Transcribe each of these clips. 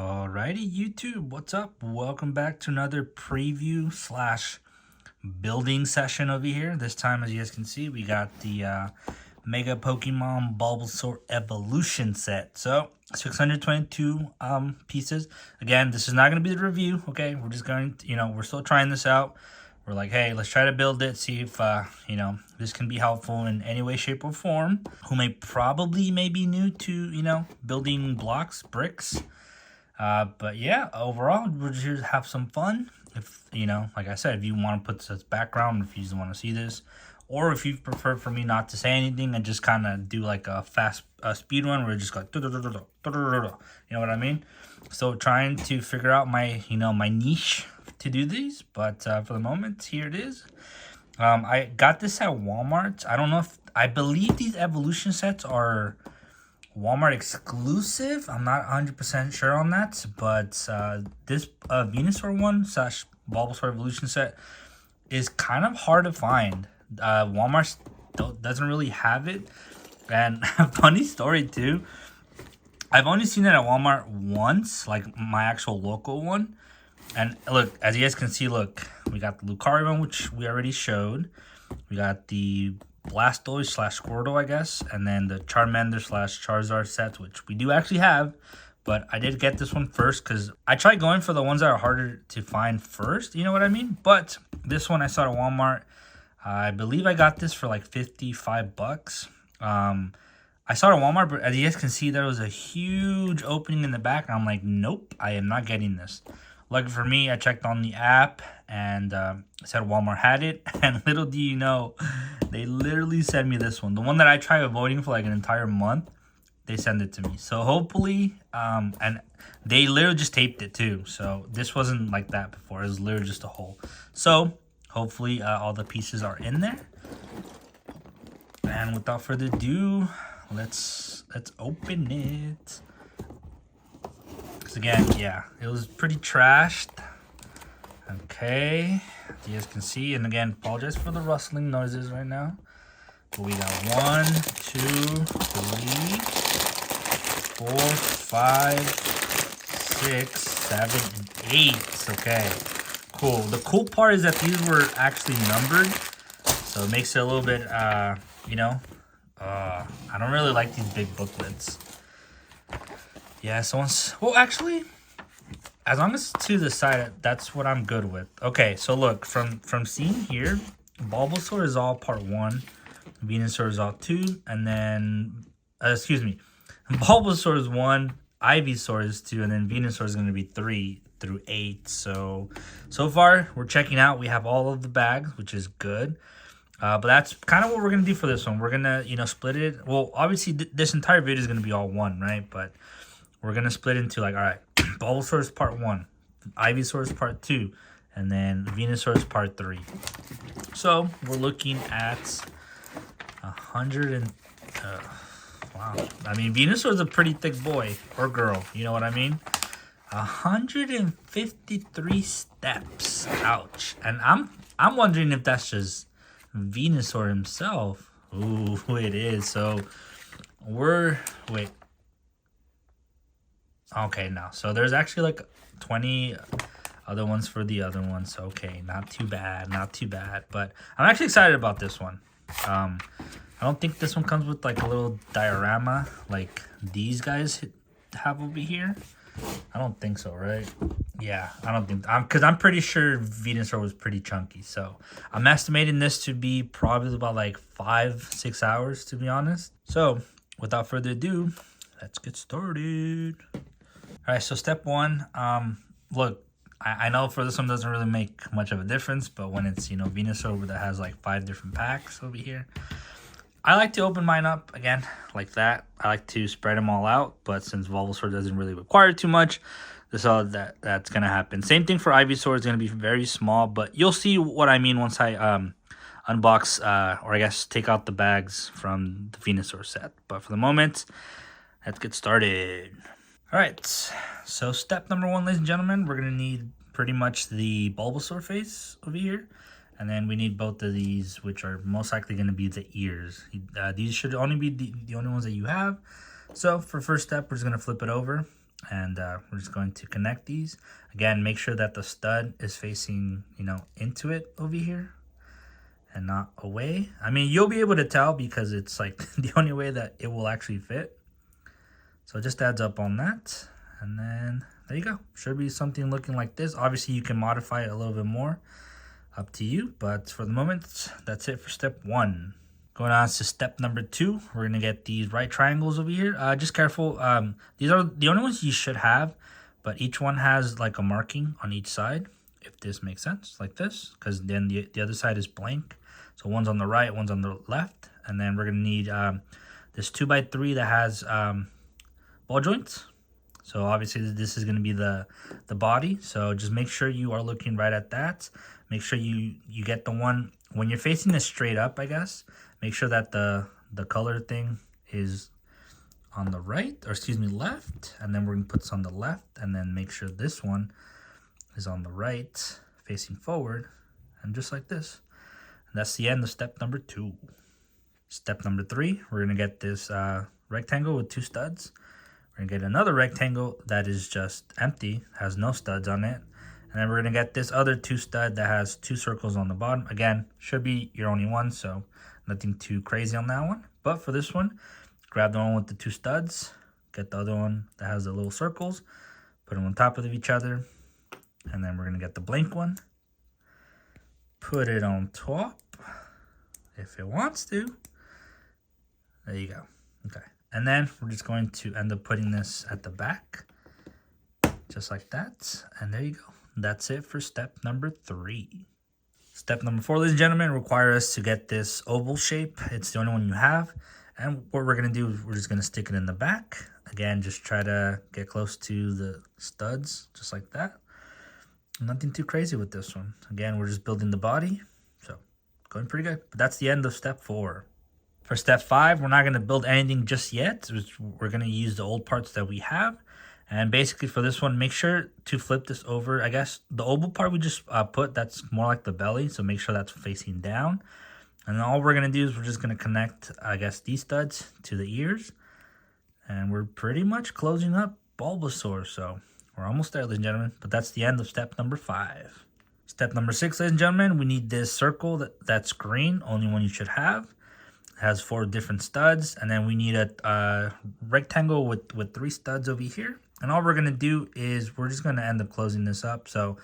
Alrighty, YouTube, what's up? Welcome back to another preview slash building session over here. This time, as you guys can see, we got the Mega Pokemon Bulbasaur Evolution set. So, 622 pieces. Again, this is not going to be the review, okay? We're just going to, we're still trying this out. We're like, hey, let's try to build it, see if, this can be helpful in any way, shape, or form. Who may be new to, building blocks, bricks. But yeah, overall, we're just here to have some fun. If, like I said, if you want to put this as background, if you just want to see this, or if you prefer for me not to say anything and just kind of do like a fast speed run where it just go, you know what I mean? So trying to figure out my, my niche to do these, but for the moment, here it is. I got this at Walmart. I believe these evolution sets are Walmart exclusive. I'm not 100% sure on that, but this Venusaur one slash Bulbasaur evolution set is kind of hard to find. Walmart doesn't really have it, and funny story too. I've only seen it at Walmart once, like my actual local one. And look, as you guys can see, look, we got the Lucario one, which we already showed. We got the Blastoise slash Squirtle, I guess, and then the Charmander slash Charizard sets, which we do actually have, but I did get this one first because I tried going for the ones that are harder to find first, you know what I mean? But this one I saw at Walmart. I believe I got this for like 55 bucks. I saw it at Walmart, but as you guys can see, there was a huge opening in the back, and I'm like, nope, I am not getting this. Lucky for me, I checked on the app and it said Walmart had it. And little do you know, they literally sent me this one. The one that I tried avoiding for like an entire month, they sent it to me. So hopefully, and they literally just taped it too. So this wasn't like that before. It was literally just a hole. So hopefully all the pieces are in there. And without further adu, let's open it. Again, yeah, it was pretty trashed. Okay, as you guys can see, and again, apologize for the rustling noises right now. But we got 1, 2, 3, 4, 5, 6, 7, and 8. Okay, cool. The cool part is that these were actually numbered, so it makes it a little bit, I don't really like these big booklets. Yeah, so well, actually, as long as it's to the side, that's what I'm good with. Okay, so look, from seeing here, Bulbasaur is all part 1, Venusaur is all 2, and then, Bulbasaur is 1, Ivysaur is 2, and then Venusaur is going to be 3 through 8. So far, we're checking out. We have all of the bags, which is good. But that's kind of what we're going to do for this one. We're going to, split it. Well, obviously, this entire video is going to be all one, right? But we're going to split into like, all right, Bulbasaur is part 1, Ivysaur is part 2, and then Venusaur is part 3. So we're looking at 100 and, wow. I mean, Venusaur is a pretty thick boy or girl, you know what I mean? 153 steps, ouch. And I'm wondering if that's just Venusaur himself. Ooh, it is. So wait. Okay, now, so there's actually like 20 other ones for the other ones. Okay, not too bad, but I'm actually excited about this one. I don't think this one comes with like a little diorama like these guys have over here. I don't think so, right? Yeah, I don't think, because I'm pretty sure Venusaur was pretty chunky. So I'm estimating this to be probably about like 5-6 hours, to be honest. So without further ado, let's get started. All right, so step 1, look, I know for this one doesn't really make much of a difference, but when it's, Venusaur that has like 5 different packs over here, I like to open mine up, again, like that. I like to spread them all out, but since Bulbasaur doesn't really require too much, that's all that's going to happen. Same thing for Ivysaur, it's going to be very small, but you'll see what I mean once I unbox, or I guess take out the bags from the Venusaur set. But for the moment, let's get started. All right, so step number 1, ladies and gentlemen, we're going to need pretty much the Bulbasaur face over here. And then we need both of these, which are most likely going to be the ears. These should only be the only ones that you have. So for first step, we're just going to flip it over. And we're just going to connect these. Again, make sure that the stud is facing, you know, into it over here and not away. I mean, you'll be able to tell because it's like the only way that it will actually fit. So it just adds up on that. And then there you go. Should be something looking like this. Obviously, you can modify it a little bit more. Up to you. But for the moment, that's it for step 1. Going on to step number 2, we're going to get these right triangles over here. Just careful. These are the only ones you should have, but each one has like a marking on each side, if this makes sense, like this, because then the other side is blank. So one's on the right, one's on the left, and then we're going to need this 2x3 that has ball joints. So obviously this is going to be the body. So just make sure you are looking right at that. Make sure you get the one, when you're facing this straight up, I guess, make sure that the color thing is on the right, or excuse me, left. And then we're going to put this on the left, and then make sure this one is on the right, facing forward, and just like this. And that's the end of step number 2. Step number 3, we're going to get this rectangle with 2 studs. We're going to get another rectangle that is just empty, has no studs on it. And then we're going to get this other 2 stud that has 2 circles on the bottom. Again, should be your only one, so nothing too crazy on that one. But for this one, grab the one with the 2 studs. Get the other one that has the little circles. Put them on top of each other. And then we're going to get the blank one. Put it on top if it wants to. There you go. Okay. And then we're just going to end up putting this at the back. Just like that. And there you go. That's it for step number 3. Step number 4, ladies and gentlemen, requires us to get this oval shape. It's the only one you have. And what we're going to do is we're just going to stick it in the back. Again, just try to get close to the studs, just like that. Nothing too crazy with this one. Again, we're just building the body. So, going pretty good. But that's the end of step 4. For step 5, we're not going to build anything just yet. We're going to use the old parts that we have. And basically for this one, make sure to flip this over. I guess the oval part we just put, that's more like the belly. So make sure that's facing down. And then all we're going to do is we're just going to connect, I guess, these studs to the ears. And we're pretty much closing up Bulbasaur. So we're almost there, ladies and gentlemen. But that's the end of step number 5. Step number 6, ladies and gentlemen, we need this circle that's green. Only one you should have. It has 4 different studs. And then we need a rectangle with 3 studs over here. And all we're going to do is we're just going to end up closing this up. So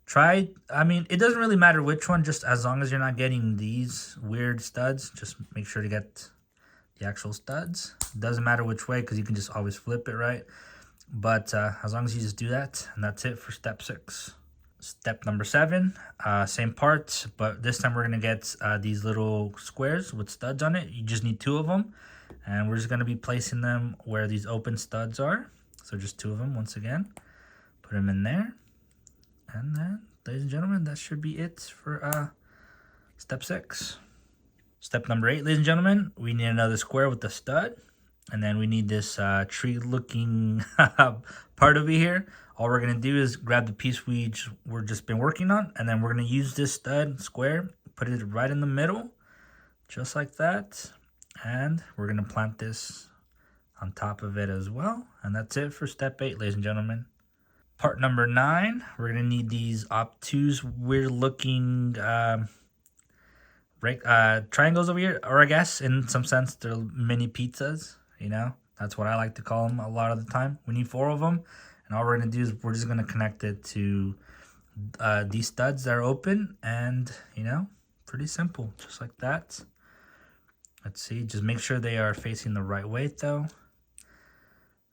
try, I mean, it doesn't really matter which one, just as long as you're not getting these weird studs, just make sure to get the actual studs. It doesn't matter which way because you can just always flip it, right? But as long as you just do that, and that's it for step 6. Step number 7, same parts, but this time we're going to get these little squares with studs on it. You just need 2 of them. And we're just going to be placing them where these open studs are. So just 2 of them once again. Put them in there. And then, ladies and gentlemen, that should be it for step 6. Step number 8, ladies and gentlemen, we need another square with the stud. And then we need this tree-looking part over here. All we're going to do is grab the piece we're just been working on. And then we're going to use this stud square, put it right in the middle. Just like that. And we're going to plant this on top of it as well. And that's it for step 8, ladies and gentlemen. Part number 9, we're going to need these obtuse, weird looking triangles over here. Or I guess in some sense they're mini pizzas, you know. That's what I like to call them a lot of the time. We need 4 of them. And all we're going to do is we're just going to connect it to these studs that are open. And, you know, pretty simple. Just like that. Let's see. Just make sure they are facing the right way, though.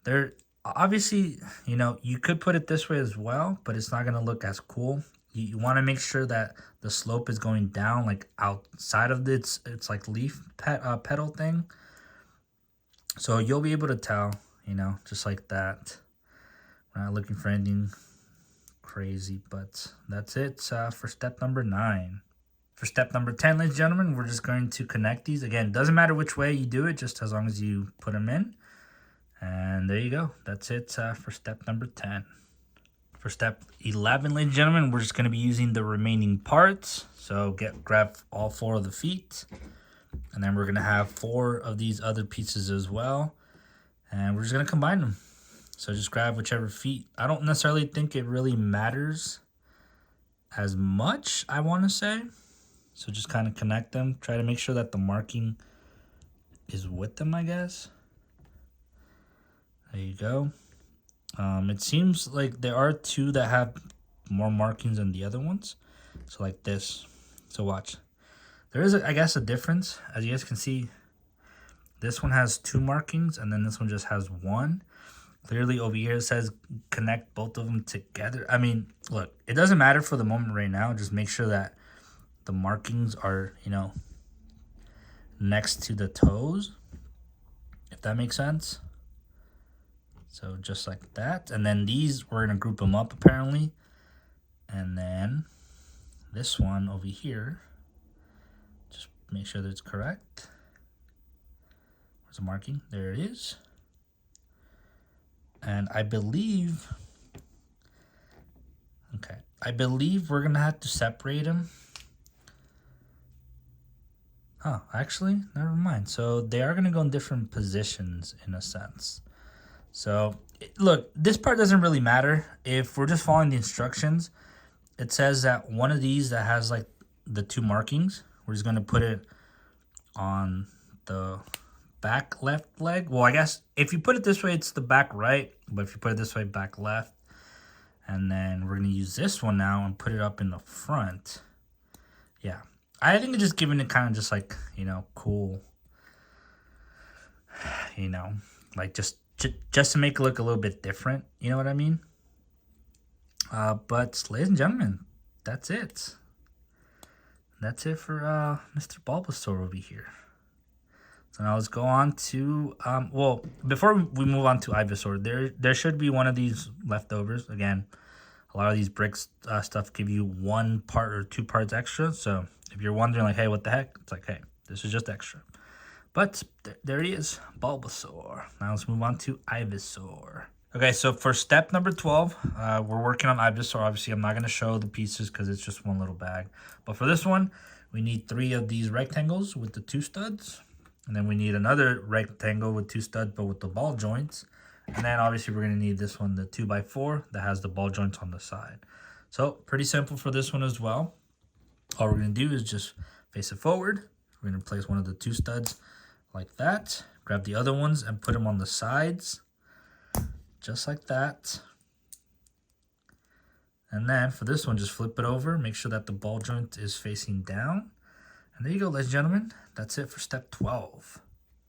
They're obviously, you know, you could put it this way as well, but it's not going to look as cool. You want to make sure that the slope is going down, like outside of it's like leaf petal thing. So you'll be able to tell, you know, just like that. We're not looking for anything crazy, but that's it for step number 9. For step number 10, ladies and gentlemen, we're just going to connect these. Again, doesn't matter which way you do it, just as long as you put them in. And there you go. That's it for step number 10. For step 11, ladies and gentlemen, we're just going to be using the remaining parts. So grab all 4 of the feet. And then we're going to have 4 of these other pieces as well. And we're just going to combine them. So just grab whichever feet. I don't necessarily think it really matters as much, I want to say. So just kind of connect them. Try to make sure that the marking is with them, I guess. There you go. It seems like there are two that have more markings than the other ones. So like this. So watch. There is, I guess, a difference. As you guys can see, this one has 2 markings and then this one just has 1. Clearly over here it says connect both of them together. I mean, look, it doesn't matter for the moment right now. Just make sure that the markings are, you know, next to the toes, if that makes sense. So just like that. And then these, we're going to group them up apparently. And then this one over here, just make sure that it's correct. Where's the marking? There it is. And I believe, okay, I believe we're going to have to separate them. Oh, actually, never mind. So they are going to go in different positions in a sense. So, look, this part doesn't really matter. If we're just following the instructions, it says that one of these that has like the 2 markings, we're just going to put it on the back left leg. Well, I guess if you put it this way, it's the back right. But if you put it this way, back left. And then we're going to use this one now and put it up in the front. Yeah. I think it's just giving it kind of just like, you know, cool. You know, like just to make it look a little bit different. You know what I mean? But ladies and gentlemen, that's it. That's it for Mr. Bulbasaur over here. So now let's go on to, well, before we move on to Ivysaur, there should be one of these leftovers. Again, a lot of these bricks stuff give you 1 part or 2 parts extra. So if you're wondering like, hey, what the heck? It's like, hey, this is just extra. But there he is, Bulbasaur. Now let's move on to Ivysaur. Okay, so for step number 12, we're working on Ivysaur. Obviously, I'm not going to show the pieces because it's just one little bag. But for this one, we need 3 of these rectangles with the 2 studs. And then we need another rectangle with 2 studs, but with the ball joints. And then obviously we're going to need this one, the 2x4 that has the ball joints on the side. So pretty simple for this one as well. All we're going to do is just face it forward. We're going to place one of the 2 studs like that. Grab the other ones and put them on the sides. Just like that. And then for this one, just flip it over. Make sure that the ball joint is facing down. And there you go, ladies and gentlemen. That's it for step 12.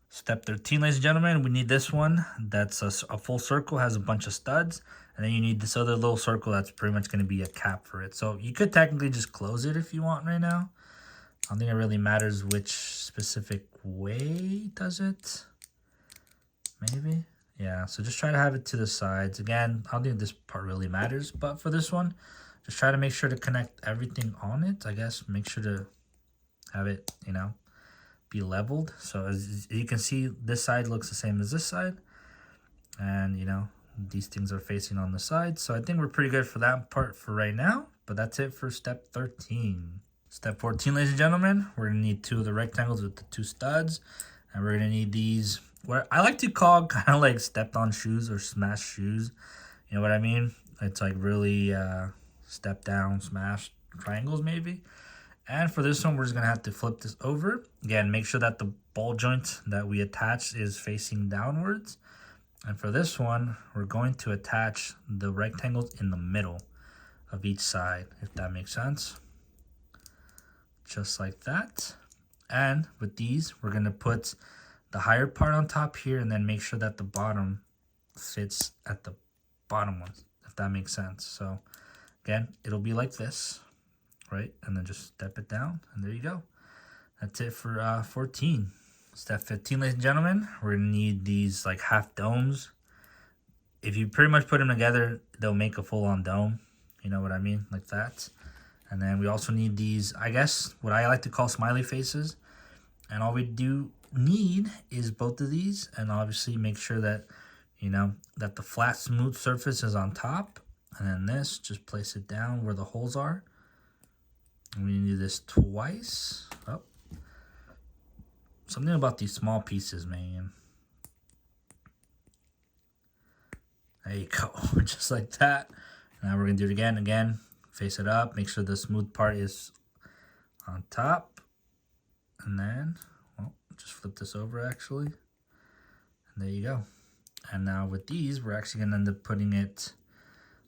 Step 13, ladies and gentlemen, we need this one. That's a full circle, has a bunch of studs. And then you need this other little circle that's pretty much going to be a cap for it. So you could technically just close it if you want right now. I don't think it really matters which specific way does it. Maybe. Yeah, so just try to have it to the sides. Again, I don't think this part really matters. But for this one, just try to make sure to connect everything on it. I guess make sure to have it, you know, be leveled. So as you can see, this side looks the same as this side. And, you know, these things are facing on the side. So I think we're pretty good for that part for right now. But that's it for step 13. Step 14, ladies and gentlemen, we're going to need 2 of the rectangles with the 2 studs. And we're going to need these, what I like to call kind of like stepped on shoes or smashed shoes. You know what I mean? It's like really step down, smashed triangles maybe. And for this one, we're just going to have to flip this over. Again, make sure that the ball joint that we attach is facing downwards. And for this one, we're going to attach the rectangles in the middle of each side, if that makes sense. Just like that. And with these, we're going to put the higher part on top here and then make sure that the bottom fits at the bottom one, if that makes sense. So again, it'll be like this, right? And then just step it down and there you go. That's it for 14. Step 15, ladies and gentlemen, we're going to need these like half domes. If you pretty much put them together, they'll make a full-on dome. You know what I mean? Like that. And then we also need these, I guess, what I like to call smiley faces. And all we do need is both of these. And obviously make sure that, you know, that the flat, smooth surface is on top. And then this, just place it down where the holes are. And we need to do this twice. Oh. Something about these small pieces, man. There you go. Just like that. Now we're going to do it again. Face it up. Make sure the smooth part is on top. And then, well, just flip this over actually. And there you go. And now with these, we're actually going to end up putting it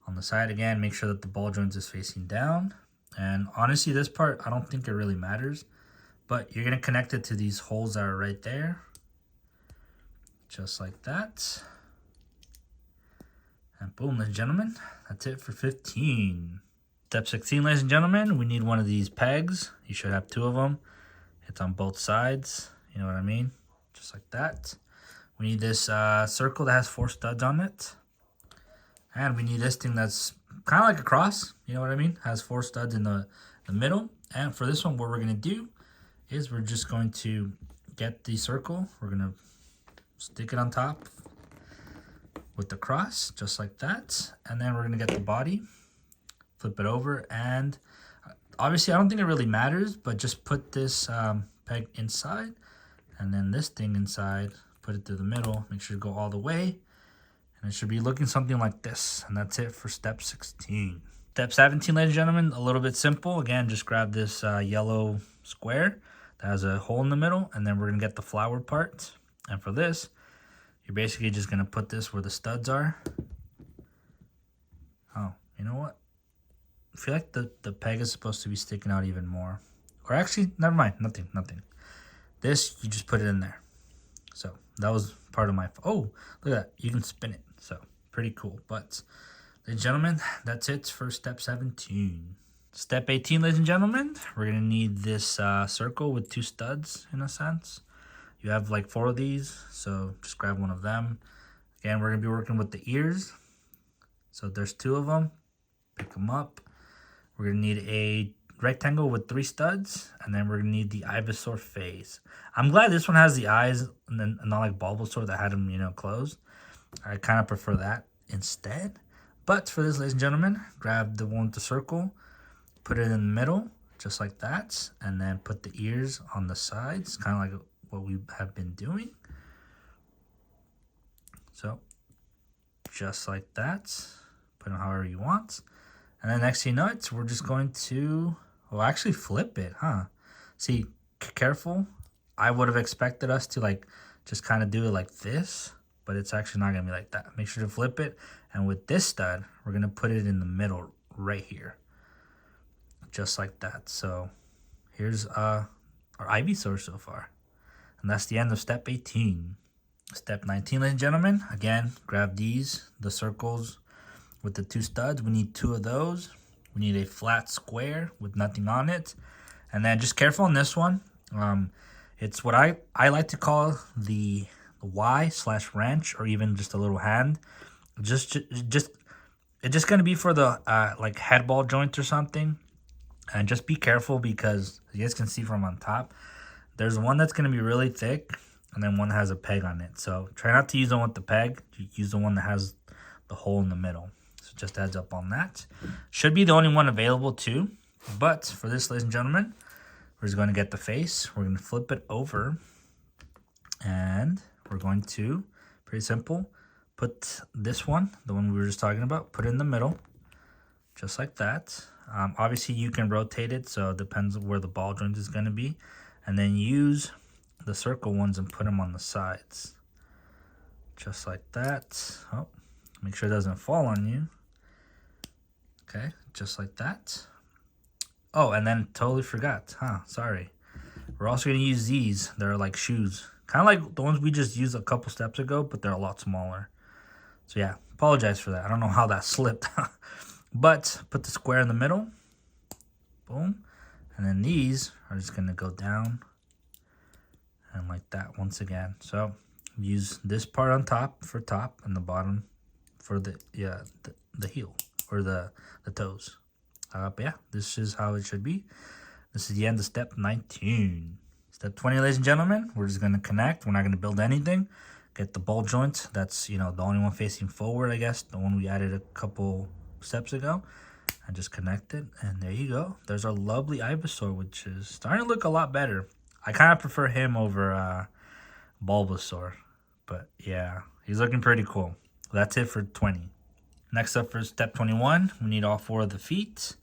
on the side again. Make sure that the ball joint is facing down. And honestly, this part, I don't think it really matters. But you're going to connect it to these holes that are right there. Just like that. And boom, ladies and gentlemen, that's it for 15. Step 16, ladies and gentlemen, we need one of these pegs. You should have 2 of them. It's on both sides. You know what I mean? Just like that. We need this circle that has 4 studs on it. And we need this thing that's kind of like a cross. You know what I mean? Has 4 studs in the middle. And for this one, what we're going to do is we're just going to get the circle. We're going to stick it on top with the cross, just like that. And then we're going to get the body, flip it over, and obviously I don't think it really matters, but just put this peg inside, and then this thing inside, put it through the middle, make sure to go all the way, and it should be looking something like this. And that's it for step 16. Step 17, ladies and gentlemen, a little bit simple. Again, just grab this yellow square that has a hole in the middle, and then we're going to get the flower part. And for this, you're basically just going to put this where the studs are. Oh, you know what? I feel like the peg is supposed to be sticking out even more. Or actually, never mind. Nothing. This, you just put it in there. So, that was part of my... Oh, look at that. You can spin it. So, pretty cool. But, ladies and gentlemen, that's it for step 17. Step 18, ladies and gentlemen, we're going to need this circle with 2 studs, in a sense. You have like 4 of these, so just grab one of them. Again, we're going to be working with the ears. So there's 2 of them. Pick them up. We're going to need a rectangle with 3 studs, and then we're going to need the Ivysaur face. I'm glad this one has the eyes, and then not like Bulbasaur that had them, you know, closed. I kind of prefer that instead. But for this, ladies and gentlemen, grab the one with the circle, put it in the middle, just like that, and then put the ears on the sides, kind of like what we have been doing. So, just like that. Put them however you want. And then next thing you know, we're just going to, well, actually flip it, huh? See, careful. I would have expected us to like just kind of do it like this, but it's actually not going to be like that. Make sure to flip it. And with this stud, we're going to put it in the middle right here. Just like that. So here's our Ivysaur so far. And that's the end of step 18. Step 19, ladies and gentlemen. Again, grab these, the circles with the 2 studs. We need 2 of those. We need a flat square with nothing on it. And then just careful on this one. It's what I like to call the Y/wrench, or even just a little hand. It's just going to be for the like head ball joint or something. And just be careful because you guys can see from on top, there's one that's going to be really thick and then one that has a peg on it. So try not to use the one with the peg. Use the one that has the hole in the middle. So just heads up on that. Should be the only one available too. But for this, ladies and gentlemen, we're just going to get the face. We're going to flip it over. And we're going to, pretty simple, put this one, the one we were just talking about, put it in the middle. Just like that. Obviously, you can rotate it, so it depends on where the ball joint is going to be. And then use the circle ones and put them on the sides. Just like that. Oh, make sure it doesn't fall on you. Okay, just like that. Oh, and then totally forgot. Sorry. We're also going to use these. They're like shoes. Kind of like the ones we just used a couple steps ago, but they're a lot smaller. So yeah, apologize for that. I don't know how that slipped. But put the square in the middle. Boom. And then these are just going to go down. And like that once again. So use this part on top for top and the bottom for the heel or the toes. But yeah, this is how it should be. This is the end of step 19. Step 20, ladies and gentlemen, we're just going to connect. We're not going to build anything. Get the ball joint. That's, the only one facing forward, I guess. The one we added a couple steps ago. And just connect it. And there you go. There's our lovely Ivysaur, which is starting to look a lot better. I kind of prefer him over Bulbasaur. But yeah, he's looking pretty cool. That's it for 20. Next up for step 21, we need all 4 of the feet.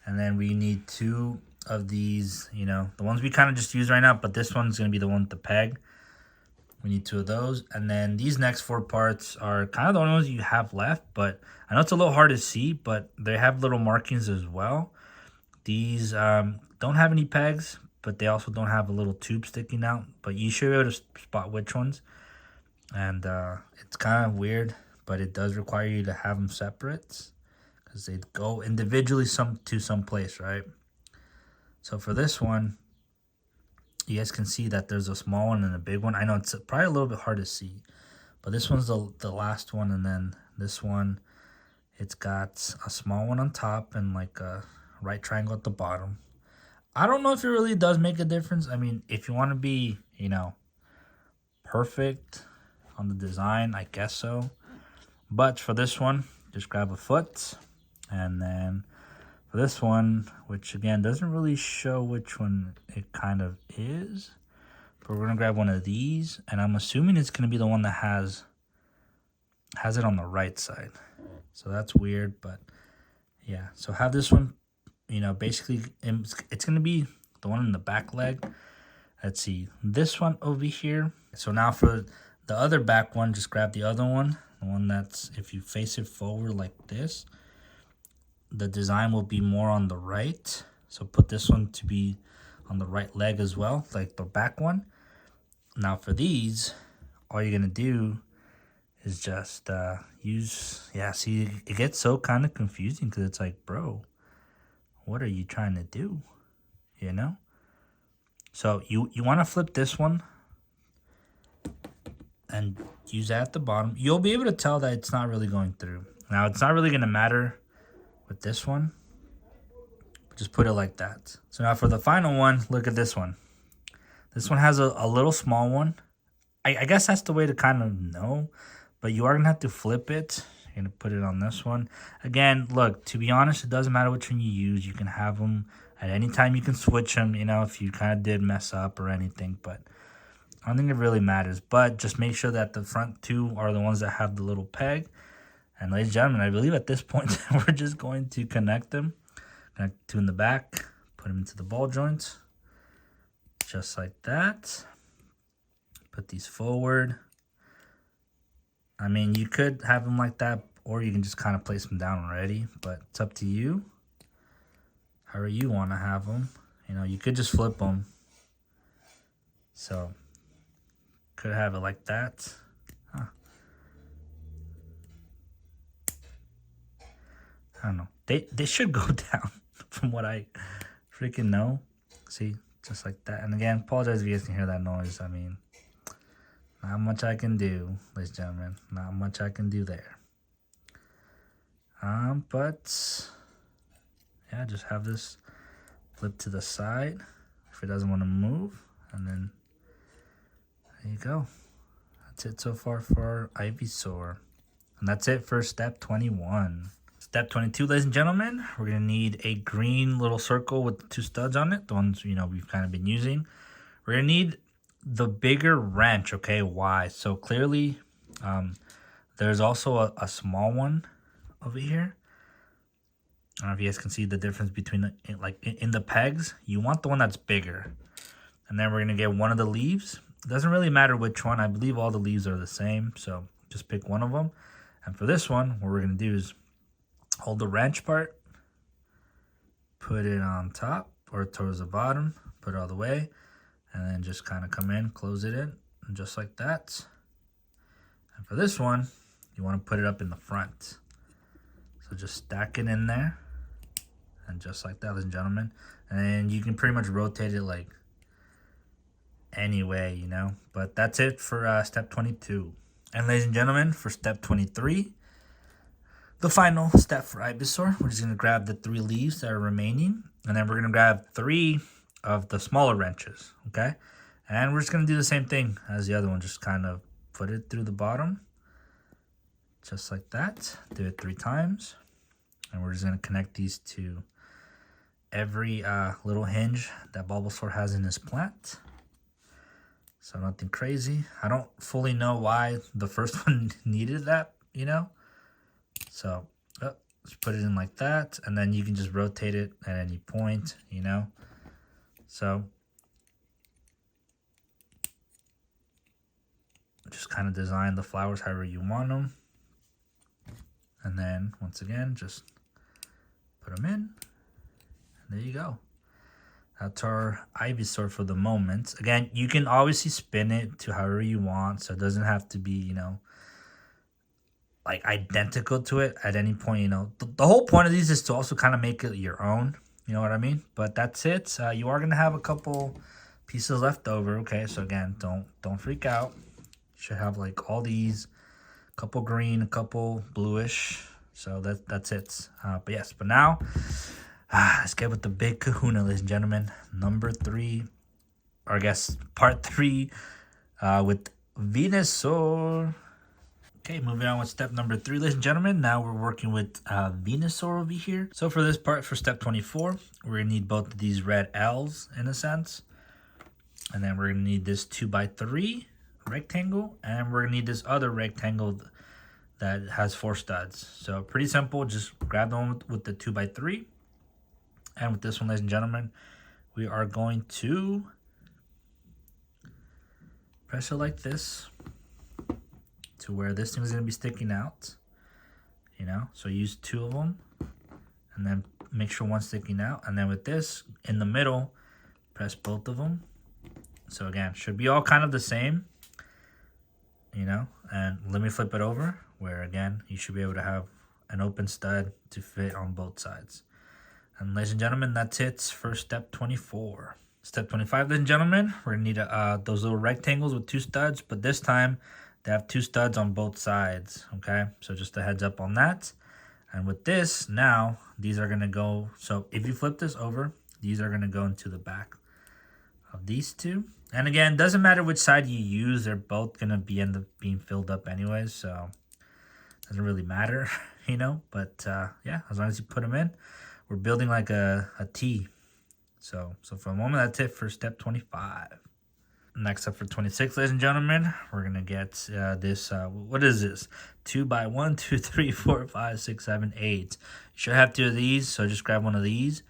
And then we need 2 of these, you know, the ones we kind of just used right now, but this one's going to be the one with the peg. We need 2 of those. And then these next 4 parts are kind of the only ones you have left, but I know it's a little hard to see, but they have little markings as well. These don't have any pegs, but they also don't have a little tube sticking out, but you should be able to spot which ones. And it's kind of weird, but it does require you to have them separate because they go individually to some place, right? So for this one, you guys can see that there's a small one and a big one. I know it's probably a little bit hard to see, but this one's the last one, and then this one, it's got a small one on top and like a right triangle at the bottom. I don't know if it really does make a difference. I mean, if you want to be, you know, perfect on the design, I guess so. But for this one, just grab a foot, and then for this one, which again doesn't really show which one it kind of is, but we're gonna grab one of these, and I'm assuming it's gonna be the one that has it on the right side. So that's weird, but yeah. So have this one, you know, basically it's gonna be the one in the back leg. Let's see, this one over here. So now for the other back one, just grab the other one, the one that's, if you face it forward like this, the design will be more on the right. So put this one to be on the right leg as well, like the back one. Now for these, all you're gonna do is just use, yeah, see, it gets so kind of confusing because it's like, bro, what are you trying to do, you know? So you want to flip this one and use that at the bottom. You'll be able to tell that it's not really going through. Now, it's not really going to matter with this one. Just put it like that. So now for the final one, look at this one. This one has a little small one. I guess that's the way to kind of know, but you are going to have to flip it. You're going to put it on this one. Again, look, to be honest, it doesn't matter which one you use. You can have them at any time. You can switch them, you know, if you kind of did mess up or anything, but I don't think it really matters. But just make sure that the front 2 are the ones that have the little peg. And ladies and gentlemen, I believe at this point, we're just going to connect them. Connect 2 in the back, put them into the ball joints, just like that. Put these forward. I mean, you could have them like that, or you can just kind of place them down already, but it's up to you. However you want to have them. You know, you could just flip them. So, could have it like that. Huh. I don't know. They should go down from what I freaking know. See, just like that. And again, apologize if you guys can hear that noise. I mean, not much I can do, ladies and gentlemen. Not much I can do there. But yeah, just have this flip to the side if it doesn't want to move, and then there you go. That's it so far for our Ivysaur. And that's it for step 21. Step 22, ladies and gentlemen, we're going to need a green little circle with 2 studs on it, the ones, you know, we've kind of been using. We're going to need the bigger wrench, okay? Why? So clearly, there's also a small one over here. I don't know if you guys can see the difference between, in the pegs, you want the one that's bigger. And then we're going to get one of the leaves. It doesn't really matter which one. I believe all the leaves are the same, so just pick one of them. And for this one, what we're going to do is hold the wrench part, put it on top or towards the bottom, put it all the way, and then just kind of come in, close it in, and just like that. And for this one, you want to put it up in the front. So just stack it in there, and just like that, ladies and gentlemen. And you can pretty much rotate it like any way, you know. But that's it for step 22. And ladies and gentlemen, for step 23, the final step for Ivysaur, we're just going to grab the 3 leaves that are remaining, and then we're going to grab 3 of the smaller wrenches, okay? And we're just going to do the same thing as the other one, just kind of put it through the bottom, just like that. Do it 3 times, and we're just going to connect these to every little hinge that Bulbasaur has in his plant. So nothing crazy. I don't fully know why the first one needed that, you know? So just put it in like that, and then you can just rotate it at any point, you know? So just kind of design the flowers however you want them. And then once again, just put them in. And there you go. That's our Ivysaur for the moment. Again, you can obviously spin it to however you want, so it doesn't have to be, you know, like identical to it at any point. You know, the whole point of these is to also kind of make it your own. You know what I mean? But that's it. You are gonna have a couple pieces left over. Okay, so again, don't freak out. You should have like all these, a couple green, a couple bluish. So that's it. But yes, but now let's get with the big kahuna, ladies and gentlemen. Number 3, or I guess part 3, with Venusaur. Okay, moving on with step number 3, ladies and gentlemen. Now we're working with Venusaur over here. So for this part, for step 24, we're gonna need both of these red L's in a sense. And then we're gonna need this 2x3 rectangle, and we're gonna need this other rectangle that has 4 studs. So pretty simple, just grab the one with the 2x3. And with this one, ladies and gentlemen, we are going to press it like this to where this thing is going to be sticking out, you know. So use 2 of them, and then make sure one's sticking out. And then with this in the middle, press both of them. So again, should be all kind of the same, you know. And let me flip it over, where again, you should be able to have an open stud to fit on both sides. And ladies and gentlemen, that's it for step 24. Step 25, ladies and gentlemen, we're going to need those little rectangles with 2 studs, but this time they have 2 studs on both sides, okay? So just a heads up on that. And with this, now, these are going to go, so if you flip this over, these are going to go into the back of these 2. And again, doesn't matter which side you use, they're both going to end up being filled up anyways, so it doesn't really matter, you know? But yeah, as long as you put them in, we're building like a T. So for a moment, that's it for step 25. Next up for 26, ladies and gentlemen, we're going to get this, what is this? 2x1, 2, 3, 4, 5, 6, 7, 8. You should have 2 of these, so just grab one of these.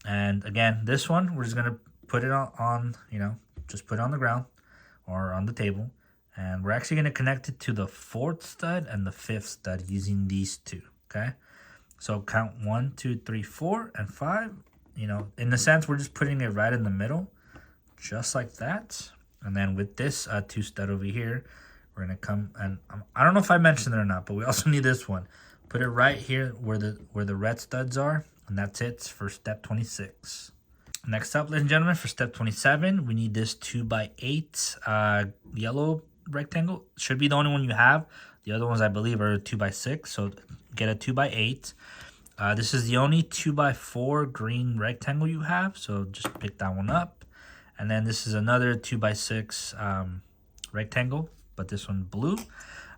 And again, this one, we're just going to put it on, you know, just put it on the ground or on the table. And we're actually going to connect it to the 4th stud and the 5th stud using these 2, okay? So count 1, 2, 3, 4, and 5. You know, in a sense, we're just putting it right in the middle, just like that. And then with this 2 stud over here, we're gonna come and I don't know if I mentioned it or not, but we also need this one. Put it right here where the red studs are, and that's it for step 26. Next up, ladies and gentlemen, for step 27, we need this 2x8 yellow rectangle. Should be the only one you have. The other ones, I believe, are 2x6. So get a 2x8. This is the only 2x4 green rectangle you have, so just pick that one up. And then this is another 2x6 rectangle, but this one blue.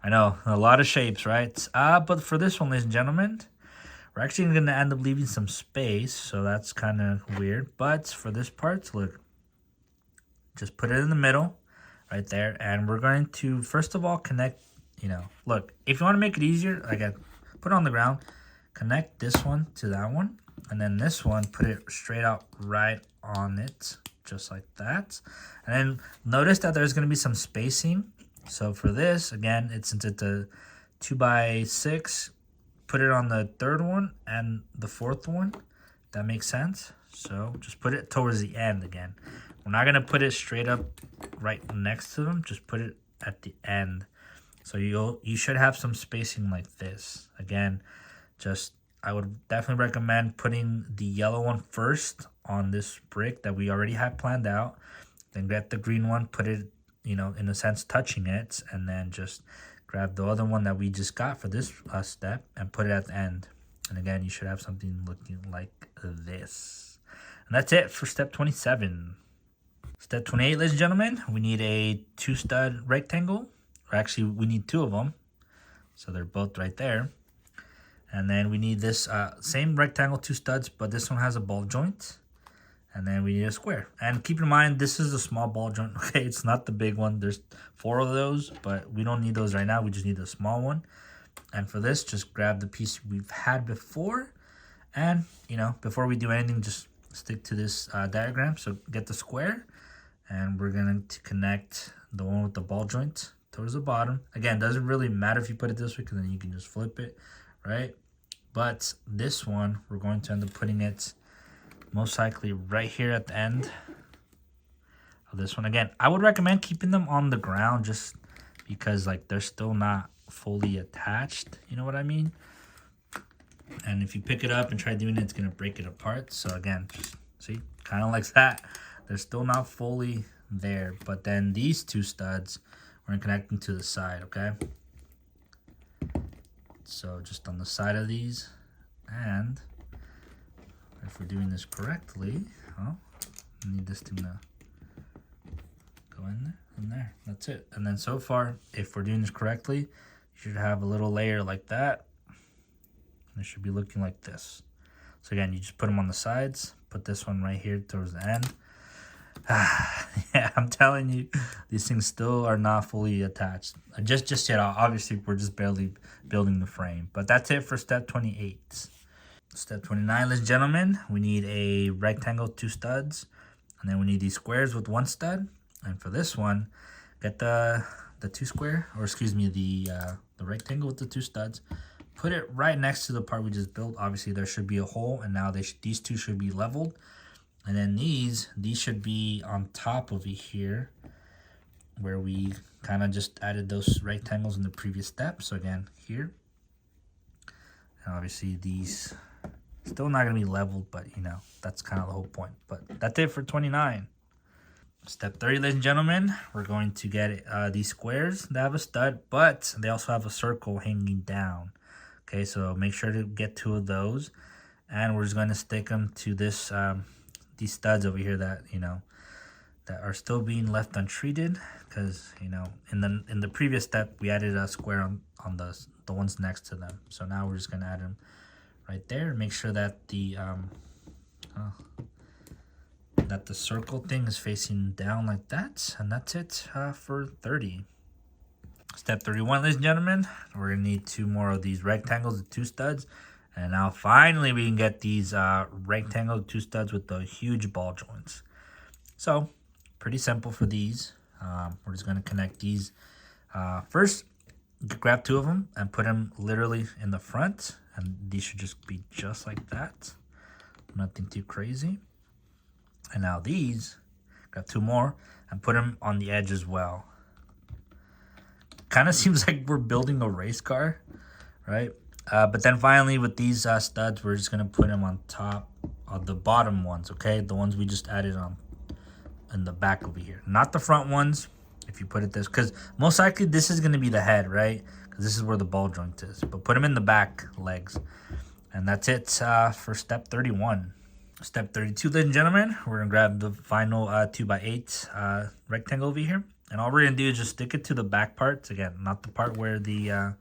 I know, a lot of shapes, right? But for this one, ladies and gentlemen, we're actually going to end up leaving some space, so that's kind of weird. But for this part, look, just put it in the middle right there, and we're going to, first of all, connect, you know, look, if you want to make it easier, like I put it on the ground, connect this one to that one, and then this one, put it straight out right on it, just like that. And then notice that there's going to be some spacing. So for this, again, since it's a 2x6, put it on the 3rd one and the 4th one. That makes sense. So just put it towards the end again. We're not going to put it straight up right next to them. Just put it at the end. So you should have some spacing like this. Again, I would definitely recommend putting the yellow one first on this brick that we already have planned out. Then get the green one, put it, you know, in a sense, touching it, and then just grab the other one that we just got for this step and put it at the end. And again, you should have something looking like this. And that's it for step 27. Step 28, ladies and gentlemen, we need a 2 stud rectangle. Or actually, we need 2 of them. So they're both right there. And then we need this same rectangle, 2 studs, but this one has a ball joint. And then we need a square. And keep in mind, this is a small ball joint, okay? It's not the big one. There's 4 of those, but we don't need those right now. We just need a small one. And for this, just grab the piece we've had before. And, you know, before we do anything, just stick to this diagram. So get the square. And we're going to connect the one with the ball joint towards the bottom. Again, doesn't really matter if you put it this way because then you can just flip it, right? But this one, we're going to end up putting it most likely right here at the end of this one. Again, I would recommend keeping them on the ground just because like they're still not fully attached. You know what I mean? And if you pick it up and try doing it, it's going to break it apart. So again, just see, kind of like that. They're still not fully there. But then these two studs, we're going to connect them to the side, okay? So just on the side of these. And if we're doing this correctly, oh, I need this thing to go in there, and there. That's it. And then so far, if we're doing this correctly, you should have a little layer like that. And it should be looking like this. So again, you just put them on the sides. Put this one right here towards the end. Yeah, I'm telling you, these things still are not fully attached. Just yet, obviously, we're just barely building the frame. But that's it for step 28. Step 29, ladies and gentlemen, we need a rectangle, 2 studs. And then we need these squares with 1 stud. And for this one, get the 2 square, or excuse me, the rectangle with the 2 studs. Put it right next to the part we just built. Obviously, there should be a hole, and now these two should be leveled. And then these should be on top of here where we kind of just added those rectangles in the previous step. So again, here. And obviously these still not going to be leveled, but you know, that's kind of the whole point. But that's it for 29. Step 30, ladies and gentlemen, we're going to get these squares that have a stud, but they also have a circle hanging down. Okay, so make sure to get 2 of those. And we're just going to stick them to this these studs over here that, you know, that are still being left untreated because, you know, in the previous step we added a square on the ones next to them. So now we're just going to add them right there. Make sure that the circle thing is facing down like that, and that's it for 30. Step 31, ladies and gentlemen, we're gonna need 2 more of these rectangles with 2 studs. And now finally we can get these rectangle 2 studs with the huge ball joints. So pretty simple for these. We're just going to connect these. First, grab 2 of them and put them literally in the front. And these should just be just like that. Nothing too crazy. And now these, grab 2 more and put them on the edge as well. Kind of seems like we're building a race car, right? But then finally with these studs, we're just going to put them on top of the bottom ones, okay? The ones we just added on in the back over here. Not the front ones, if you put it this, because most likely this is going to be the head, right? Because this is where the ball joint is. But put them in the back legs. And that's it for step 31. Step 32, ladies and gentlemen, we're going to grab the final 2x8 rectangle over here. And all we're going to do is just stick it to the back parts. Again, not the part where the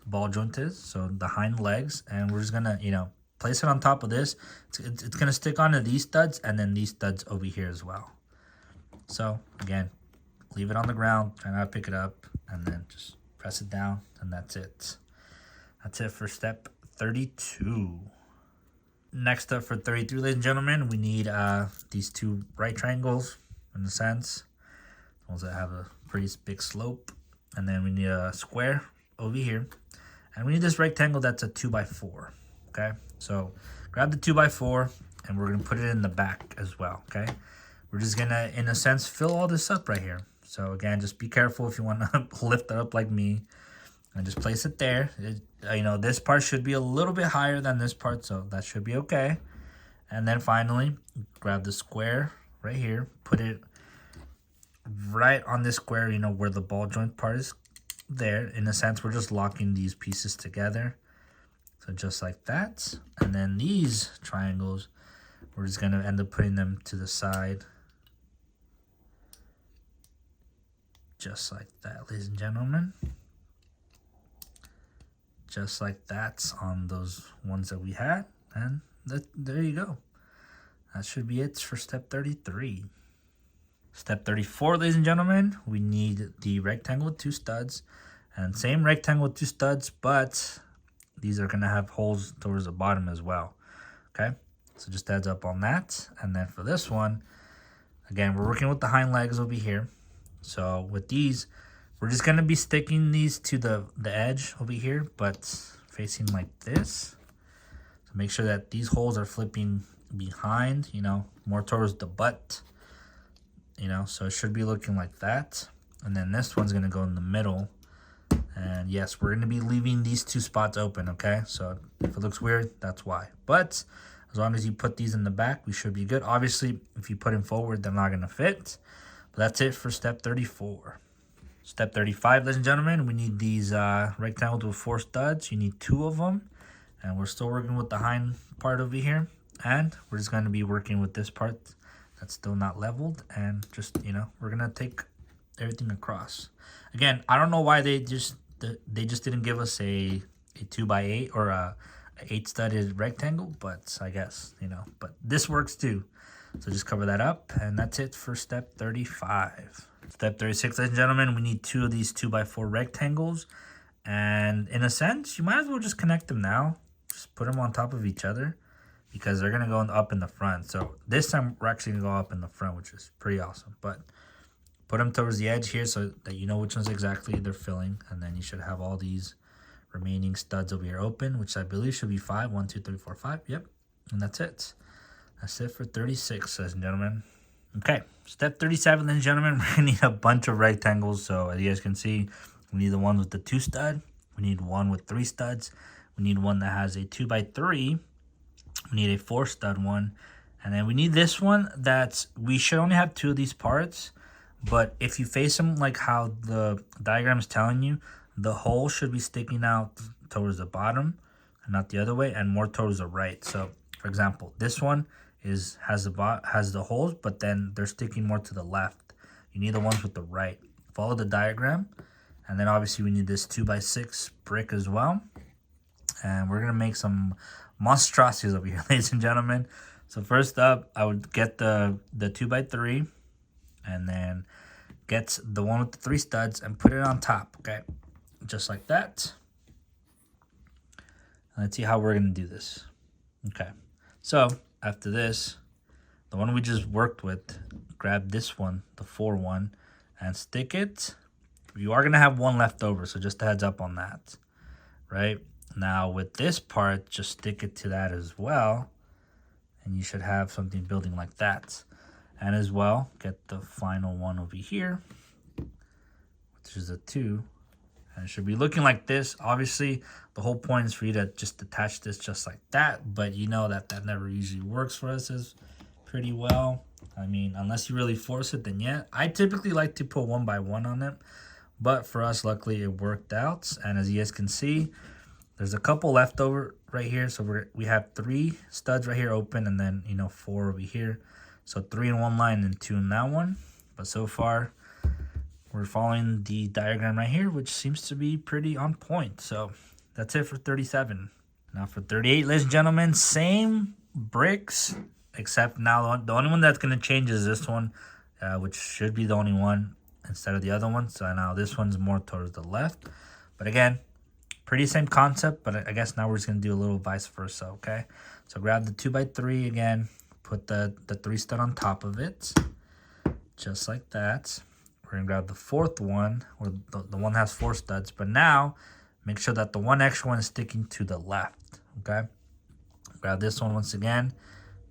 ball joint is, so the hind legs, and we're just gonna, you know, place it on top of this. It's gonna stick onto these studs and then these studs over here as well. So again, leave it on the ground, try not to pick it up, and then just press it down, and that's it. That's it for step 32. Next up for 33, ladies and gentlemen, we need these 2 right triangles in a sense, ones that have a pretty big slope, and then we need a square over here. And we need this rectangle that's a 2x4, okay? So grab the 2x4 and we're gonna put it in the back as well, okay? We're just gonna, in a sense, fill all this up right here. So again, just be careful if you wanna lift it up like me and just place it there. You know, this part should be a little bit higher than this part, so that should be okay. And then finally, grab the square right here, put it right on this square, you know, where the ball joint part is. There, in a sense, we're just locking these pieces together, so just like that. And then these triangles, we're just going to end up putting them to the side just like that, ladies and gentlemen, just like that on those ones that we had. And there you go. That should be it for step 33. Step 34, ladies and gentlemen, we need the rectangle with 2 studs. And same rectangle with 2 studs, but these are going to have holes towards the bottom as well. Okay, so just heads up on that. And then for this one, again, we're working with the hind legs over here. So with these, we're just going to be sticking these to the edge over here, but facing like this. So make sure that these holes are flipping behind, you know, more towards the butt, you know, so it should be looking like that. And then this one's going to go in the middle. And yes, we're going to be leaving these 2 spots open, okay? So if it looks weird, that's why. But as long as you put these in the back, we should be good. Obviously, if you put them forward, they're not going to fit. But that's it for step 34. Step 35, ladies and gentlemen, we need these rectangles with 4 studs. You need 2 of them. And we're still working with the hind part over here. And we're just going to be working with this part that's still not leveled. And just, you know, we're going to take everything across. Again, I don't know why they just didn't give us a 2x8 or a 8-studded rectangle, but I guess, you know, but this works too. So just cover that up, and that's it for step 35. Step 36, ladies and gentlemen, we need 2 of these 2x4 rectangles. And in a sense, you might as well just connect them now. Just put them on top of each other because they're going to go up in the front. So this time we're actually going to go up in the front, which is pretty awesome. But put them towards the edge here so that you know which ones exactly they're filling. And then you should have all these remaining studs over here open, which I believe should be 5. 1, 2, 3, 4, 5. Yep. And that's it. That's it for 36, ladies and gentlemen. Okay. Step 37, ladies and gentlemen. We're going to need a bunch of rectangles. So as you guys can see, we need the one with the 2 stud. We need one with 3 studs. We need one that has a 2x3. We need a 4 stud one. And then we need this one that's, we should only have 2 of these parts. But if you face them like how the diagram is telling you, the hole should be sticking out towards the bottom and not the other way, and more towards the right. So, for example, this one has the holes, but then they're sticking more to the left. You need the ones with the right. Follow the diagram, and then obviously we need this 2x6 brick as well. And we're gonna make some monstrosities over here, ladies and gentlemen. So first up, I would get the 2x3. And then get the one with the 3 studs and put it on top, okay? Just like that. Let's see how we're going to do this. Okay. So, after this, the one we just worked with, grab this one, the 4 one, and stick it. You are going to have one left over, so just a heads up on that, right? Now, with this part, just stick it to that as well, and you should have something building like that. And as well, get the final one over here, which is a 2. And it should be looking like this. Obviously, the whole point is for you to just attach this just like that. But you know that never usually works for us as pretty well. I mean, unless you really force it, then yeah. I typically like to put 1x1 on it. But for us, luckily, it worked out. And as you guys can see, there's a couple left over right here. So we have 3 studs right here open, and then, you know, 4 over here. So 3 in one line and 2 in that one. But so far, we're following the diagram right here, which seems to be pretty on point. So that's it for 37. Now for 38, ladies and gentlemen, same bricks, except now the only one that's going to change is this one, which should be the only one instead of the other one. So now this one's more towards the left. But again, pretty same concept, but I guess now we're just going to do a little vice versa, okay? So grab the 2x3 again. Put the 3 stud on top of it, just like that. We're going to grab the 4th one, or the one that has 4 studs. But now, make sure that the one extra one is sticking to the left, okay? Grab this one once again.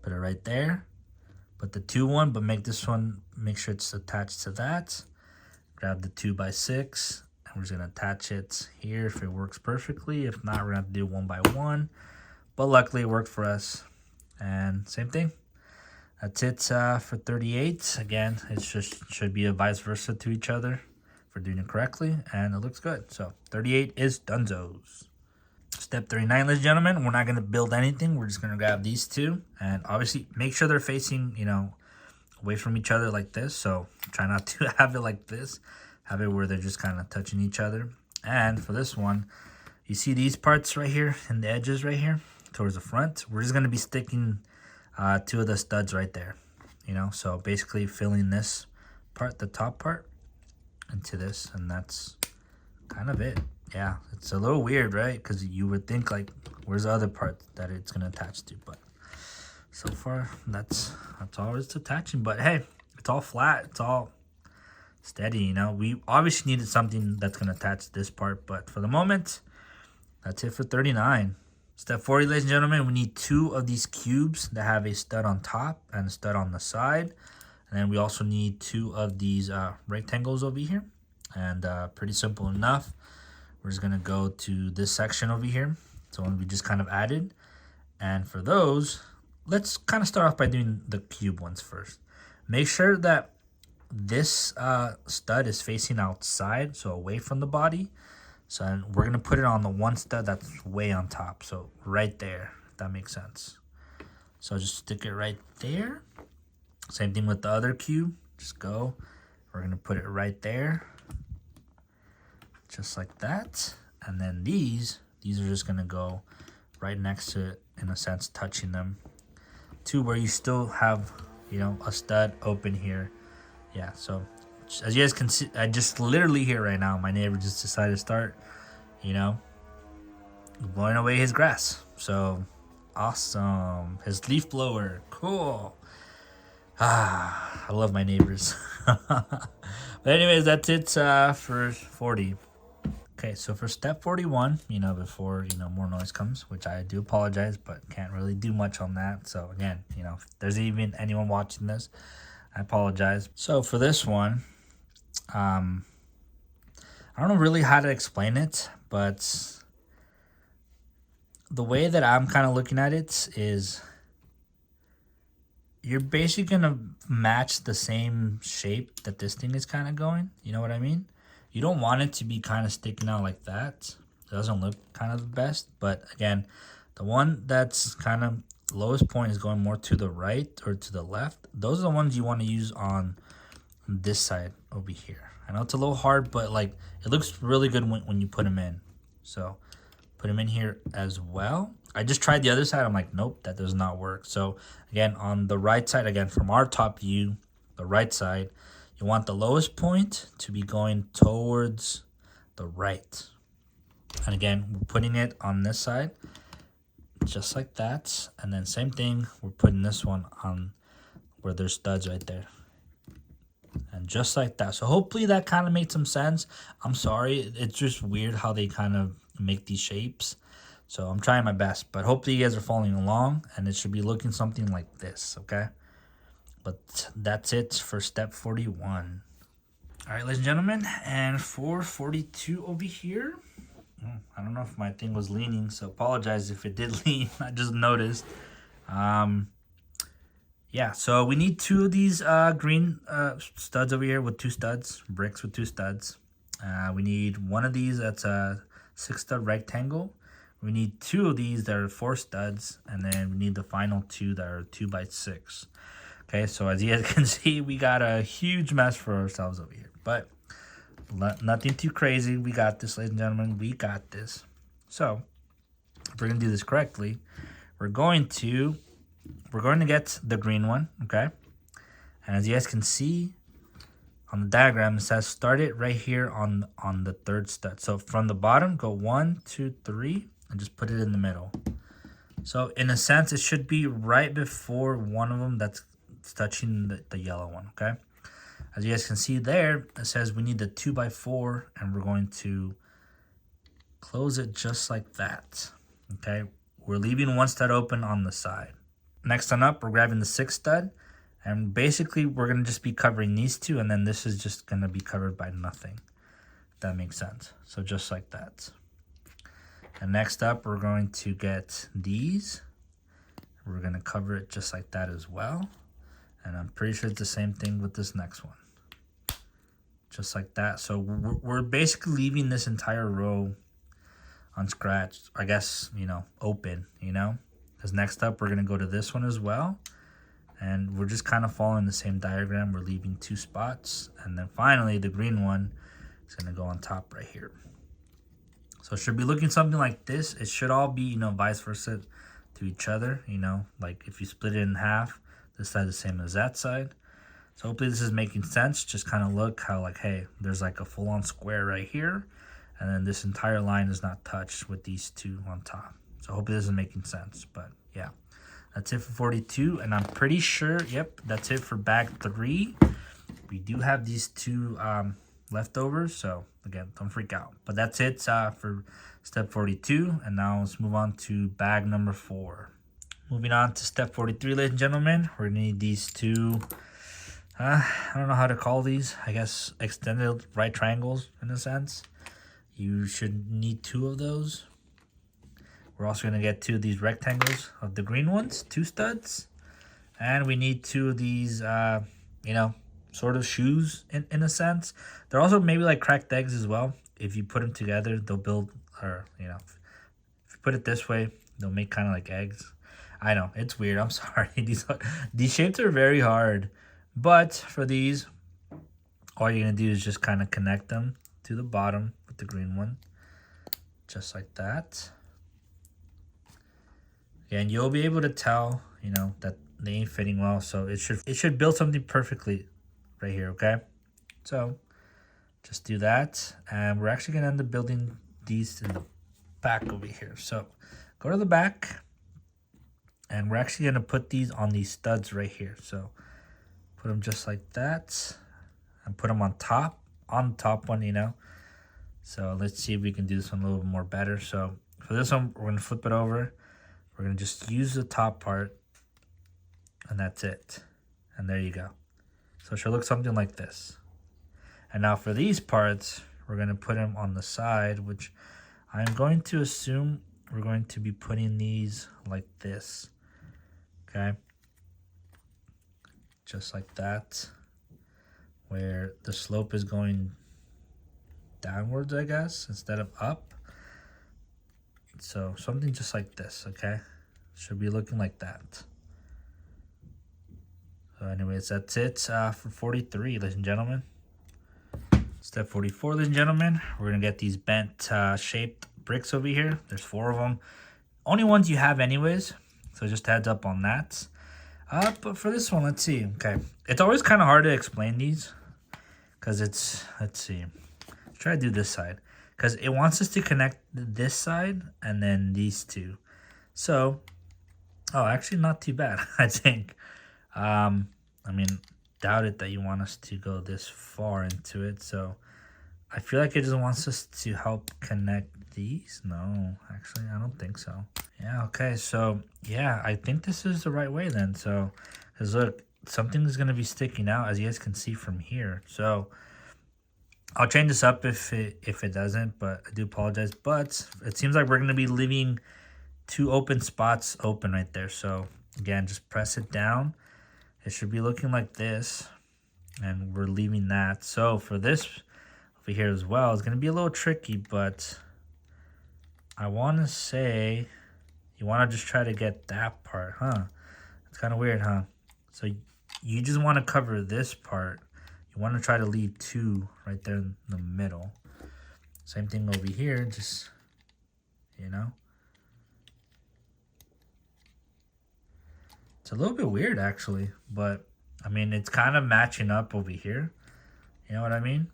Put it right there. Put the 2 one, but make this one, make sure it's attached to that. Grab the 2x6, and we're just going to attach it here if it works perfectly. If not, we're going to have to do 1x1. But luckily, it worked for us. And same thing. That's it for 38. Again, it should be a vice versa to each other for doing it correctly, and it looks good. So 38 is dunzos. Step 39, ladies and gentlemen, we're not going to build anything. We're just going to grab these 2, and obviously make sure they're facing, you know, away from each other like this. So try not to have it like this. Have it where they're just kind of touching each other. And for this one, you see these parts right here and the edges right here towards the front. We're just going to be sticking 2 of the studs right there, you know, so basically filling this part, the top part, into this, and that's kind of it. Yeah, it's a little weird, right? Because you would think like, where's the other part that it's gonna attach to? But so far, that's all it's attaching. But hey, it's all flat. It's all steady. You know, we obviously needed something that's gonna attach to this part, but for the moment, that's it for 39. Step 40, ladies and gentlemen, we need 2 of these cubes that have a stud on top and a stud on the side. And then we also need 2 of these rectangles over here. And pretty simple enough. We're just going to go to this section over here. So one we just kind of added. And for those, let's kind of start off by doing the cube ones first. Make sure that this stud is facing outside, so away from the body. So we're going to put it on the one stud that's way on top. So right there, if that makes sense. So just stick it right there. Same thing with the other cube. Just go. We're going to put it right there. Just like that. And then these are just going to go right next to it, in a sense, touching them. To where you still have, you know, a stud open here. Yeah, so as you guys can see, I just literally here right now, my neighbor just decided to start, you know, blowing away his grass. So awesome. His leaf blower. Cool. I love my neighbors. But anyways, that's it for 40. Okay, so for step 41, you know, before, you know, more noise comes, which I do apologize, but can't really do much on that. So again, you know, if there's even anyone watching this, I apologize. So for this one, I don't know really how to explain it, but the way that I'm kind of looking at it is you're basically going to match the same shape that this thing is kind of going. You know what I mean? You don't want it to be kind of sticking out like that. It doesn't look kind of the best. But again, the one that's kind of lowest point is going more to the right or to the left. Those are the ones you want to use on this side over here. I know it's a little hard, but like it looks really good when you put them in. So put them in here as well. I just tried the other side. I'm like, nope, that does not work. So again, on the right side, again, from our top view, the right side, you want the lowest point to be going towards the right. And again, we're putting it on this side, just like that. And then same thing, we're putting this one on where there's studs right there. And just like that. So hopefully that kind of made some sense. I'm sorry. It's just weird how they kind of make these shapes. So I'm trying my best. But hopefully you guys are following along. And it should be looking something like this. Okay. But that's it for step 41. All right, ladies and gentlemen. And for 42 over here. I don't know if my thing was leaning. So apologize if it did lean. I just noticed. Yeah, so we need 2 of these green studs over here with 2 studs, bricks with 2 studs. We need 1 of these that's a 6-stud rectangle. We need 2 of these that are 4 studs, and then we need the final 2 that are 2x6. Okay, so as you guys can see, we got a huge mess for ourselves over here. But nothing too crazy. We got this, ladies and gentlemen. We got this. So if we're going to do this correctly, we're going to get the green one, okay? And as you guys can see on the diagram, it says start it right here on the 3rd stud. So from the bottom, go 1, 2, 3, and just put it in the middle. So in a sense, it should be right before one of them that's touching the yellow one, okay? As you guys can see there, it says we need the 2x4, and we're going to close it just like that, okay? We're leaving 1 stud open on the side. Next on up, we're grabbing the 6 stud, and basically we're going to just be covering these 2, and then this is just going to be covered by nothing, if that makes sense. So just like that. And next up, we're going to get these. We're going to cover it just like that as well. And I'm pretty sure it's the same thing with this next one. Just like that. So we're basically leaving this entire row unscratched, I guess, you know, open, you know. Because next up, we're going to go to this one as well. And we're just kind of following the same diagram. We're leaving 2 spots. And then finally, the green one is going to go on top right here. So it should be looking something like this. It should all be, you know, vice versa to each other. You know, like if you split it in half, this side is the same as that side. So hopefully this is making sense. Just kind of look how like, hey, there's like a full-on square right here. And then this entire line is not touched with these two on top. So I hope this is making sense. But yeah, that's it for 42. And I'm pretty sure, yep, that's it for bag 3. We do have these two leftovers. So again, don't freak out. But that's it for step 42. And now let's move on to bag number 4. Moving on to step 43, ladies and gentlemen. We're going to need these two, I don't know how to call these. I guess extended right triangles in a sense. You should need 2 of those. We're also going to get 2 of these rectangles of the green ones, 2 studs. And we need 2 of these, you know, sort of shoes in a sense. They're also maybe like cracked eggs as well. If you put them together, they'll build, or, you know, if you put it this way, they'll make kind of like eggs. I know, it's weird. I'm sorry. These shapes are very hard. But for these, all you're going to do is just kind of connect them to the bottom with the green one. Just like that. And you'll be able to tell, you know, that they ain't fitting well. So it should build something perfectly right here, okay? So just do that. And we're actually going to end up building these in the back over here. So go to the back. And we're actually going to put these on these studs right here. So put them just like that. And put them on the top one, you know. So let's see if we can do this one a little bit more better. So for this one, we're going to flip it over. We're going to just use the top part. And that's it. And there you go. So it should look something like this. And now for these parts, we're going to put them on the side, which I'm going to assume we're going to be putting these like this. Okay. Just like that. Where the slope is going downwards, I guess, instead of up. So something just like this, okay? Should be looking like that. So anyways, that's it for 43, ladies and gentlemen. Step 44, ladies and gentlemen. We're going to get these bent shaped bricks over here. There's 4 of them. Only ones you have anyways. So just heads up on that. But for this one, let's see. Okay. It's always kind of hard to explain these. Because it's, let's see. Let's try to do this side. Because it wants us to connect this side and then these two. So, oh, actually not too bad, I think. I mean, doubt it that you want us to go this far into it. So, I feel like it just wants us to help connect these. No, actually, I don't think so. Yeah, okay. So, yeah, I think this is the right way then. So, because look, something is going to be sticking out, as you guys can see from here. So, I'll change this up if it doesn't, but I do apologize. But it seems like we're going to be leaving 2 open spots open right there. So, again, just press it down. It should be looking like this, and we're leaving that. So, for this over here as well, it's going to be a little tricky, but I want to say you want to just try to get that part, huh? It's kind of weird, huh? So, you just want to cover this part. You want to try to leave 2 right there in the middle. Same thing over here, just, you know. It's a little bit weird, actually, but, I mean, it's kind of matching up over here. You know what I mean?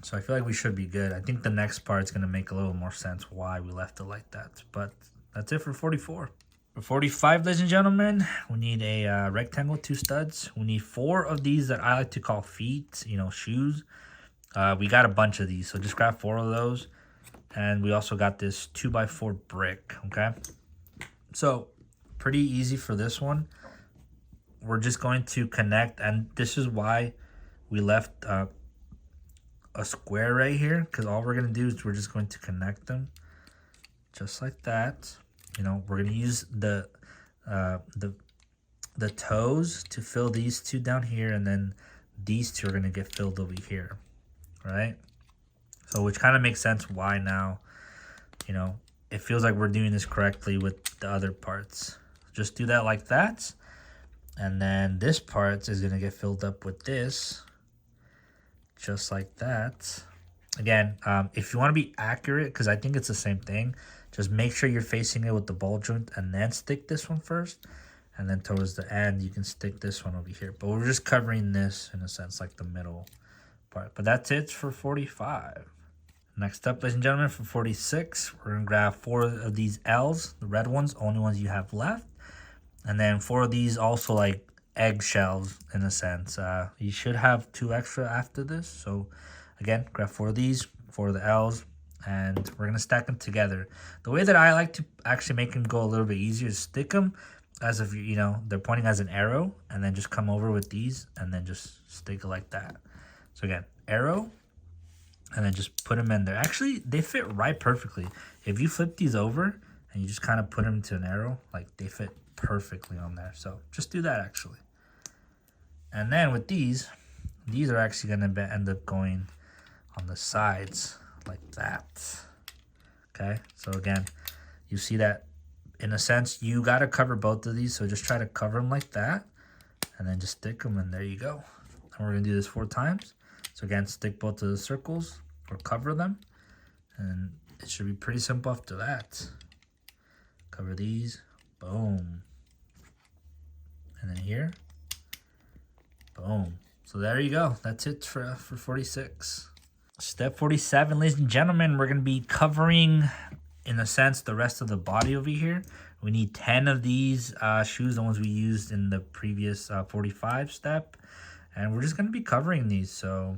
So I feel like we should be good. I think the next part's going to make a little more sense why we left it like that. But that's it for 44. For 45, ladies and gentlemen, we need a rectangle, 2 studs. We need 4 of these that I like to call feet, you know, shoes. We got a bunch of these, so just grab 4 of those. And we also got this 2x4 brick, okay? So, pretty easy for this one. We're just going to connect, and this is why we left a square right here, because all we're going to do is we're just going to connect them just like that. You know, we're going to use the toes to fill these 2 down here, and then these 2 are going to get filled over here, right? So, which kind of makes sense why now, you know, it feels like we're doing this correctly with the other parts. Just do that like that, and then this part is going to get filled up with this, just like that. Again, if you want to be accurate, because I think it's the same thing, just make sure you're facing it with the ball joint and then stick this one first. And then towards the end, you can stick this one over here. But we're just covering this, in a sense, like the middle part. But that's it for 45. Next up, ladies and gentlemen, for 46, we're going to grab 4 of these L's, the red ones, only ones you have left. And then 4 of these also like eggshells in a sense. You should have 2 extra after this. So again, grab 4 of these, 4 of the L's, and we're going to stack them together. The way that I like to actually make them go a little bit easier is stick them as if, you know, they're pointing as an arrow, and then just come over with these and then just stick it like that. So again, arrow, and then just put them in there. Actually, they fit right perfectly. If you flip these over and you just kind of put them to an arrow, like they fit perfectly on there. So just do that actually. And then with these are actually going to end up going on the sides like that. Okay, so again, you see that in a sense you got to cover both of these, so just try to cover them like that and then just stick them, and there you go. And we're going to do this 4 times. So again, stick both of the circles or cover them, and it should be pretty simple after that. Cover these, boom. And then here, boom. So there you go. That's it for 46. Step 47, ladies and gentlemen, we're going to be covering, in a sense, the rest of the body over here. We need 10 of these shoes, the ones we used in the previous 45 step. And we're just going to be covering these. So,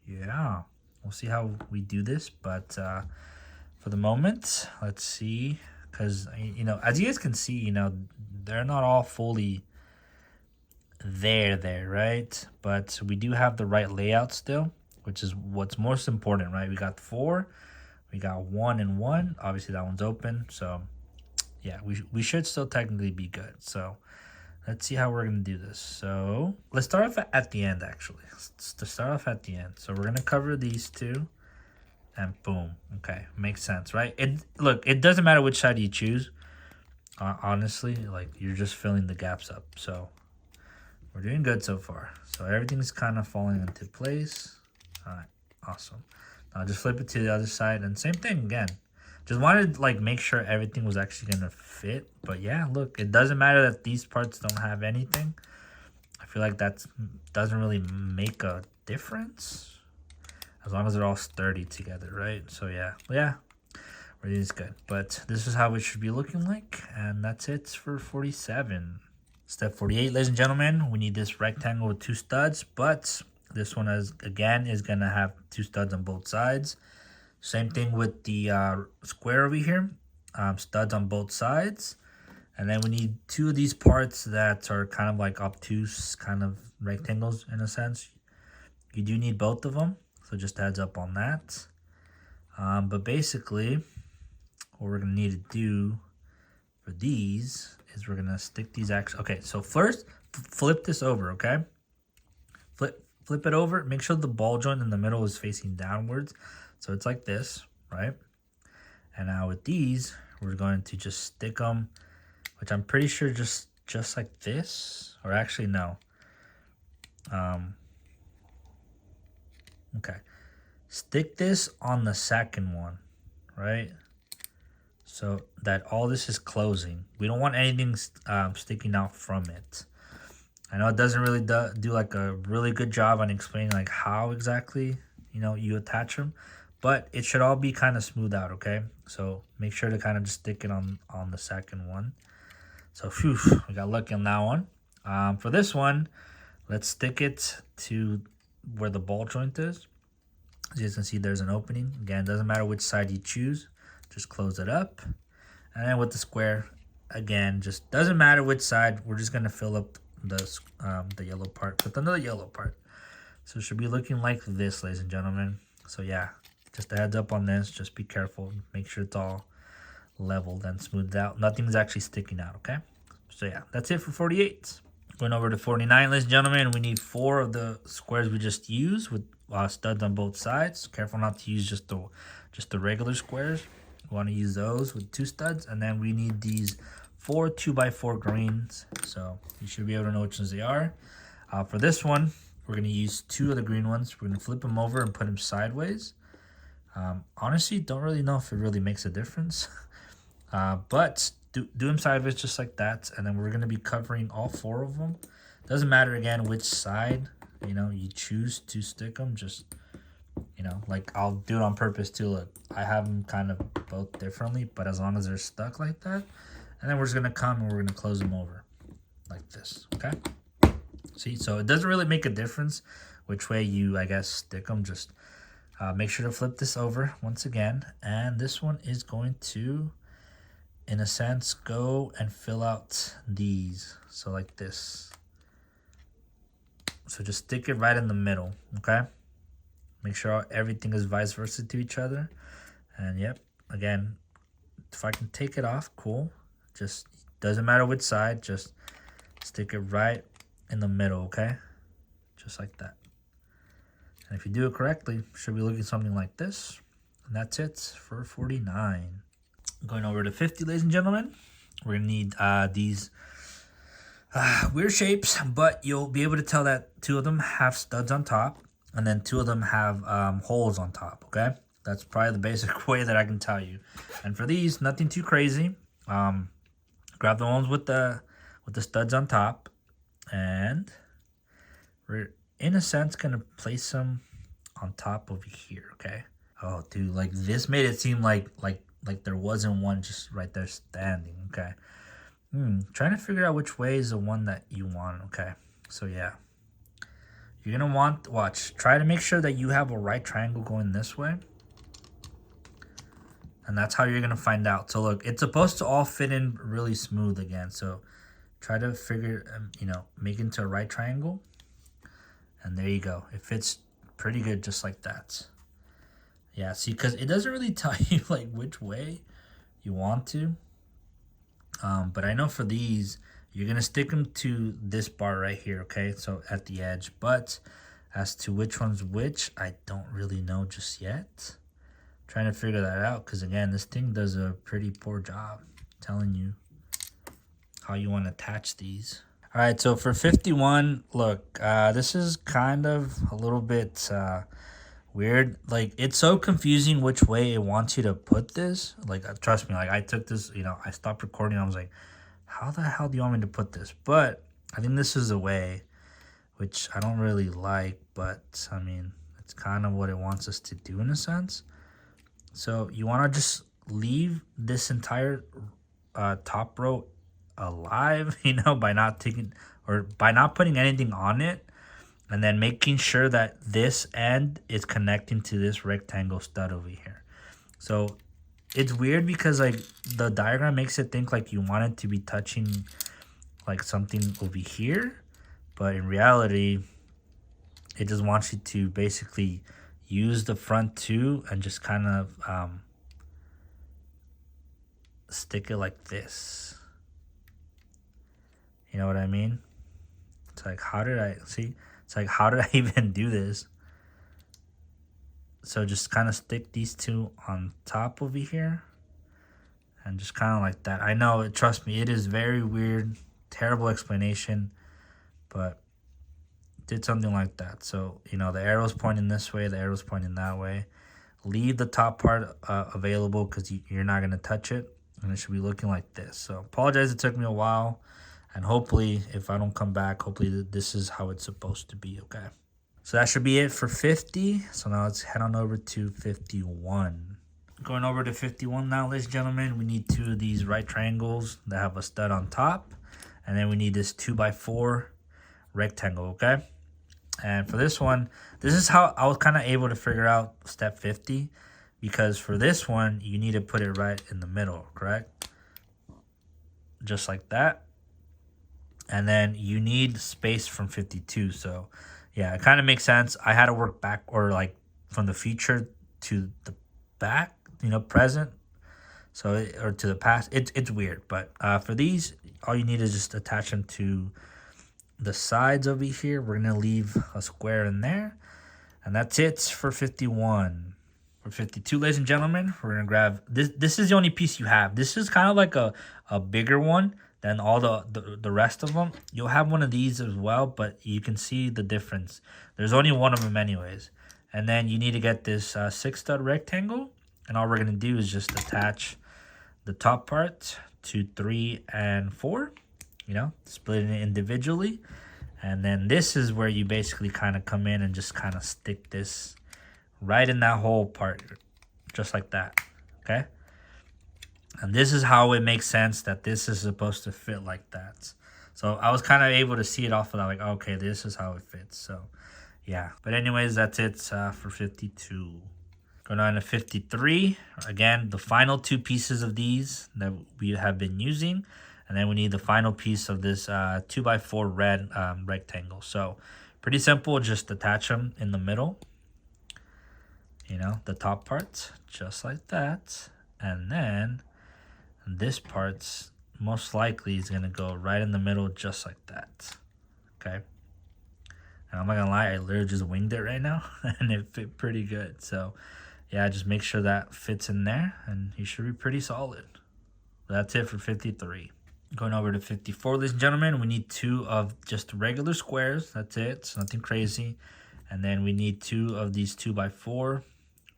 yeah, we'll see how we do this. But for the moment, let's see. Because, you know, as you guys can see, you know, they're not all fully there, right? But we do have the right layout still, which is what's most important, right? We got 4, we got 1 and 1. Obviously that one's open, so yeah, we should still technically be good. So let's see how we're gonna do this. So let's start off at the end. Actually, let's start off at the end. So we're gonna cover these 2, and boom. Okay, makes sense, right? It doesn't matter which side you choose. Honestly, like, you're just filling the gaps up. So we're doing good so far. So everything's kind of falling into place. All right, awesome. Now just flip it to the other side, and same thing again. Just wanted to like make sure everything was actually gonna fit. But yeah, look, it doesn't matter that these parts don't have anything. I feel like that doesn't really make a difference as long as they're all sturdy together, right? So yeah, everything's good. But this is how it should be looking like, and that's it for 47. Step 48, ladies and gentlemen, we need this rectangle with 2 studs, but this one is going to have 2 studs on both sides. Same thing with the square over here, studs on both sides. And then we need 2 of these parts that are kind of like obtuse kind of rectangles in a sense. You do need both of them, so just heads up on that. But basically, what we're going to need to do for these is we're going to stick these okay, so first, flip this over, okay? Flip it over. Make sure the ball joint in the middle is facing downwards. So it's like this, right? And now with these, we're going to just stick them, which I'm pretty sure just like this. Or actually, no. Okay. Stick this on the second one, right? So that all this is closing. We don't want anything sticking out from it. I know it doesn't really do like a really good job on explaining like how exactly, you know, you attach them, but it should all be kind of smooth out, okay? So make sure to kind of just stick it on the second one. So phew, we got lucky on that one. For this one, let's stick it to where the ball joint is. As you can see, there's an opening. Again, it doesn't matter which side you choose, just close it up. And then with the square, again, just doesn't matter which side, we're just gonna fill up the yellow part with another yellow part. So it should be looking like this, ladies and gentlemen. So yeah, just a heads up on this. Just be careful. Make sure it's all leveled and smoothed out. Nothing's actually sticking out, okay? So yeah, that's it for 48. Going over to 49, ladies and gentlemen, we need 4 of the squares we just used with studs on both sides. Careful not to use just the regular squares. We want to use those with 2 studs, and then we need these 4 2x4 greens. So you should be able to know which ones they are. For this one, we're going to use 2 of the green ones. We're going to flip them over and put them sideways. Honestly, don't really know if it really makes a difference. But do them sideways just like that. And then we're going to be covering all 4 of them. Doesn't matter, again, which side, you know, you choose to stick them. Just You know, like I'll do it on purpose too. Look, I have them kind of both differently, but as long as they're stuck like that, and then we're just gonna come and we're gonna close them over like this, okay? See, so it doesn't really make a difference which way you, I guess, stick them. Just make sure to flip this over once again, and this one is going to, in a sense, go and fill out these. So like this. So just stick it right in the middle, okay? Make sure everything is vice versa to each other. And yep, again, if I can take it off, cool. Just doesn't matter which side, just stick it right in the middle, okay? Just like that. And if you do it correctly, it should be looking something like this. And that's it for 49. Going over to 50, ladies and gentlemen. We're gonna need these weird shapes, but you'll be able to tell that 2 of them have studs on top, and then 2 of them have holes on top, okay? That's probably the basic way that I can tell you. And for these, nothing too crazy. Grab the ones with the studs on top, and we're, in a sense, gonna place them on top over here, okay? Oh, dude, like this made it seem like there wasn't one just right there standing, okay? Trying to figure out which way is the one that you want, okay? So yeah, you're gonna want, watch, try to make sure that you have a right triangle going this way, and that's how you're gonna find out. So look, it's supposed to all fit in really smooth again, so try to figure, you know, make it into a right triangle, and there you go. It fits pretty good just like that. Yeah, see, because it doesn't really tell you like which way you want to. But I know for these, you're gonna stick them to this bar right here, okay? So at the edge. But as to which one's which, I don't really know just yet. Trying to figure that out, because again, this thing does a pretty poor job telling you how you want to attach these. All right, so for 51, look, this is kind of a little bit weird. Like, it's so confusing which way it wants you to put this. Like, trust me, like I took this, you know, I stopped recording. I was like, how the hell do you want me to put this? But I think this is a way, which I don't really like, but I mean, it's kind of what it wants us to do in a sense. So you want to just leave this entire top row alive, you know, by not taking, or by not putting anything on it, and then making sure that this end is connecting to this rectangle stud over here. So it's weird because like the diagram makes it think like you want it to be touching like something over here, but in reality it just wants you to basically use the front two and just kind of stick it like this. You know what I mean? It's like, how did I see? It's like, how did I even do this? So just kind of stick these two on top over here. And just kind of like that. I know, trust me, it is very weird. Terrible explanation. But did something like that. So, you know, the arrow's pointing this way. The arrow's pointing that way. Leave the top part available because you're not going to touch it. And it should be looking like this. So, apologize it took me a while. And hopefully, if I don't come back, hopefully this is how it's supposed to be, okay? So that should be it for 50. So now let's head on over to 51. Going over to 51 now, ladies and gentlemen, we need 2 of these right triangles that have a stud on top. And then we need this 2x4 rectangle, okay? And for this one, this is how I was kind of able to figure out step 50. Because for this one, you need to put it right in the middle, correct? Just like that. And then you need space from 52. So yeah, it kind of makes sense. I had to work back, or like from the future to the back, you know, present. So, or to the past. It's weird. But for these, all you need is just attach them to the sides over here. We're going to leave a square in there. And that's it for 51. For 52, ladies and gentlemen, we're going to grab this. This is the only piece you have. This is kind of like a bigger one than all the rest of them. You'll have one of these as well, but you can see the difference. There's only one of them anyways. And then you need to get this 6-stud rectangle. And all we're going to do is just attach the top part to 3 and 4. You know, splitting it individually. And then this is where you basically kind of come in and just kind of stick this right in that whole part, just like that, okay? And this is how it makes sense that this is supposed to fit like that. So I was kind of able to see it off of that, like, okay, this is how it fits. So yeah, but anyways, that's it for 52. Going on to 53. Again, the final two pieces of these that we have been using. And then we need the final piece of this 2x4 red rectangle. So pretty simple, just attach them in the middle. You know, the top parts, just like that. And then this part's most likely is going to go right in the middle, just like that. Okay. And I'm not going to lie, I literally just winged it right now. And it fit pretty good. So yeah, just make sure that fits in there. And you should be pretty solid. That's it for 53. Going over to 54, ladies and gentlemen, we need 2 of just regular squares. That's it. It's nothing crazy. And then we need 2 of these 2x4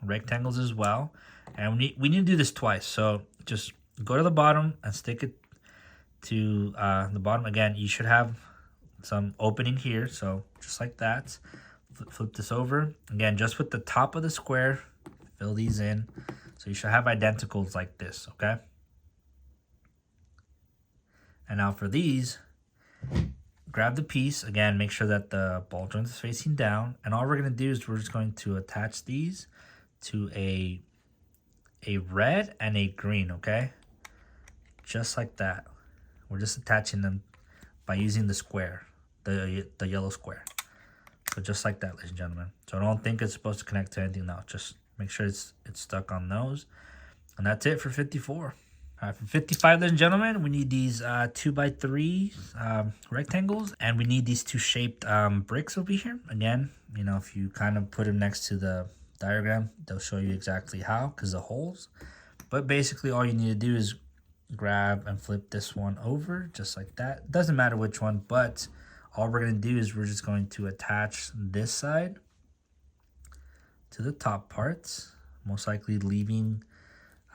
rectangles as well. And we need to do this twice. So just go to the bottom and stick it to the bottom. Again, you should have some opening here. So just like that. Flip this over. Again, just with the top of the square, fill these in. So you should have identicals like this, okay? And now for these, grab the piece. Again, make sure that the ball joint is facing down. And all we're going to do is we're just going to attach these to a red and a green, okay? Just like that. We're just attaching them by using the square, the yellow square. So just like that, ladies and gentlemen. So I don't think it's supposed to connect to anything now. Just make sure it's stuck on those. And that's it for 54. For 55, ladies and gentlemen, we need these 2x3 rectangles, and we need these 2 shaped bricks over here. Again, you know, if you kind of put them next to the diagram, they'll show you exactly how, because the holes. But basically, all you need to do is grab and flip this one over, just like that. It doesn't matter which one, but all we're going to do is we're just going to attach this side to the top parts, most likely leaving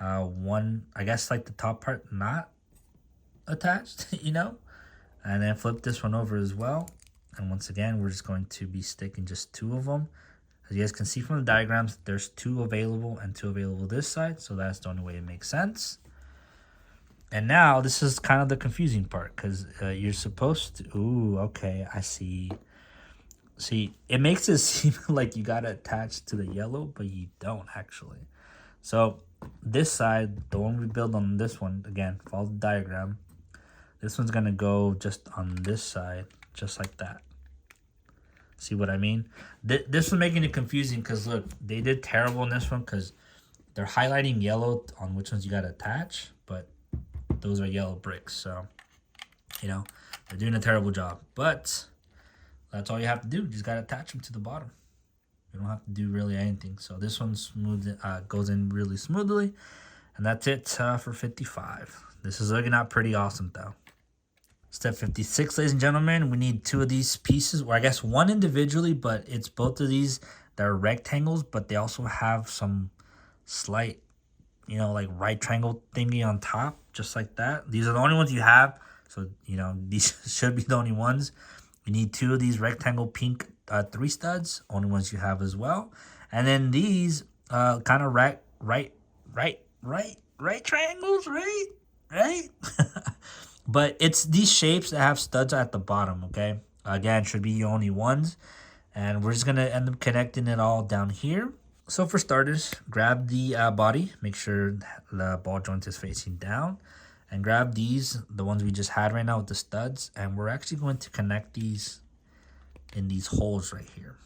one, I guess, like the top part not attached, you know, and then flip this one over as well. And once again, we're just going to be sticking just 2 of them. As you guys can see from the diagrams, there's 2 available and 2 available this side, so that's the only way it makes sense. And now this is kind of the confusing part, because you're supposed to, ooh, okay, I see. See, it makes it seem like you gotta attach to the yellow, but you don't actually. So this side, the one we build on this one, again, follow the diagram. This one's gonna go just on this side, just like that. See what I mean? This is making it confusing because look, they did terrible in this one because they're highlighting yellow on which ones you gotta attach, but those are yellow bricks. So, you know, they're doing a terrible job. But that's all you have to do. You just gotta attach them to the bottom. You don't have to do really anything. So this one smooth goes in really smoothly. And that's it for 55. This is looking out pretty awesome though. Step 56, ladies and gentlemen, we need 2 of these pieces, or I guess 1 individually, but it's both of these that are rectangles, but they also have some slight, you know, like right triangle thingy on top, just like that. These are the only ones you have, so, you know, these should be the only ones. You need 2 of these rectangle pink 3 studs, only ones you have as well. And then these kind of right triangles, right? But it's these shapes that have studs at the bottom, okay? Again, should be the only ones. And we're just going to end up connecting it all down here. So for starters, grab the body. Make sure the ball joint is facing down. And grab these, the ones we just had right now with the studs. And we're actually going to connect these in these holes right here.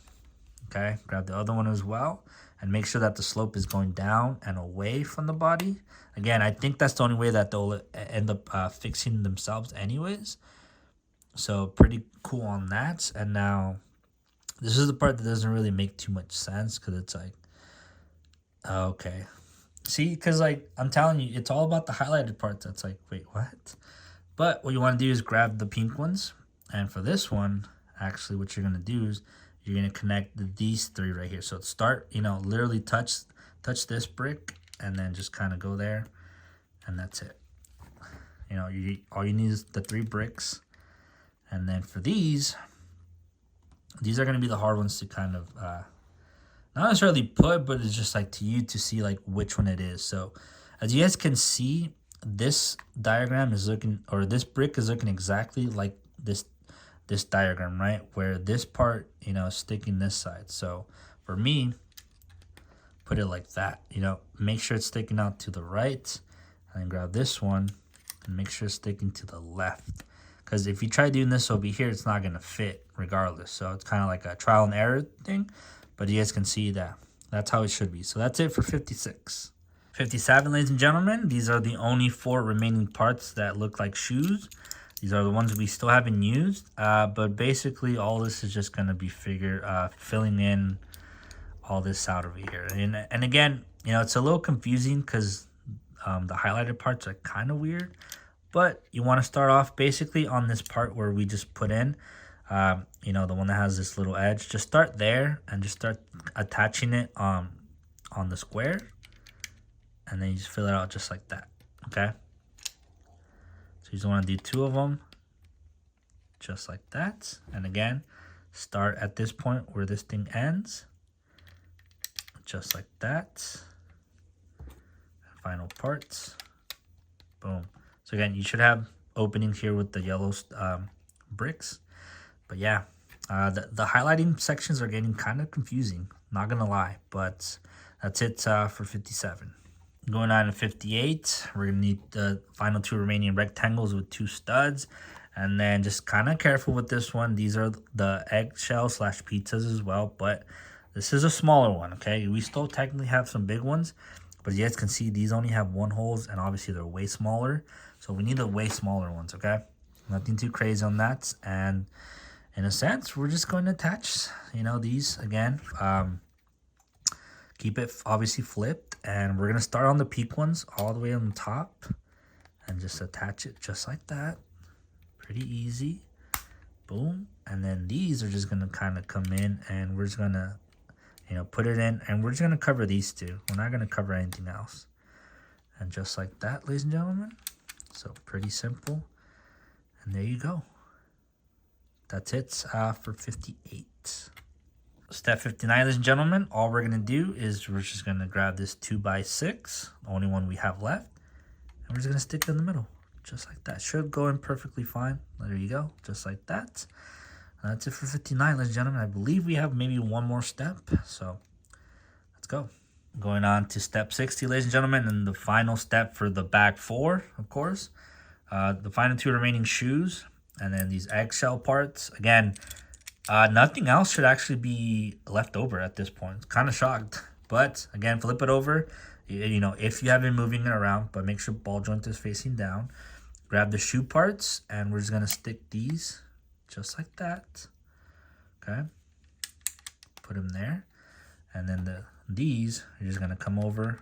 Okay? Grab the other one as well. And make sure that the slope is going down and away from the body. Again, I think that's the only way that they'll end up fixing themselves anyways. So pretty cool on that. And now this is the part that doesn't really make too much sense because it's like, okay. See, because like I'm telling you, it's all about the highlighted parts. That's like, wait, what? But what you want to do is grab the pink ones. And for this one, actually what you're going to do is you're going to connect these 3 right here. So start, you know, literally touch this brick and then just kind of go there. And that's it. You know, all you need is the 3 bricks. And then for these are going to be the hard ones to kind of, not necessarily put, but it's just like to you to see like which one it is. So as you guys can see, this diagram is looking, or this brick is looking exactly like this diagram, right? Where this part, you know, is sticking this side. So for me, put it like that, you know, make sure it's sticking out to the right, and then grab this one and make sure it's sticking to the left. Because if you try doing this over here, it's not going to fit regardless. So it's kind of like a trial and error thing. But you guys can see that. That's how it should be. So that's it for 56. 57, ladies and gentlemen. These are the only 4 remaining parts that look like shoes. These are the ones we still haven't used. But basically, all this is just going to be filling in all this out over here. And again, you know, it's a little confusing because the highlighted parts are kind of weird. But you want to start off basically on this part where we just put in, you know, the one that has this little edge. Just start there and just start attaching it on the square. And then you just fill it out just like that, okay? So you just want to do 2 of them, just like that. And again, start at this point where this thing ends, just like that. And final parts, boom. So again, you should have openings here with the yellow bricks. But yeah, the highlighting sections are getting kind of confusing, not gonna lie. But that's it for 57. Going on to 58, we're gonna need the final 2 remaining rectangles with 2 studs. And then just kind of careful with this one. These are the eggshell / pizzas as well, but this is a smaller one, okay? We still technically have some big ones, but you guys can see these only have 1 holes, and obviously they're way smaller. So we need the way smaller ones, okay? Nothing too crazy on that. And in a sense, we're just going to attach, you know, these again. Keep it obviously flipped, and we're going to start on the peak ones all the way on the top and just attach it just like that. Pretty easy. Boom. And then these are just going to kind of come in, and we're just going to, you know, put it in, and we're just going to cover these 2. We're not going to cover anything else. And just like that, ladies and gentlemen. So pretty simple. And there you go. That's it for 58. Step 59, ladies and gentlemen. All we're going to do is we're just going to grab this 2x6, the only one we have left. And we're just going to stick it in the middle. Just like that. Should go in perfectly fine. There you go. Just like that. And that's it for 59, ladies and gentlemen. I believe we have maybe one more step. So let's go. Going on to step 60, ladies and gentlemen, and the final step for the back 4, of course. The final 2 remaining shoes, and then these eggshell parts. Again, nothing else should actually be left over at this point. Kind of shocked, but again, flip it over. You know, if you have been moving it around, but make sure ball joint is facing down. Grab the shoe parts, and we're just gonna stick these just like that. Okay, put them there, and then these you're just gonna come over,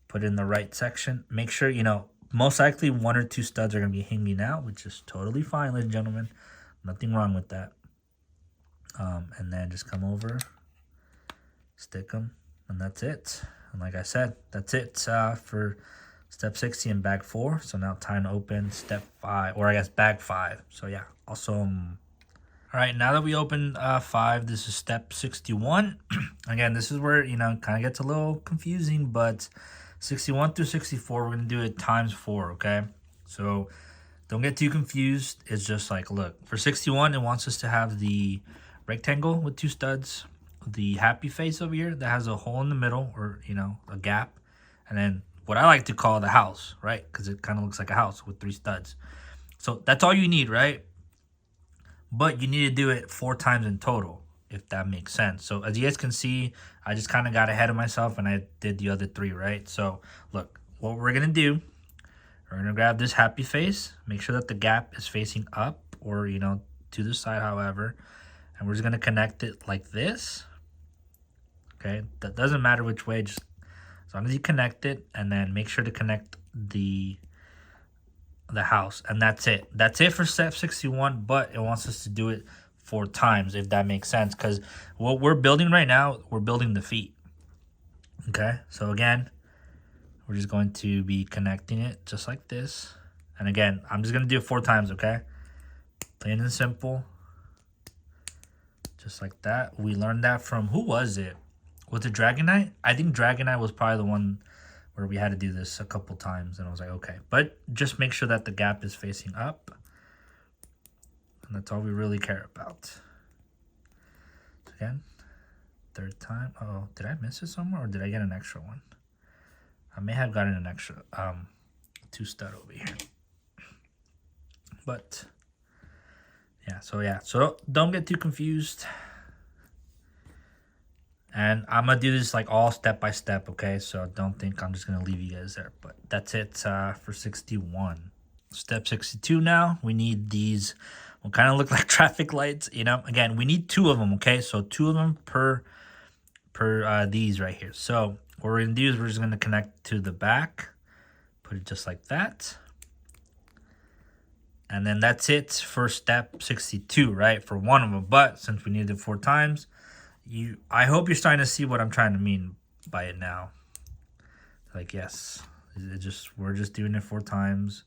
put it in the right section. Make sure, you know, most likely 1 or 2 studs are gonna be hanging out, which is totally fine, ladies and gentlemen. Nothing wrong with that. And then just come over, stick them, and that's it. And like I said, that's it for step 60 and bag 4. So now time to open step 5, or I guess bag 5. So yeah, awesome. All right, now that we opened 5, this is step 61. Again, this is where, you know, kind of gets a little confusing, but 61 through 64, we're going to do it times 4, okay? So don't get too confused. It's just like, look, for 61, it wants us to have the rectangle with 2 studs, the happy face over here that has a hole in the middle, or, you know, a gap, and then what I like to call the house, right? Because it kind of looks like a house with 3 studs. So that's all you need, right? But you need to do it 4 times in total, if that makes sense. So as you guys can see, I just kind of got ahead of myself and I did the other 3, right? So look, what we're going to do, we're going to grab this happy face, make sure that the gap is facing up, or, you know, to the side, however. And we're just going to connect it like this. Okay, that doesn't matter which way, just as long as you connect it, and then make sure to connect the house, and that's it. That's it for step 61, but it wants us to do it 4 times, if that makes sense, because what we're building right now, we're building the feet. Okay, so again, we're just going to be connecting it just like this. And again, I'm just going to do it 4 times, okay? Plain and simple. Just like that. We learned that from, who was it? Was it Dragonite? I think Dragonite was probably the one where we had to do this a couple times, and I was like, okay. But just make sure that the gap is facing up. And that's all we really care about. So again, third time. Oh, did I miss it somewhere, or did I get an extra one? I may have gotten an extra 2 stud over here. But yeah, so don't get too confused. And I'm gonna do this like all step by step, okay? So don't think I'm just gonna leave you guys there. But that's it for 61. Step 62 now. We need these. Will kind of look like traffic lights, you know. Again, we need 2 of them, okay? So 2 of them per these right here. So what we're gonna do is we're just gonna connect to the back, put it just like that. And then that's it for step 62, right? For one of them. But since we needed it 4 times, I hope you're starting to see what I'm trying to mean by it now. Like, yes, we're just doing it 4 times.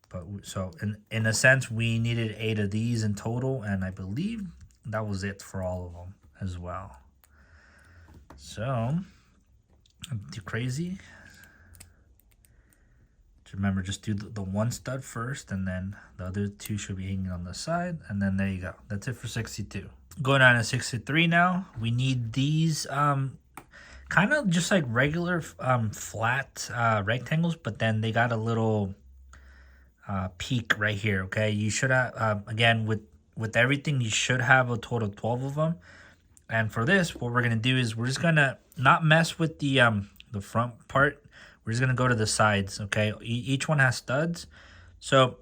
But so in a sense, we needed 8 of these in total, and I believe that was it for all of them as well. So, too crazy. Remember, just do the 1 stud first, and then the other 2 should be hanging on the side, and then there you go. That's it for 62. Going on to 63 now. We need these kind of just like regular flat rectangles, but then they got a little peak right here, okay? You should have, again, with everything, you should have a total of 12 of them. And for this, what we're going to do is we're just going to not mess with the front part. We're just going to go to the sides, okay? Each one has studs. So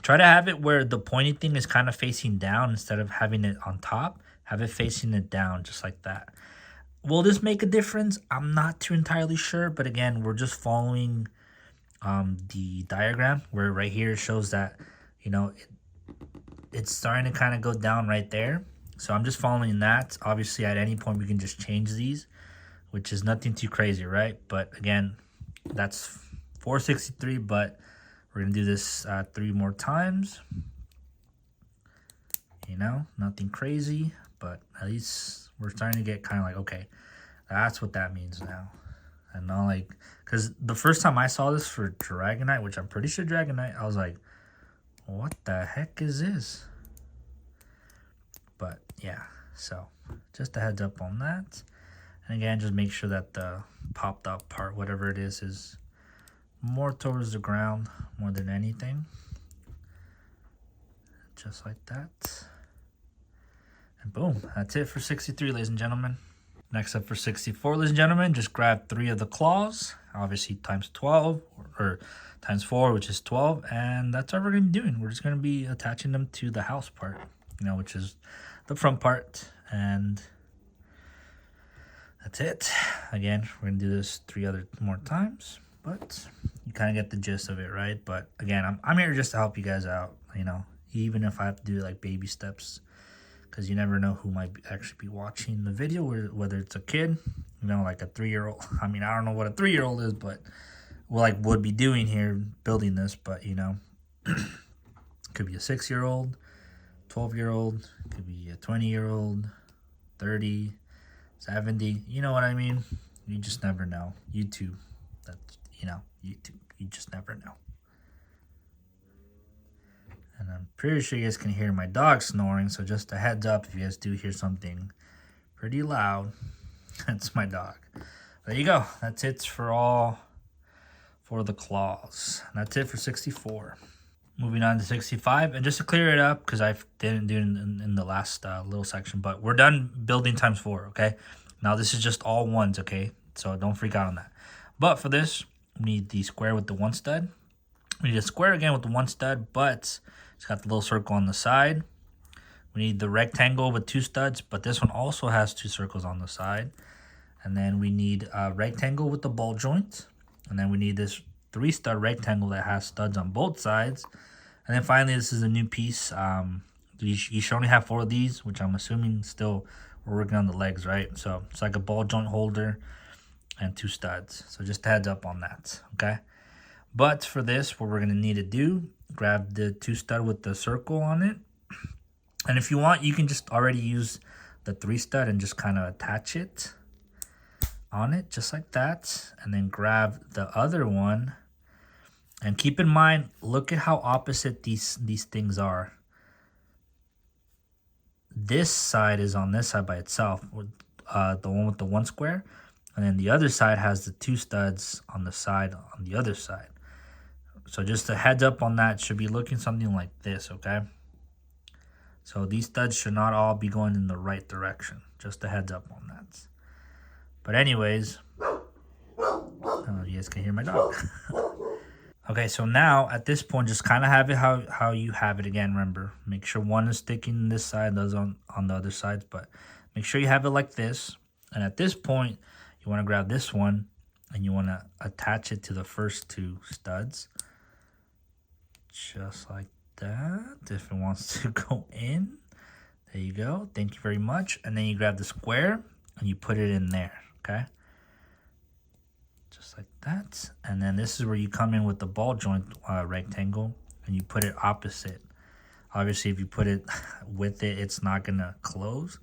try to have it where the pointy thing is kind of facing down instead of having it on top. Have it facing it down just like that. Will this make a difference? I'm not too entirely sure. But again, we're just following the diagram where right here shows that, you know, it's starting to kind of go down right there. So I'm just following that. Obviously, at any point, we can just change these, which is nothing too crazy, right? But again, that's 463, but we're going to do this 3 more times. You know, nothing crazy, but at least we're starting to get kind of like, okay, that's what that means now. And not like, because the first time I saw this for Dragonite, which I'm pretty sure Dragonite, I was like, what the heck is this? But yeah, so just a heads up on that. And again, just make sure that the popped up part, whatever it is more towards the ground more than anything. Just like that. And boom, that's it for 63, ladies and gentlemen. Next up for 64, ladies and gentlemen, just grab 3 of the claws, obviously times 12, or times 4, which is 12, and that's all we're going to be doing. We're just going to be attaching them to the house part, you know, which is the front part, and that's it. Again, we're going to do this 3 more times, but you kind of get the gist of it, right? But again, I'm here just to help you guys out, you know, even if I have to do like baby steps, because you never know who might actually be watching the video, whether it's a kid, you know, like a 3-year-old. I mean, I don't know what a 3-year-old is, but would be doing here building this, but you know, could be a 6-year-old, 12-year-old, could be a 20-year-old, 30, 70, you know what I mean? You just never know. YouTube, that's, you know, YouTube, you just never know. And I'm pretty sure you guys can hear my dog snoring, so just a heads up if you guys do hear something pretty loud, that's my dog. There you go. That's it for the claws. And that's it for 64. Moving on to 65, and just to clear it up, because I didn't do it in the last little section, but we're done building times 4, okay? Now this is just all ones, okay? So don't freak out on that. But for this, we need the square with the 1 stud. We need a square again with the 1 stud, but it's got the little circle on the side. We need the rectangle with 2 studs, but this one also has 2 circles on the side. And then we need a rectangle with the ball joint. And then we need this 3 stud rectangle that has studs on both sides. And then finally, this is a new piece. You should only have 4 of these, which I'm assuming still we're working on the legs, right? So it's like a ball joint holder and 2 studs. So just a heads up on that, okay? But for this, what we're going to need to do, grab the 2 stud with the circle on it. And if you want, you can just already use the 3 stud and just kind of attach it. on it just like that, and then grab the other one. And keep in mind, look at how opposite these things are. This side is on this side by itself, with the one with the one square, and then the other side has the two studs on the side on the other side. So just a heads up on that, should be looking something like this, okay? So these studs should not all be going in the right direction. Just a heads up on that. But anyways, oh, you guys can hear my dog. Okay, so now at this point, just kind of have it how you have it again. Remember, make sure one is sticking this side, the other on the other sides, but make sure you have it like this. And at this point, you want to grab this one and you want to attach it to the first two studs. Just like that. If it wants to go in, there you go. Thank you very much. And then you grab the square and you put it in there, okay? Just like that. And then this is where you come in with the ball joint rectangle and you put it opposite. Obviously, if you put it with it, it's not going to close.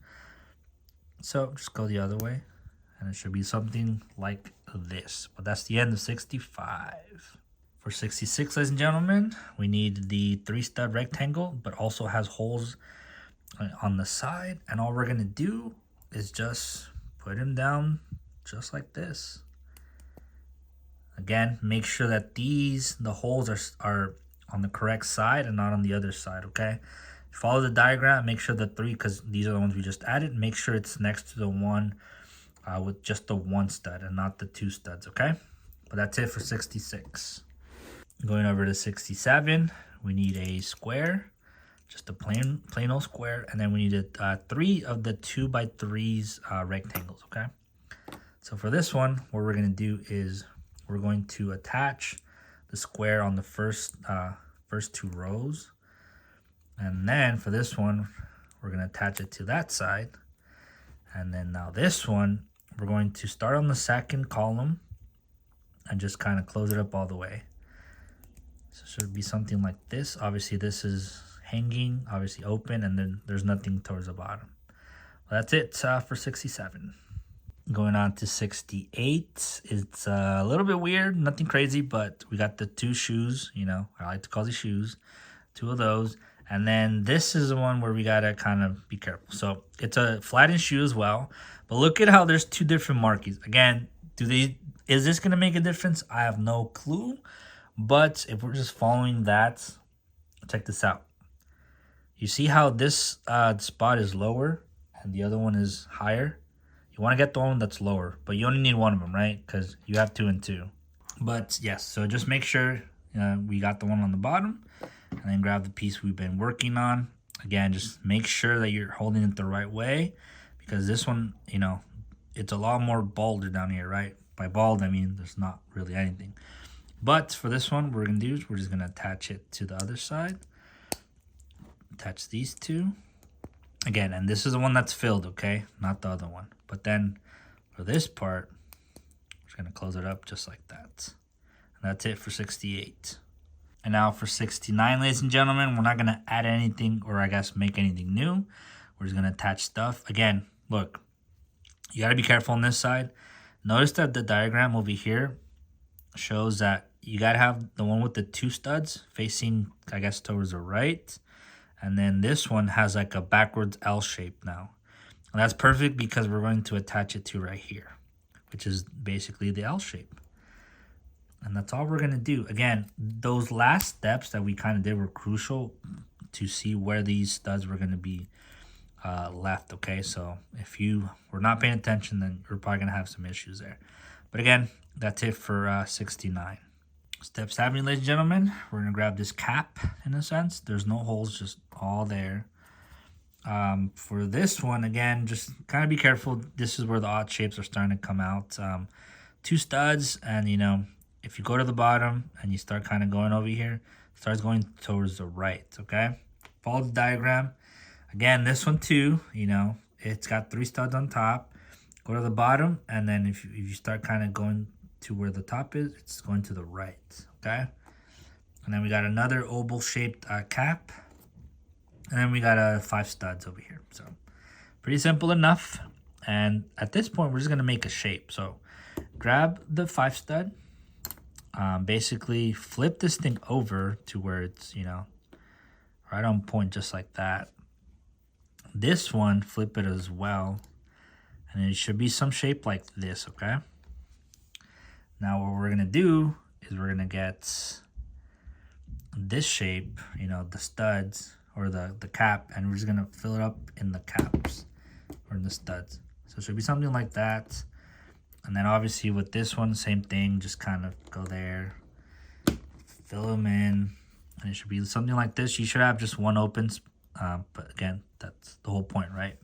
So just go the other way and it should be something like this. But that's the end of 65. For 66, ladies and gentlemen, we need the 3-stud rectangle, but also has holes on the side. And all we're going to do is just put him down just like this. Again, make sure that the holes are on the correct side and not on the other side, okay? Follow the diagram, make sure the 3, because these are the ones we just added, make sure it's next to the one with just the 1 stud and not the 2 studs, okay? But that's it for 66. Going over to 67, we need a square, just a plain old square, and then we need 3 of the 2x3s rectangles, okay? So for this one, what we're going to do is we're going to attach the square on the first 2 rows. And then for this one, we're going to attach it to that side. And then now this one, we're going to start on the second column and just kind of close it up all the way. So it should be something like this. Obviously, this is hanging, obviously open, and then there's nothing towards the bottom. Well, that's it for 67. Going on to 68, it's a little bit weird, nothing crazy, but we got the 2 shoes, you know, I like to call these shoes, 2 of those. And then this is the one where we gotta kind of be careful. So it's a flattened shoe as well, but look at how there's 2 different markings. Again, is this gonna make a difference? I have no clue, but if we're just following that, check this out. You see how this spot is lower and the other one is higher? You want to get the one that's lower, but you only need one of them, right? Because you have 2 and 2. But yes, so just make sure we got the one on the bottom, and then grab the piece we've been working on. Again, just make sure that you're holding it the right way, because this one, you know, it's a lot more bolder down here, right? By bald, I mean there's not really anything. But for this one, what we're going to do is we're just going to attach it to the other side. Attach these 2. Again, and this is the one that's filled, okay? Not the other one. But then for this part, we're just going to close it up just like that. And that's it for 68. And now for 69, ladies and gentlemen, we're not going to add anything, or I guess make anything new. We're just going to attach stuff. Again, look, you got to be careful on this side. Notice that the diagram over here shows that you got to have the one with the 2 studs facing, I guess, towards the right. And then this one has like a backwards L shape now. And that's perfect because we're going to attach it to right here, which is basically the L shape. And that's all we're going to do. Again, those last steps that we kind of did were crucial to see where these studs were going to be left, okay? So if you were not paying attention, then you're probably going to have some issues there. But again, that's it for 69. Step 7, ladies and gentlemen, we're going to grab this cap, in a sense. There's no holes, just all there. For this one, again, just kind of be careful. This is where the odd shapes are starting to come out. 2 studs, and, you know, if you go to the bottom and you start kind of going over here, it starts going towards the right, okay? Follow the diagram. Again, this one too, you know, it's got 3 studs on top. Go to the bottom, and then if you start kind of going to where the top is, it's going to the right, okay? And then we got another oval-shaped cap. And then we got 5 studs over here. So pretty simple enough. And at this point, we're just gonna make a shape. So grab the 5 stud, basically flip this thing over to where it's, you know, right on point, just like that. This one, flip it as well, and it should be some shape like this, okay? Now what we're gonna do is we're gonna get this shape, you know, the studs or the cap, and we're just gonna fill it up in the caps or in the studs. So it should be something like that. And then obviously with this one, same thing, just kind of go there, fill them in, and it should be something like this. You should have just one open, but again, that's the whole point, right?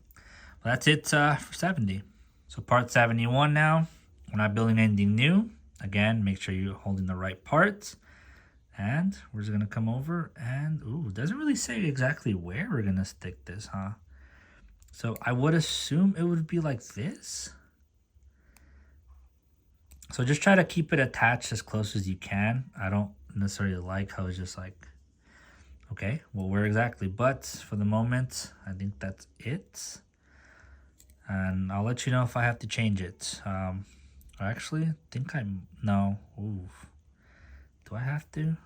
Well, that's it for 70. So part 71 now, we're not building anything new. Again, make sure you're holding the right parts. And we're just gonna come over and, ooh, it doesn't really say exactly where we're gonna stick this, huh? So I would assume it would be like this. So just try to keep it attached as close as you can. I don't necessarily like how it's just like, okay, well, where exactly? But for the moment, I think that's it. And I'll let you know if I have to change it. Actually, I think no. Ooh. Do I have to?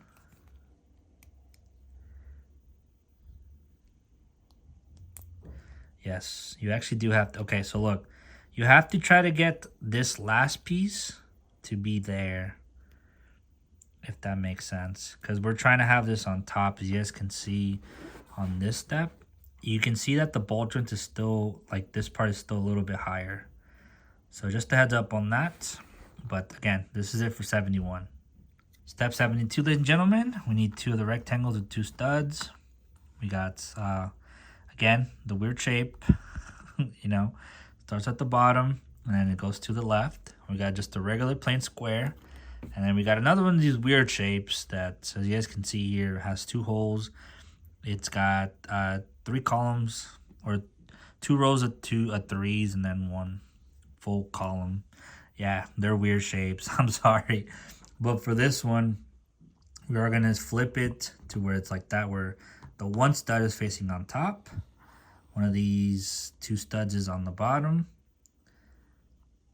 Yes, you actually do have to. Okay, so look, you have to try to get this last piece to be there, if that makes sense. Because we're trying to have this on top, as you guys can see on this step. You can see that the ball joint is still, like this part is still a little bit higher. So just a heads up on that. But again, this is it for 71. Step 72, ladies and gentlemen, we need 2 of the rectangles with 2 studs. We got, again, the weird shape, you know, starts at the bottom and then it goes to the left. We got just a regular plain square. And then we got another one of these weird shapes that, as you guys can see here, has 2 holes. It's got 3 columns, or 2 rows of 3s and then 1 full column. Yeah, they're weird shapes. I'm sorry. But for this one, we are going to flip it to where it's like that, where the 1 stud is facing on top. One of these 2 studs is on the bottom.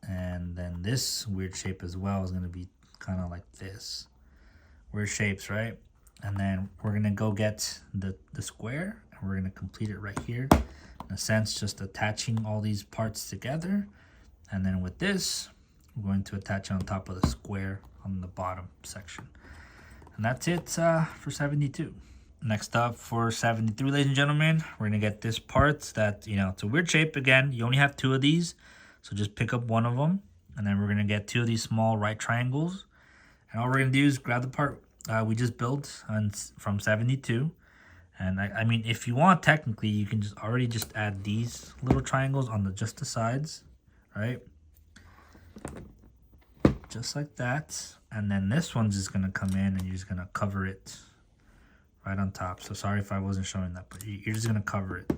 And then this weird shape as well is going to be kind of like this. Weird shapes, right? And then we're going to go get the square, and we're going to complete it right here. In a sense, just attaching all these parts together. And then with this, we're going to attach it on top of the square on the bottom section. And that's it for 72. Next up for 73, ladies and gentlemen, we're going to get this part that, you know, it's a weird shape. Again, you only have 2 of these, so just pick up 1 of them. And then we're going to get 2 of these small right triangles. And all we're going to do is grab the part we just built from 72. And I mean, if you want, technically, you can just already just add these little triangles on just the sides, right? Just like that. And then this one's just going to come in and you're just going to cover it right on top. So sorry if I wasn't showing that, but you're just going to cover it,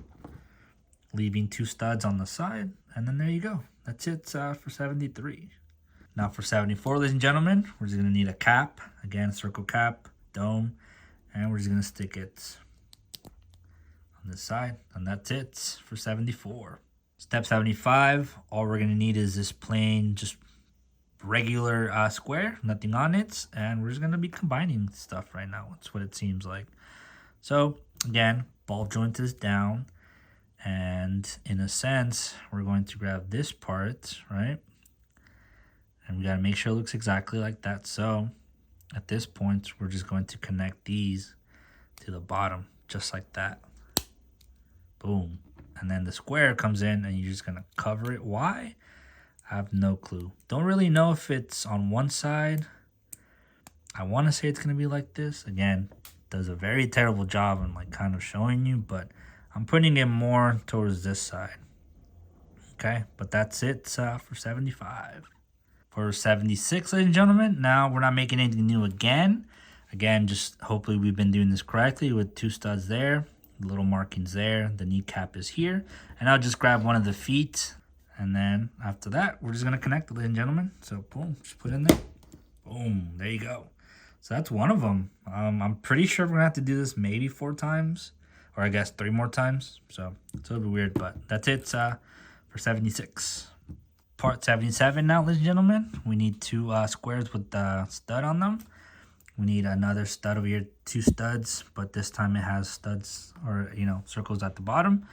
leaving 2 studs on the side. And then there you go. That's it for 73. Now for 74, ladies and gentlemen, we're just going to need a cap. Again, circle cap, dome. And we're just going to stick it on this side. And that's it for 74. Step 75, all we're going to need is this plain, just regular square, nothing on it, and we're just going to be combining stuff right now. That's what it seems like. So again, ball joint is down, and in a sense, we're going to grab this part, right? And we got to make sure it looks exactly like that. So at this point, we're just going to connect these to the bottom, just like that. Boom. And then the square comes in and you're just going to cover it. Why? I have no clue. Don't really know if it's on one side. I want to say it's going to be like this. Again, does a very terrible job in like kind of showing you, but I'm putting it more towards this side. Okay, but that's it for 75. For 76, ladies and gentlemen, now we're not making anything new again. Again, just hopefully we've been doing this correctly with 2 studs there, little markings there. The kneecap is here. And I'll just grab one of the feet. And then after that, we're just going to connect it, ladies and gentlemen. So boom, just put in there. Boom, there you go. So that's one of them. I'm pretty sure we're going to have to do this maybe 4 times. Or I guess 3 more times. So it's a little bit weird, but that's it for 76. Part 77 now, ladies and gentlemen. We need two squares with the stud on them. We need another stud over here, 2 studs, but this time it has studs or, circles at the bottom.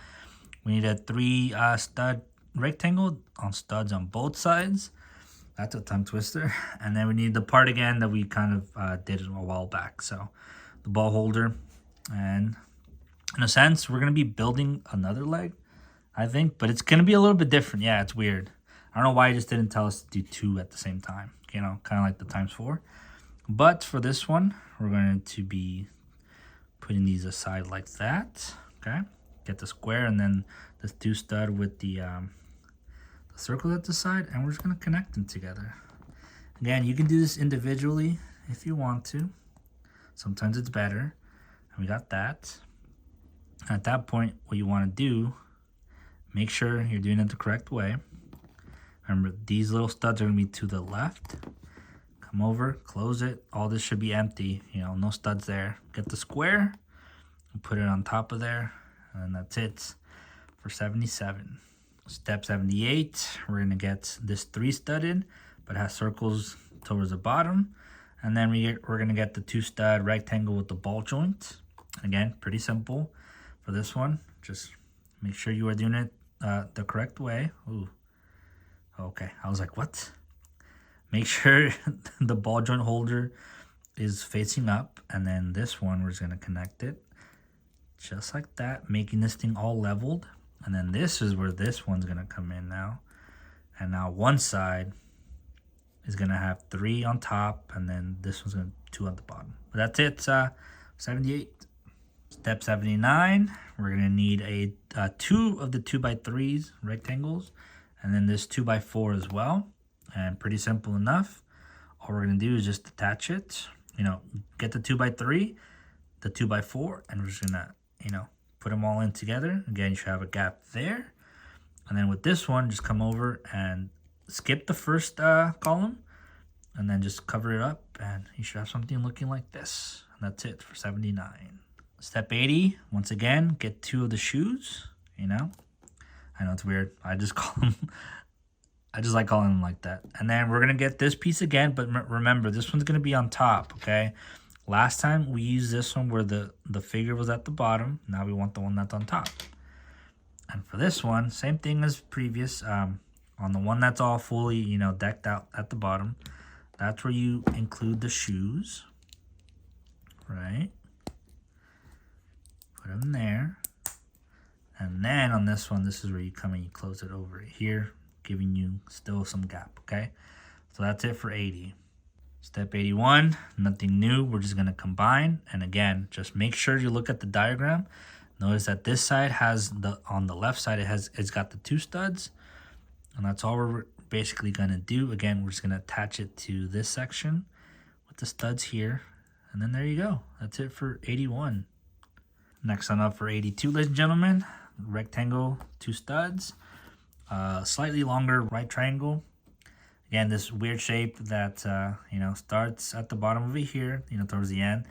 We need a 3 stud rectangle on studs on both sides. That's a tongue twister. And then we need the part again that we kind of did a while back. So the ball holder. And in a sense, we're going to be building another leg, I think. But it's going to be a little bit different. Yeah, it's weird. I don't know why he just didn't tell us to do 2 at the same time. Kind of like the ×4. But for this one, we're going to be putting these aside like that. Okay. Get the square and then the 2 stud with the circle at the side, and we're just going to connect them together. Again, you can do this individually if you want to. Sometimes it's better. And we got that. At that point, what you want to do, make sure you're doing it the correct way. Remember, these little studs are going to be to the left. Come over, close it. All this should be empty. No studs there. Get the square and put it on top of there. And that's it for 77. Step 78, we're going to get this 3 studded, but it has circles towards the bottom. And then we're going to get the 2 stud rectangle with the ball joint. Again, pretty simple for this one. Just make sure you are doing it the correct way. Ooh. Okay, I was like, what? Make sure the ball joint holder is facing up. And then this one, we're just going to connect it just like that, making this thing all leveled. And then this is where this one's going to come in now. And now one side is going to have 3 on top, and then this one's going to 2 on the bottom. But that's it, 78. Step 79, we're going to need a 2 of the 2x3s rectangles, and then this 2x4 as well. And pretty simple enough. All we're going to do is just attach it. Get the 2x3, the 2x4, and we're just going to, put them all in together. Again, you should have a gap there. And then with this one, just come over and skip the first column. And then just cover it up. And you should have something looking like this. And that's it for 79. Step 80, once again, get 2 of the shoes. I know it's weird. I just like calling them like that. And then we're going to get this piece again. But remember, this one's going to be on top, okay? Last time we used this one where the figure was at the bottom. Now we want the one that's on top. And for this one, same thing as previous. On the one that's all fully, decked out at the bottom, that's where you include the shoes. Right? Put them there. And then on this one, this is where you come and you close it over here, giving you still some gap, okay? So that's it for 80. Step 81, nothing new. We're just going to combine. And again, just make sure you look at the diagram. Notice that this side has on the left side, it's got the 2 studs. And that's all we're basically going to do. Again, we're just going to attach it to this section with the studs here. And then there you go. That's it for 81. Next one up for 82, ladies and gentlemen. Rectangle, 2 studs. Slightly longer right triangle. Again, this weird shape that, starts at the bottom over here, towards the end.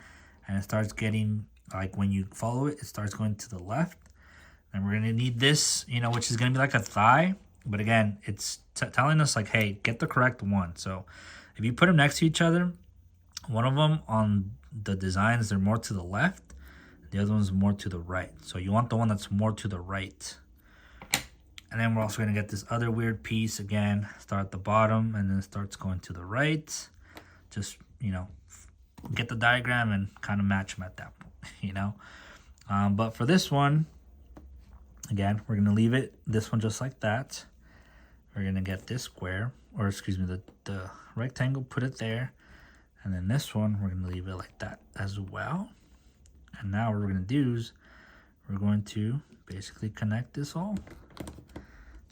And it starts getting, like when you follow it, it starts going to the left. And we're going to need this, which is going to be like a thigh. But again, it's telling us like, hey, get the correct one. So if you put them next to each other, one of them on the designs, they're more to the left. The other one's more to the right. So you want the one that's more to the right. And then we're also going to get this other weird piece. Again, start at the bottom and then it starts going to the right. Just, get the diagram and kind of match them at that point, But for this one, again, we're going to leave this one just like that. We're going to get this square, or excuse me, the rectangle, put it there. And then this one, we're going to leave it like that as well. And now what we're going to do is we're going to basically connect this all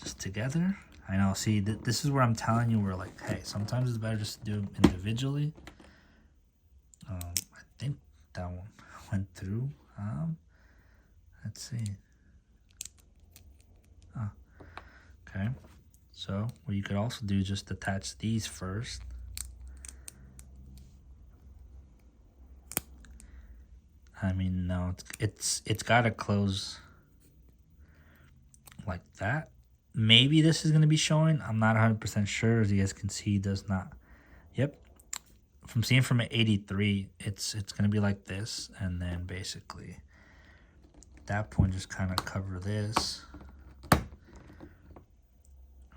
just together. I know, see, this is where I'm telling you, we're like, hey, sometimes it's better just to do them individually. I think that one went through. Let's see. Okay. So what you could also do is just attach these first. I mean, no, it's got to close like that. maybe this is going to be showing. I'm not 100% sure. As you guys can see, it does not. Yep. From seeing from an 83, it's going to be like this. And then basically at that point, just kind of cover this.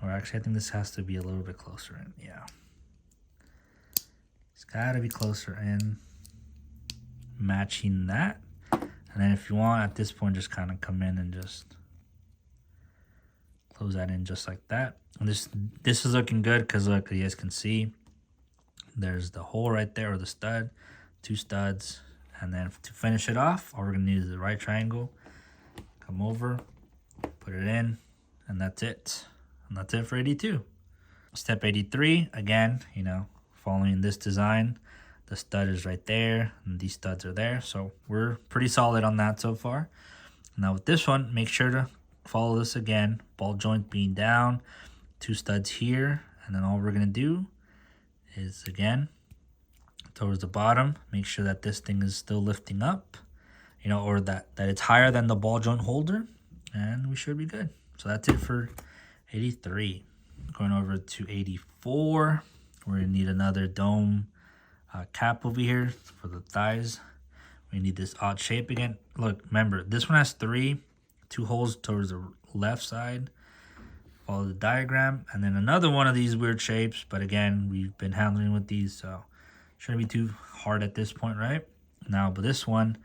Or actually, I think this has to be a little bit closer in. Yeah. It's got to be closer in. Matching that. And then if you want, at this point, just kind of come in and just close that in just like that. And this is looking good because look, you guys can see there's the hole right there, or the stud, 2 studs. And then to finish it off, all we're going to need is the right triangle. Come over, put it in, and that's it. And that's it for 82. Step 83, again, you know, following this design. The stud is right there, and these studs are there. So we're pretty solid on that so far. Now with this one, make sure to follow this again. Ball joint being down, 2 studs here. And then all we're going to do is, again, towards the bottom, make sure that this thing is still lifting up, you know, or that it's higher than the ball joint holder. And we should be good. So that's it for 83. Going over to 84. We're going to need another dome cap over here for the thighs. We need this odd shape again. Look, remember, this one has 2 holes towards the left side. Follow the diagram. And then another one of these weird shapes. But again, we've been handling with these, so shouldn't be too hard at this point, right? Now, but this one,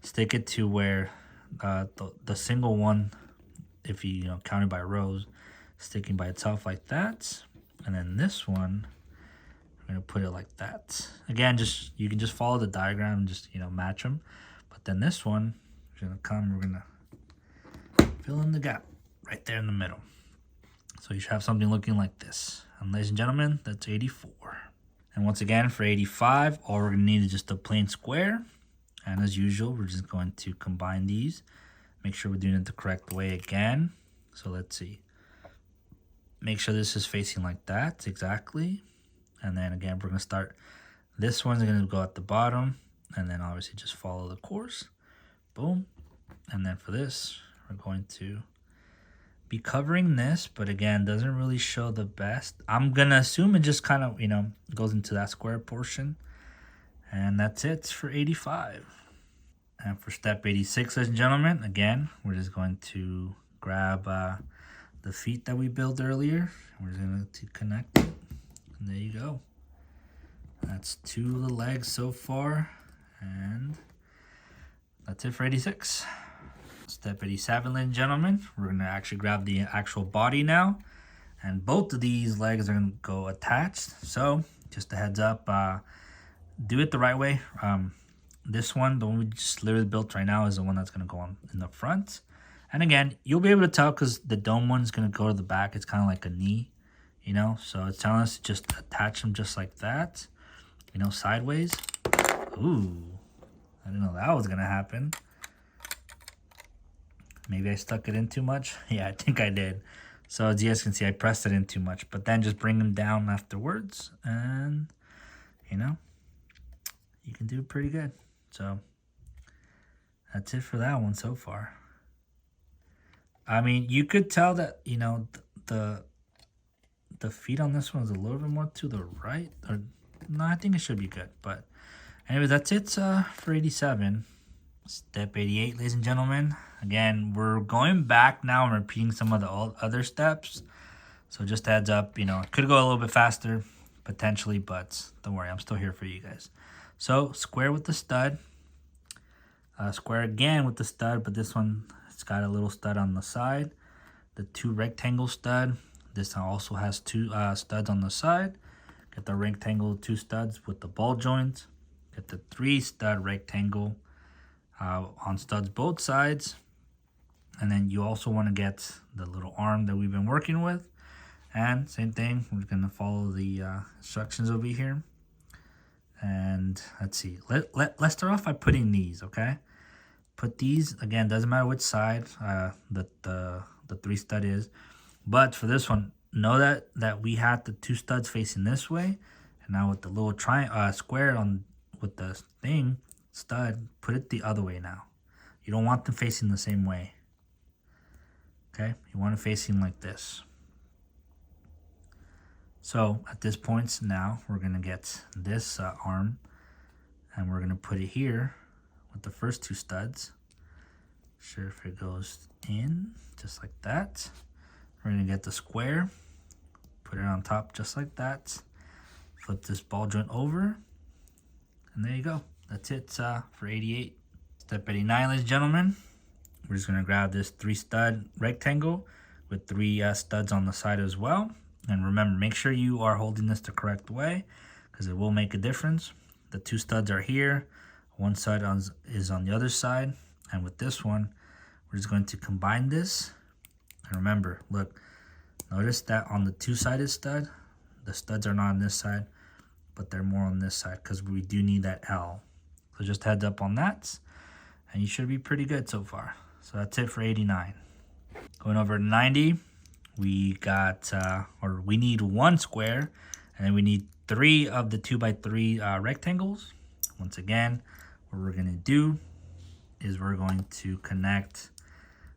stick it to where the single one, if you know, count it by rows, sticking by itself like that. And then this one, I'm going to put it like that. Again, you can just follow the diagram and just, you know, match them. But then this one is going to come, we're going to fill in the gap right there in the middle. So you should have something looking like this. And ladies and gentlemen, that's 84. And once again, for 85, all we're going to need is just a plain square. And as usual, we're just going to combine these. Make sure we're doing it the correct way again. So let's see. Make sure this is facing like that, exactly. And then again, we're going to start. This one's going to go at the bottom. And then obviously just follow the course. Boom. And then for this, we're going to be covering this. But again, doesn't really show the best. I'm going to assume it just kind of, you know, goes into that square portion. And that's it for 85. And for step 86, ladies and gentlemen, again, we're just going to grab the feet that we built earlier. We're just going to connect it. And there you go. That's 2 of the legs so far. And that's it for 86. Step 87, ladies and gentlemen. We're going to actually grab the actual body now. And both of these legs are going to go attached. So just a heads up, do it the right way. This one, the one we just literally built right now, is the one that's going to go on in the front. And again, you'll be able to tell because the dome one is going to go to the back. It's kind of like a knee, you know. So it's telling us to just attach them just like that, you know, sideways. Ooh, I didn't know that was going to happen. Maybe I stuck it in too much. Yeah, I think I did. So as you guys can see, I pressed it in too much. But then just bring them down afterwards. And, you know, you can do pretty good. So that's it for that one so far. I mean, you could tell that, you know, the feet on this one is a little bit more to the right. Or no, I think it should be good. But anyway, that's it for 87. Step 88, ladies and gentlemen. Again, we're going back now and repeating some of the other steps. So just a heads up, you know, it could go a little bit faster, potentially, but don't worry, I'm still here for you guys. So square with the stud. Square again with the stud, but this one, it's got a little stud on the side. The 2 rectangle stud. This also has 2 studs on the side. Get the rectangle 2 studs with the ball joint. Get the 3 stud rectangle on studs both sides. And then you also want to get the little arm that we've been working with. And same thing, we're going to follow the instructions over here. And let's see, let's start off by putting these, okay? Put these, again, doesn't matter which side the 3 stud is. But for this one, know that we had the 2 studs facing this way. And now with the little square on with the thing, stud, put it the other way now. You don't want them facing the same way. Okay, you want it facing like this. So at this point now, we're gonna get this arm, and we're gonna put it here with the first two studs. Sure, if it goes in just like that. We're gonna get the square, put it on top just like that. Flip this ball joint over, and there you go. That's it for 88. Step 89, ladies and gentlemen. We're just gonna grab this 3-stud rectangle with 3 studs on the side as well. And remember, make sure you are holding this the correct way, because it will make a difference. The 2 studs are here. 1 stud is on the other side. And with this one, we're just going to combine this. And remember, look, notice that on the 2-sided stud, the studs are not on this side, but they're more on this side because we do need that L. So just heads up on that, and you should be pretty good so far. So that's it for 89. Going over to 90. We got, we need 1 square, and then we need 3 of the 2x3 rectangles. Once again, what we're gonna do is we're going to connect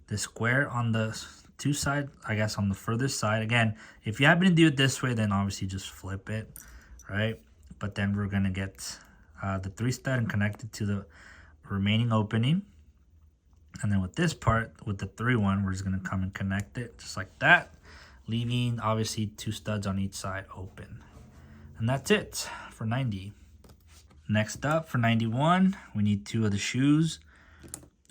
the square on the 2 side, I guess on the furthest side. Again, if you happen to do it this way, then obviously just flip it, right? But then we're gonna get the 3 stud and connect it to the remaining opening. And then with this part, with the 3 one, we're just gonna come and connect it just like that, leaving obviously 2 studs on each side open. And that's it for 90. Next up for 91, we need 2 of the shoes.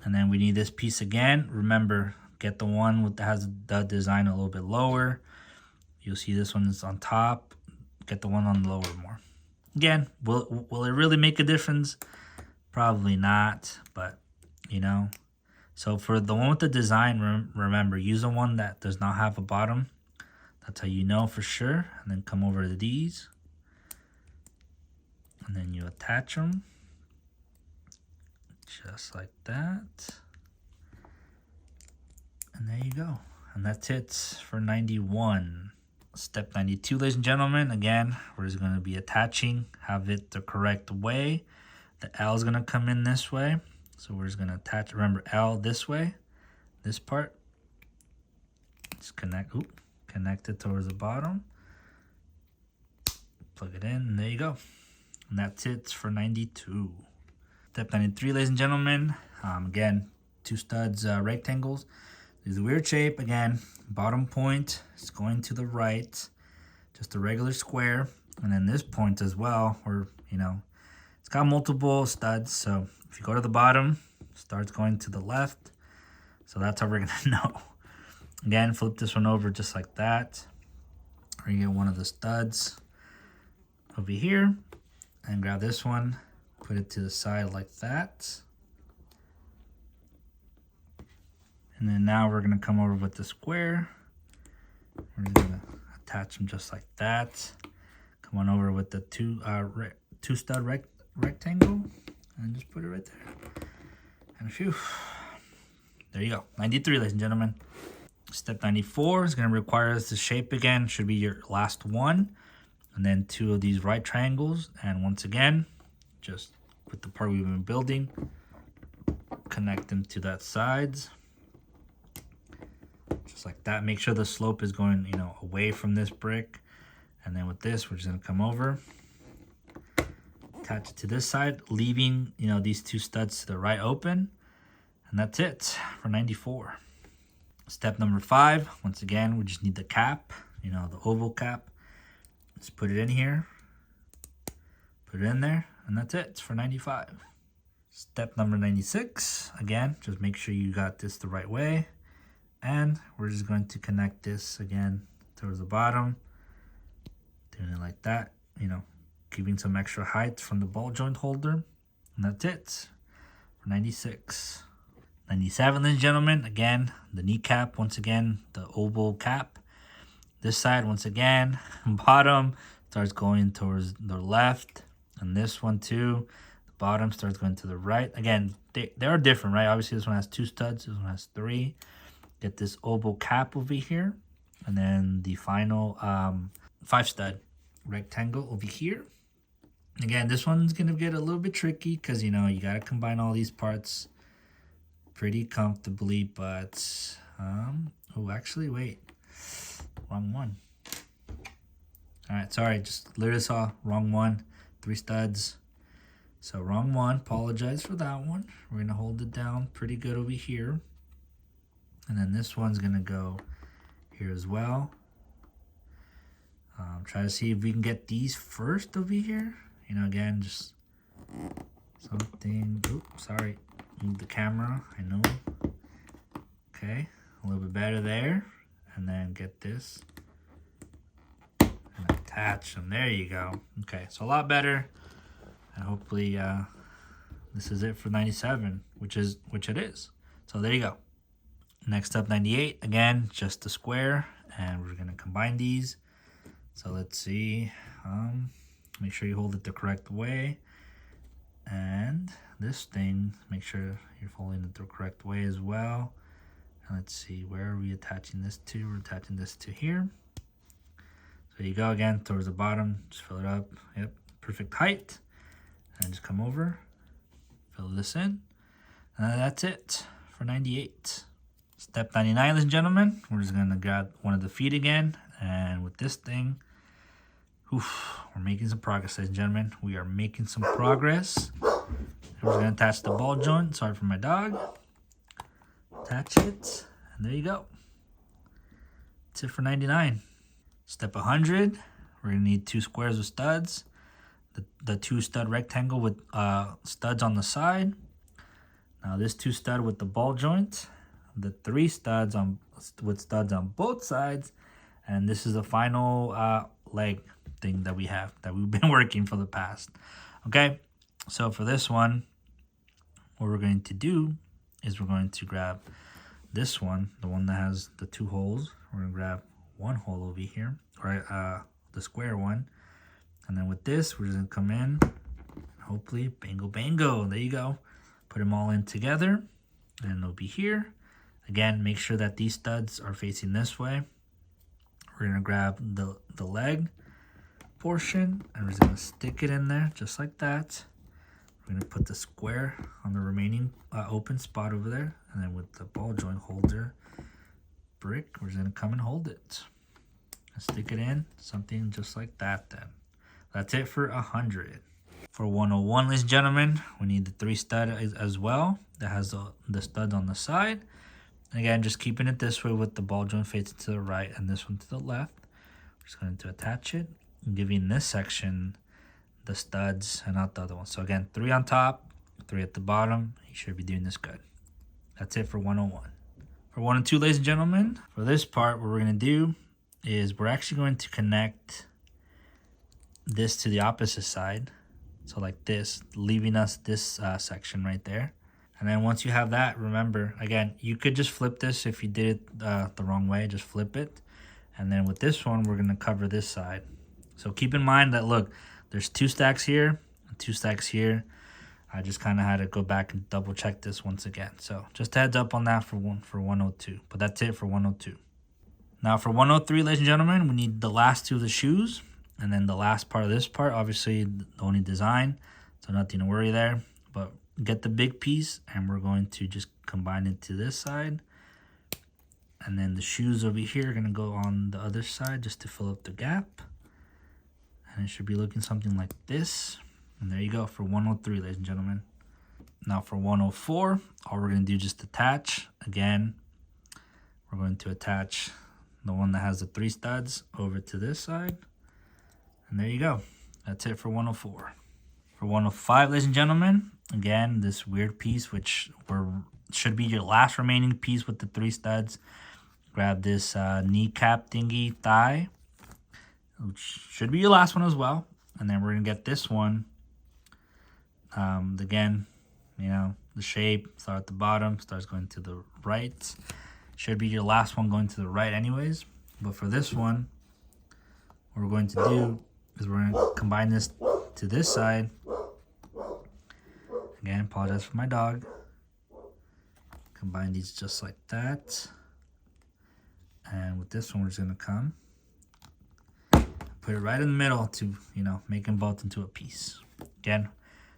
And then we need this piece again. Remember, get the one that has the design a little bit lower. You'll see this one is on top. Get the one on the lower more. Again, will it really make a difference? Probably not, but you know. So for the one with the design, remember, use the one that does not have a bottom. That's how you know for sure. And then come over to these. And then you attach them. Just like that. And there you go. And that's it for 91. Step 92, ladies and gentlemen. Again, we're just going to be attaching, have it the correct way. The L is going to come in this way. So we're just going to attach, remember, L this way, this part. Just connect it towards the bottom. Plug it in, and there you go. And that's it for 92. Step 93, ladies and gentlemen. Again, 2 studs, rectangles. There's a weird shape. Again, bottom point is going to the right. Just a regular square. And then this point as well, where, you know, it's got multiple studs. So if you go to the bottom, it starts going to the left. So that's how we're going to know. Again, flip this one over just like that. We're going to get one of the studs over here. And grab this one. Put it to the side like that. And then now we're going to come over with the square. We're going to attach them just like that. Come on over with the 2 stud rectangle. And just put it right there. And phew. There you go. 93, ladies and gentlemen. Step 94 is going to require us to shape again. Should be your last one. And then 2 of these right triangles. And once again, just with the part we've been building, connect them to that sides. Just like that. Make sure the slope is going, you know, away from this brick. And then with this, we're just going to come over, attach it to this side, leaving, you know, these 2 studs to the right open. And that's it for 94. Step number 5, once again, we just need the cap, you know, the oval cap. Just put it in here, put it in there, and that's it. It's for 95. Step number 96, again, just make sure you got this the right way. And we're just going to connect this again towards the bottom. Doing it like that, you know, giving some extra height from the ball joint holder. And that's it for 96. 97, ladies and gentlemen, again, the kneecap, once again, the oval cap. This side, once again, bottom starts going towards the left. And this one too, the bottom starts going to the right. Again, they are different, right? Obviously, this one has 2 studs, this one has 3. Get this oval cap over here. And then the final 5 stud rectangle over here. Again, this one's going to get a little bit tricky because, you know, you got to combine all these parts pretty comfortably, but Oh, actually, wait. Wrong one. All right, sorry. Just literally saw wrong one. 3 studs. So wrong one. Apologize for that one. We're going to hold it down pretty good over here. And then this one's going to go here as well. Try to see if we can get these first over here. You know, again, just something. Oops, sorry. Move the camera. I know. Okay. A little bit better there. And then get this. And attach them. There you go. Okay. So a lot better. And hopefully this is it for 97, which it is. So there you go. Next up, 98. Again, just a square. And we're going to combine these. So let's see. Make sure you hold it the correct way. And this thing, make sure you're folding it the correct way as well. And let's see, where are we attaching this to? We're attaching this to here. So there you go again, towards the bottom. Just fill it up. Yep, perfect height. And just come over, fill this in. And that's it for 98. Step 99, ladies and gentlemen. We're just gonna grab one of the feet again. And with this thing, oof, we're making some progress, ladies and gentlemen. We are making some progress. And we're going to attach the ball joint. Sorry for my dog. Attach it. And there you go. That's it for 99. Step 100. We're going to need 2 squares of studs. The 2 stud rectangle with studs on the side. Now this 2 stud with the ball joint. The 3 studs with studs on both sides. And this is the final leg thing that we've been working for the past. Okay, so for this one, what we're going to do is we're going to grab this one, the one that has the 2 holes. We're going to grab one hole over here, right? The square one. And then with this, we're just going to come in, hopefully, bango, bango. There you go. Put them all in together, and they'll be here. Again, make sure that these studs are facing this way. We're going to grab the leg portion, and we're just going to stick it in there just like that. We're going to put the square on the remaining open spot over there, and then with the ball joint holder brick, we're just going to come and hold it and stick it in, something just like that. Then that's it for 100. For 101, ladies and gentlemen, we need the 3 stud as well that has the studs on the side. Again, just keeping it this way with the ball joint facing to the right and this one to the left. We're just going to attach it and giving this section the studs and not the other one. So again, 3 on top, 3 at the bottom. You should be doing this good. That's it for 101. For 102, ladies and gentlemen, for this part, what we're going to do is we're actually going to connect this to the opposite side. So like this, leaving us this section right there. And then once you have that, remember, again, you could just flip this if you did it the wrong way. Just flip it. And then with this one, we're going to cover this side. So keep in mind that, look, there's 2 stacks here and 2 stacks here. I just kind of had to go back and double check this once again. So just a heads up on that for 102. But that's it for 102. Now for 103, ladies and gentlemen, we need the last 2 of the shoes. And then the last part of this part, obviously the only design. So nothing to worry there. But get the big piece, and we're going to just combine it to this side. And then the shoes over here are going to go on the other side just to fill up the gap. And it should be looking something like this. And there you go for 103, ladies and gentlemen. Now for 104, all we're going to do is just attach. Again, we're going to attach the one that has the 3 studs over to this side. And there you go. That's it for 104. For 105, ladies and gentlemen, again, this weird piece, which should be your last remaining piece with the 3 studs. Grab this kneecap thingy thigh, which should be your last one as well. And then we're going to get this one. Again, you know, the shape, start at the bottom, starts going to the right. Should be your last one going to the right anyways. But for this one, what we're going to do is we're going to combine this to this side. Again, apologize for my dog. Combine these just like that. And with this one, we're just going to come. Put it right in the middle to, you know, make them both into a piece. Again,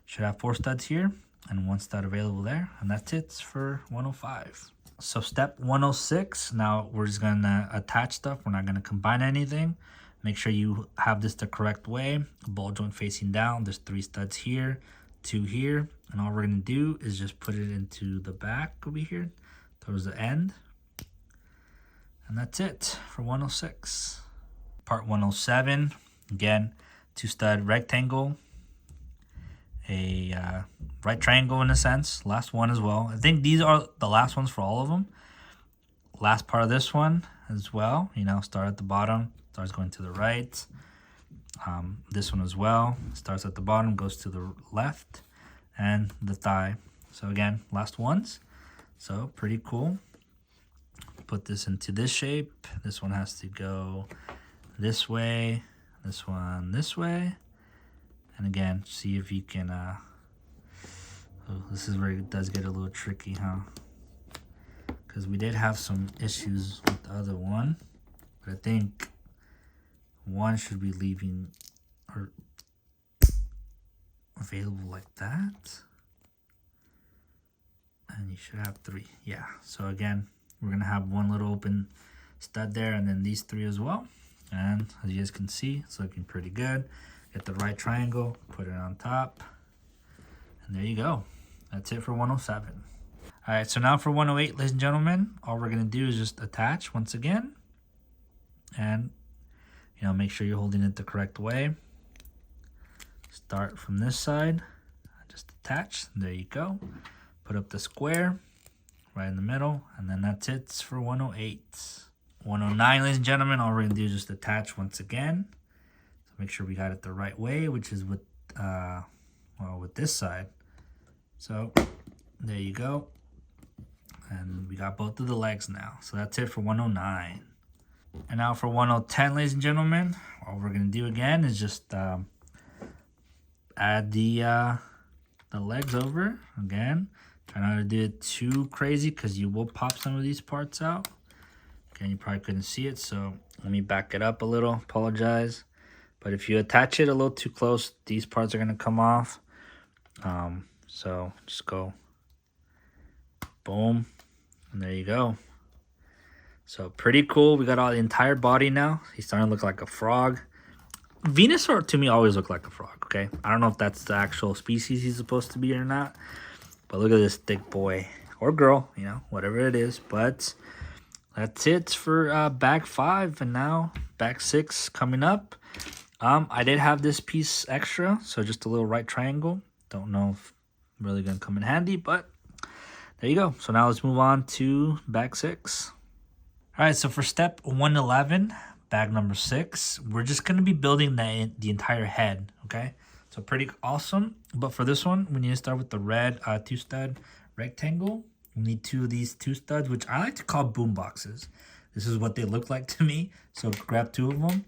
should have 4 studs here and 1 stud available there. And that's it for 105. So step 106, now we're just gonna attach stuff. We're not gonna combine anything. Make sure you have this the correct way. Ball joint facing down. There's 3 studs here, 2 here. And all we're gonna do is just put it into the back over here, towards the end. And that's it for 106. Part 107, again, 2 stud rectangle, a right triangle in a sense, last one as well. I think these are the last ones for all of them. Last part of this one as well, you know, start at the bottom, starts going to the right. This one as well, starts at the bottom, goes to the left, and the thigh. So again, last ones. So pretty cool. Put this into this shape. This one has to go this way, this one this way. And again, see if you can, oh, this is where it does get a little tricky, huh? Because we did have some issues with the other one. But I think one should be leaving or available like that. And you should have 3. Yeah, so again, we're going to have one little open stud there and then these 3 as well. And as you guys can see, it's looking pretty good. Get the right triangle, put it on top, and there you go. That's it for 107. All right, so now for 108, ladies and gentlemen, all we're gonna do is just attach once again, and you know, make sure you're holding it the correct way. Start from this side, just attach. There you go. Put up the square right in the middle, and then that's it for 108. 109, ladies and gentlemen, all we're gonna do is just attach once again. Make sure we got it the right way, which is with, well, with this side. So there you go. And we got both of the legs now. So that's it for 109. And now for 110, ladies and gentlemen, all we're going to do again is just add the legs over. Again, try not to do it too crazy because you will pop some of these parts out. Again, you probably couldn't see it, so let me back it up a little. Apologize. But if you attach it a little too close, these parts are going to come off. So just go boom, and there you go. So pretty cool. We got all the entire body now. He's starting to look like a frog. Venusaur to me always looked like a frog, okay? I don't know if that's the actual species he's supposed to be or not. But look at this thick boy. Or girl, you know, whatever it is. But that's it for bag 5. And now bag 6 coming up. I did have this piece extra, so just a little right triangle. Don't know if I'm really going to come in handy, but there you go. So now let's move on to bag 6. All right, so for step 111, bag number 6, we're just going to be building the entire head, okay? So pretty awesome. But for this one, we need to start with the red 2-stud rectangle. We need 2 of these 2 studs, which I like to call boom boxes. This is what they look like to me. So grab 2 of them.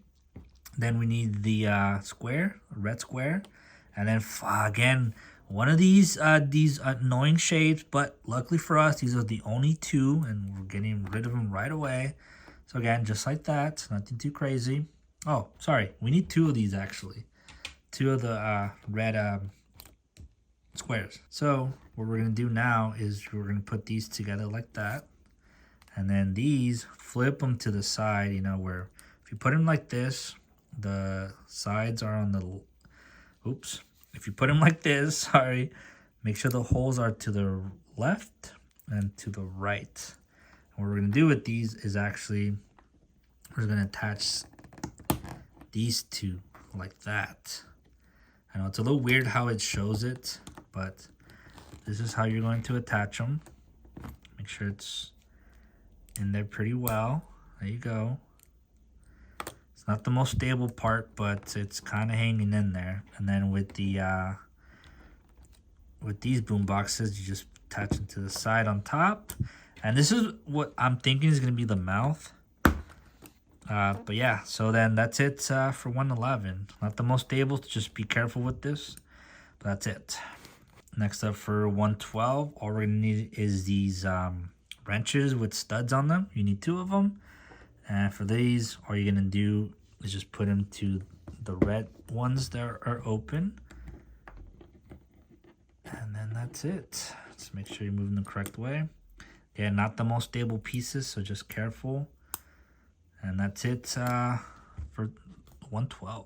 Then we need the square, red square, and then again, one of these annoying shapes, but luckily for us, these are the only 2, and we're getting rid of them right away. So again, just like that, nothing too crazy. Oh, sorry, we need 2 of these actually, 2 of the red squares. So what we're gonna do now is we're gonna put these together like that, and then these, flip them to the side, you know, where if you put them like this, the sides are on the, oops, if you put them like this, sorry, make sure the holes are to the left and to the right. And what we're going to do with these is actually, we're going to attach these 2 like that. I know it's a little weird how it shows it, but this is how you're going to attach them. Make sure it's in there pretty well. There you go. It's not the most stable part, but it's kind of hanging in there. And then with the with these boom boxes, you just attach them to the side on top. And this is what I'm thinking is going to be the mouth. But yeah, so then that's it for 111. Not the most stable, so just be careful with this. But that's it. Next up for 112, all we're going to need is these wrenches with studs on them. You need 2 of them. And for these, all you're going to do is just put them to the red ones that are open. And then that's it. Just make sure you're moving the correct way. Again, not the most stable pieces, so just careful. And that's it for 112.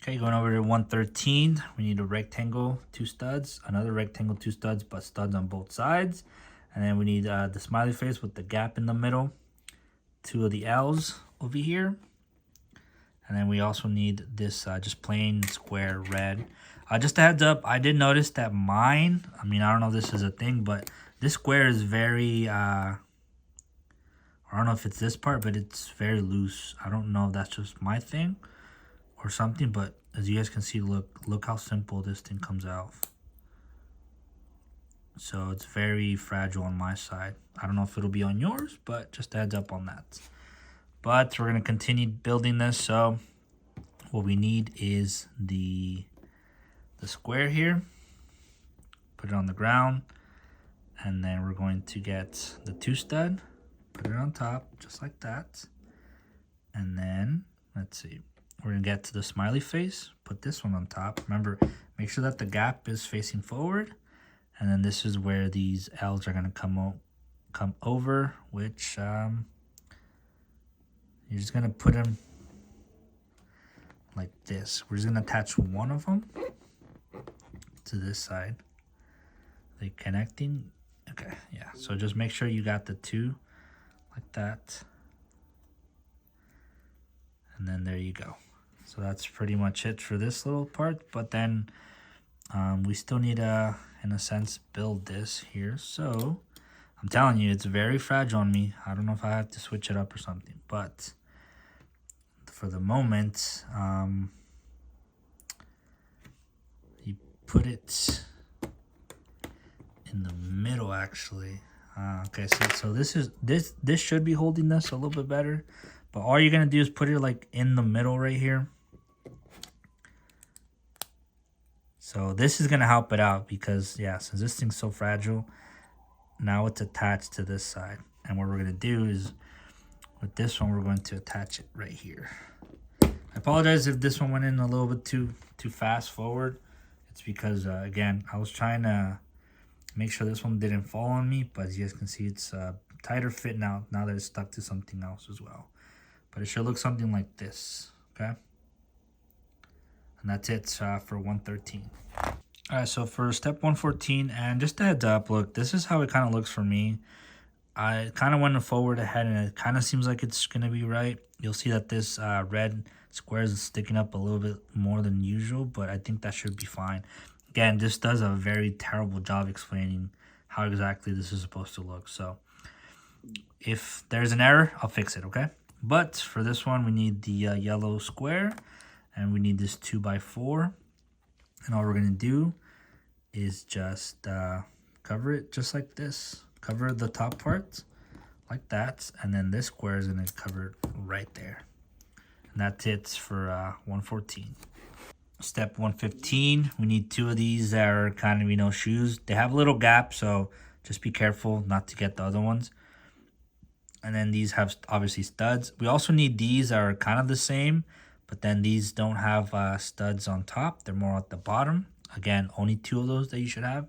Okay, going over to 113, we need a rectangle, 2 studs, another rectangle, 2 studs, but studs on both sides. And then we need the smiley face with the gap in the middle, 2 of the L's over here. And then we also need this just plain square red. Just a heads up, I did notice that mine, I mean, I don't know if this is a thing, but this square is very, I don't know if it's this part, but it's very loose. I don't know if that's just my thing or something, but as you guys can see, look how simple this thing comes out. So it's very fragile on my side. I don't know if it'll be on yours, but just a heads up on that. But we're going to continue building this. So what we need is the square here. Put it on the ground. And then we're going to get the 2 stud. Put it on top, just like that. And then, let's see. We're going to get to the smiley face. Put this one on top. Remember, make sure that the gap is facing forward. And then this is where these L's are going to come over, which you're just going to put them like this. We're just going to attach one of them to this side. They connecting. Okay, yeah. So just make sure you got the 2 like that. And then there you go. So that's pretty much it for this little part. But then we still need to, in a sense, build this here. So I'm telling you, it's very fragile on me. I don't know if I have to switch it up or something. But for the moment, you put it in the middle, actually. Okay, so this should be holding this a little bit better. But all you're going to do is put it like in the middle right here. So this is going to help it out because, yeah, since this thing's so fragile, now it's attached to this side. And what we're going to do is, with this one, we're going to attach it right here. I apologize if this one went in a little bit too fast forward. It's because, again, I was trying to make sure this one didn't fall on me. But as you guys can see, it's tighter fit now that it's stuck to something else as well. But it should look something like this, okay? And that's it for 113. All right, so for step 114, and just a heads up, look, this is how it kind of looks for me. I kind of went forward ahead, and it kind of seems like it's going to be right. You'll see that this red square is sticking up a little bit more than usual, but I think that should be fine. Again, this does a very terrible job explaining how exactly this is supposed to look. So if there's an error, I'll fix it, okay? But for this one, we need the yellow square, and we need this 2x4. And all we're going to do is just cover it just like this. Cover the top part like that. And then this square is going to cover it right there. And that's it for 114. Step 115, we need 2 of these that are kind of, shoes. They have a little gap, so just be careful not to get the other ones. And then these have obviously studs. We also need these that are kind of the same, but then these don't have studs on top. They're more at the bottom. Again, only 2 of those that you should have.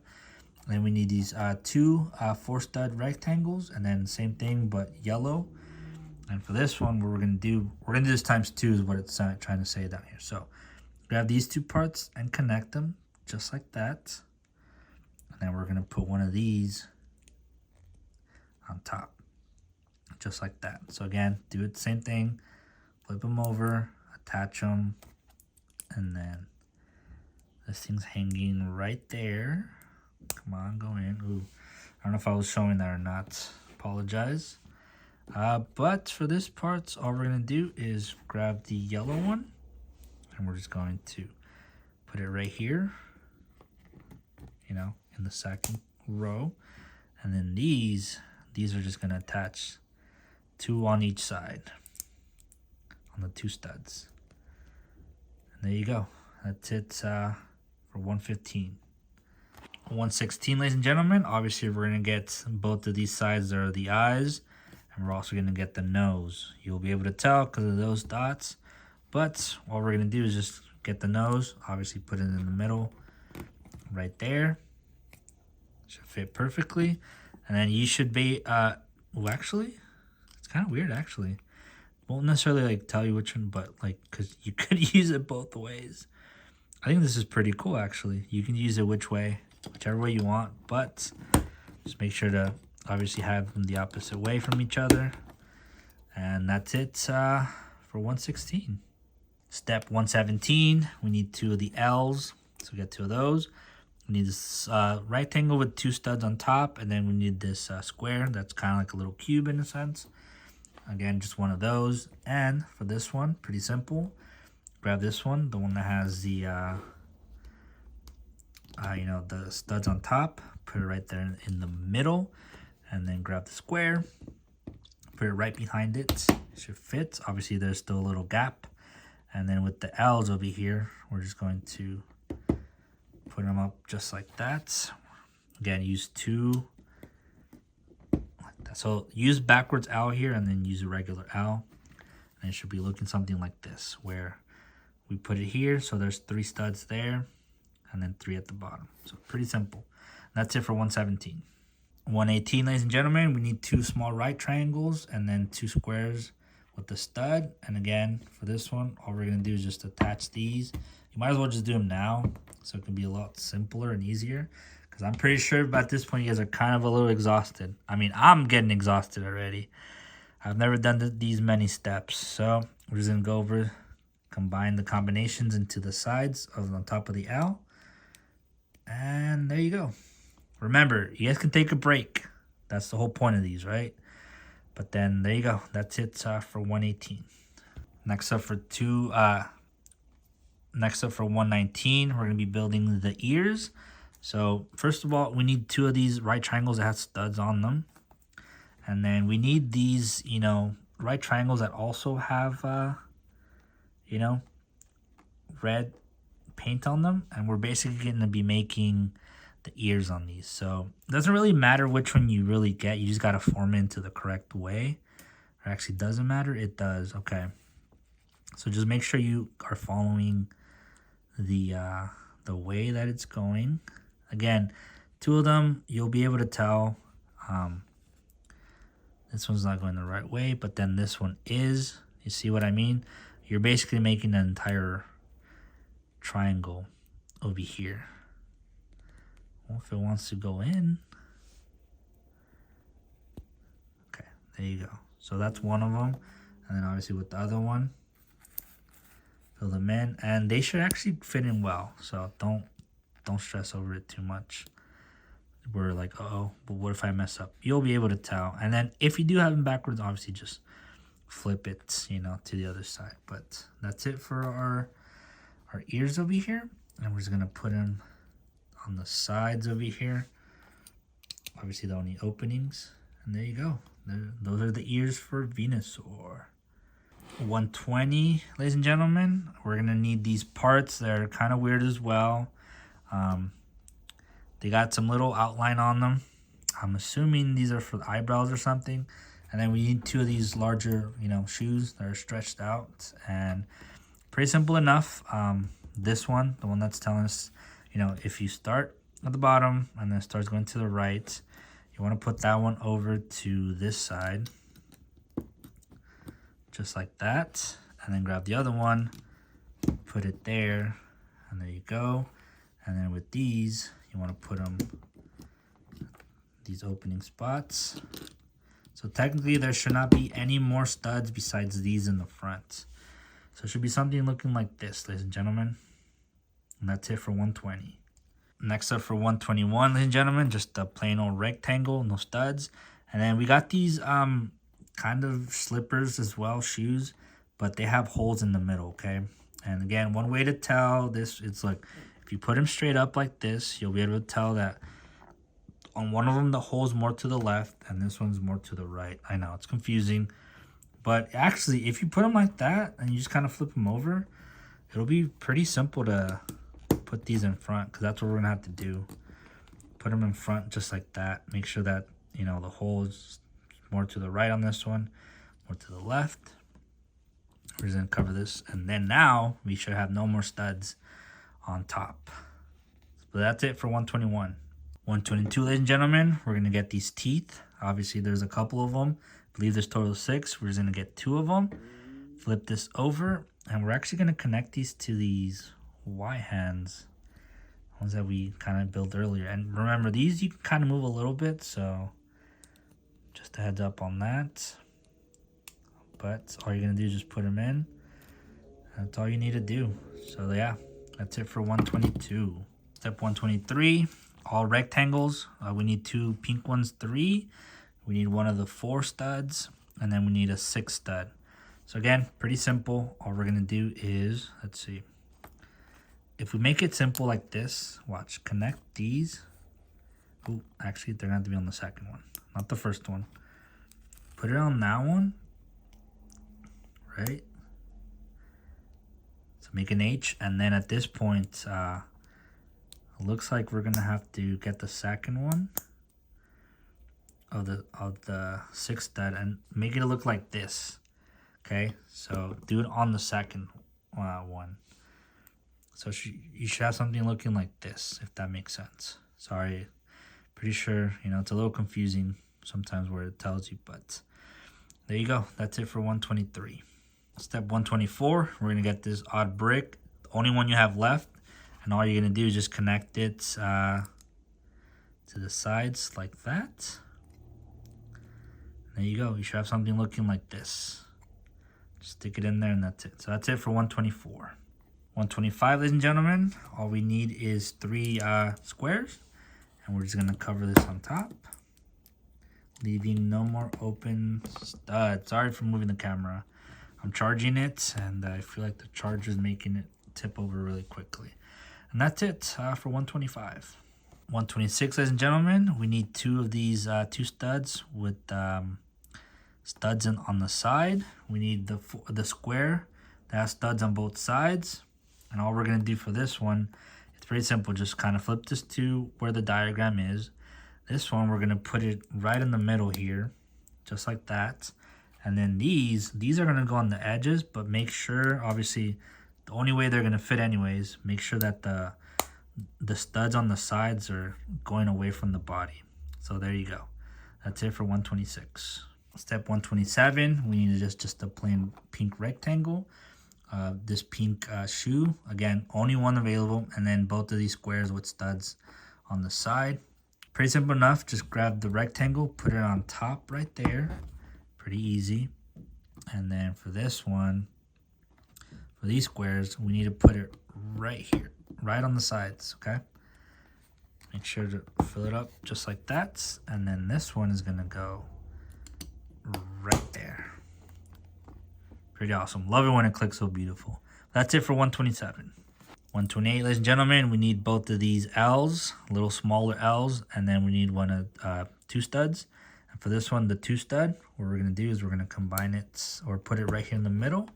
And then we need these 2 4-stud rectangles, and then same thing but yellow. And for this one, what we're gonna do this times 2 is what it's trying to say down here. So grab these 2 parts and connect them just like that. And then we're gonna put one of these on top. Just like that. So again, do it the same thing. Flip them over, attach them, and then this thing's hanging right there. Come on, go in. Ooh, I don't know if I was showing that or not. Apologize. But for this part, all we're gonna do is grab the yellow one, and we're just going to put it right here. In the second row, and then these are just gonna attach 2 on each side on the 2 studs. And there you go. That's it for 115. 116, ladies and gentlemen. Obviously, we're going to get both of these sides. There are the eyes, and we're also going to get the nose. You'll be able to tell because of those dots. But what we're going to do is just get the nose. Obviously, put it in the middle right there. Should fit perfectly. And then you should be, well, actually, it's kind of weird, actually. Won't necessarily, like, tell you which one, but, like, because you could use it both ways. I think this is pretty cool, actually. You can use it whichever way you want, but just make sure to obviously have them the opposite way from each other. And that's it for 116. Step 117, we need 2 of the L's, so we get 2 of those. We need this rectangle with 2 studs on top, and then we need this square that's kind of like a little cube in a sense. Again, just 1 of those. And for this one, pretty simple. Grab this one, the one that has the the studs on top. Put it right there in the middle, and then grab the square. Put it right behind it. It should fit. Obviously, there's still a little gap. And then with the L's over here, we're just going to put them up just like that. Again, use 2 like that. So use backwards L here and then use a regular L. And it should be looking something like this, where we put it here. So there's 3 studs there and then 3 at the bottom. So pretty simple. That's it for 117. 118, ladies and gentlemen, we need 2 small right triangles and then 2 squares with the stud. And again, for this one, all we're going to do is just attach these. You might as well just do them now, so it can be a lot simpler and easier, because I'm pretty sure at this point you guys are kind of a little exhausted. I mean, I'm getting exhausted already. I've never done these many steps, so we're just going to go over, combine the combinations into the sides of on top of the L. And there you go. Remember, you guys can take a break. That's the whole point of these, right? But then there you go. That's it for 118. Next up for 119, we're gonna be building the ears. So first of all, we need 2 of these right triangles that have studs on them, and then we need these, right triangles that also have, red paint on them, and we're basically gonna be making the ears on these. So it doesn't really matter which one you really get. You just got to form it into the correct way. Or actually, doesn't matter. It does. Okay. So just make sure you are following the way that it's going. Again, 2 of them, you'll be able to tell. This one's not going the right way, but then this one is. You see what I mean? You're basically making an entire triangle over here. Well, if it wants to go in. Okay, there you go. So that's one of them. And then obviously with the other one, fill them in. And they should actually fit in well. So don't stress over it too much. We're like, uh-oh, but what if I mess up? You'll be able to tell. And then if you do have them backwards, obviously just flip it, to the other side. But that's it for our ears over here. And we're just going to put them on the sides over here. Obviously, the only openings. And there you go. Those are the ears for Venusaur. 120, ladies and gentlemen. We're going to need these parts. They're kind of weird as well. They got some little outline on them. I'm assuming these are for the eyebrows or something. And then we need 2 of these larger, shoes that are stretched out. And pretty simple enough. This one, the one that's telling us, if you start at the bottom and then starts going to the right, you want to put that one over to this side. Just like that. And then grab the other one, put it there, and there you go. And then with these, you want to put them these opening spots. So technically there should not be any more studs besides these in the front. So it should be something looking like this, ladies and gentlemen. And that's it for 120. Next up for 121, ladies and gentlemen, just a plain old rectangle, no studs. And then we got these kind of slippers as well, shoes, but they have holes in the middle, okay? And again, one way to tell this, it's like, if you put them straight up like this, you'll be able to tell that on one of them, the hole's more to the left, and this one's more to the right. I know, it's confusing. But actually, if you put them like that, and you just kind of flip them over, it'll be pretty simple to put these in front, because that's what we're going to have to do. Put them in front just like that. Make sure that, the hole is more to the right on this one, more to the left. We're just going to cover this. And then now, we should have no more studs on top. But that's it for 121. 122, ladies and gentlemen, we're going to get these teeth. Obviously, there's a couple of them. I believe there's total of 6. We're just going to get 2 of them. Flip this over, and we're actually going to connect these to these Y hands. Ones that we kind of built earlier. And remember, these you can kind of move a little bit, so just a heads up on that. But all you're going to do is just put them in. That's all you need to do. So yeah, that's it for 122. Step 123, all rectangles. We need 2 pink ones, 3. We need 1 of the 4 studs, and then we need a 6 stud. So again, pretty simple. All we're gonna do is, let's see. If we make it simple like this, watch, connect these. Oh, actually, they're gonna have to be on the second one, not the first one. Put it on that one, right? So make an H, and then at this point, it looks like we're gonna have to get the second one of the 6 stud and make it look like this. Okay, so do it on the second one. So you should have something looking like this, if that makes sense. Sorry, pretty sure, you know, it's a little confusing sometimes where it tells you, but there you go. That's it for 123. Step 124, we're going to get this odd brick, the only one you have left, and all you're going to do is just connect it to the sides like that. There you go. You should have something looking like this. Stick it in there and that's it. So that's it for 124. 125, ladies and gentlemen, all we need is 3 squares, and we're just gonna cover this on top, leaving no more open studs. Sorry for moving the camera. I'm charging it, and I feel like the charger is making it tip over really quickly. And that's it for 125. 126, ladies and gentlemen, we need 2 of these 2 studs with studs on the side. We need the square that has studs on both sides. And all we're going to do for this one, it's pretty simple. Just kind of flip this to where the diagram is. This one, we're going to put it right in the middle here, just like that. And then these are going to go on the edges, but make sure, obviously, the only way they're going to fit anyways, make sure that the studs on the sides are going away from the body. So there you go. That's it for 126. Step 127, we need just a plain pink rectangle. This pink shoe, again, only one available, and then both of these squares with studs on the side. Pretty simple enough. Just grab the rectangle, put it on top right there. Pretty easy. And then for this one, for these squares, we need to put it right here, right on the sides, okay? Make sure to fill it up just like that. And then this one is gonna go right there. Pretty awesome. Love it when it clicks so beautiful. That's it for 127. 128, ladies and gentlemen, we need both of these L's, little smaller L's, and then we need 2 studs. And for this one, the 2 stud, what we're going to do is we're going to combine it or put it right here in the middle,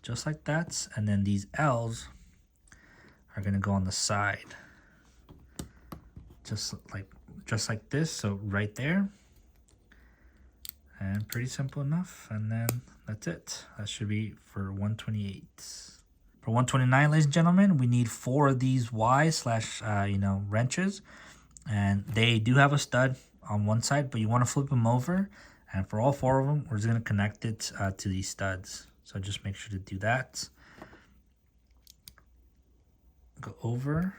just like that. And then these L's are going to go on the side, just like this. So right there. And pretty simple enough. And then that's it. That should be for 128. For 129, ladies and gentlemen, we need 4 of these wrenches. And they do have a stud on one side, but you want to flip them over. And for all 4 of them, we're just going to connect it to these studs. So just make sure to do that. Go over.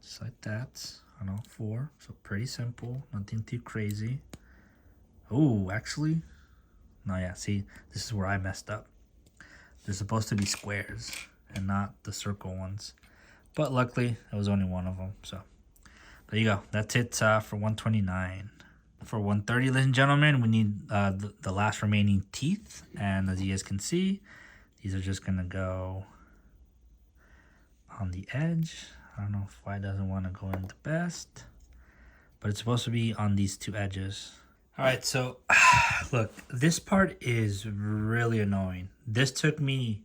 Just like that. On all 4. So pretty simple. Nothing too crazy. Oh, actually. No, yeah. See, this is where I messed up. They're supposed to be squares and not the circle ones. But luckily, it was only one of them. So there you go. That's it for 129. For 130, ladies and gentlemen, we need the last remaining teeth. And as you guys can see, these are just going to go on the edge. I don't know why it doesn't want to go in the best, but it's supposed to be on these 2 edges. All right, so look, this part is really annoying. This took me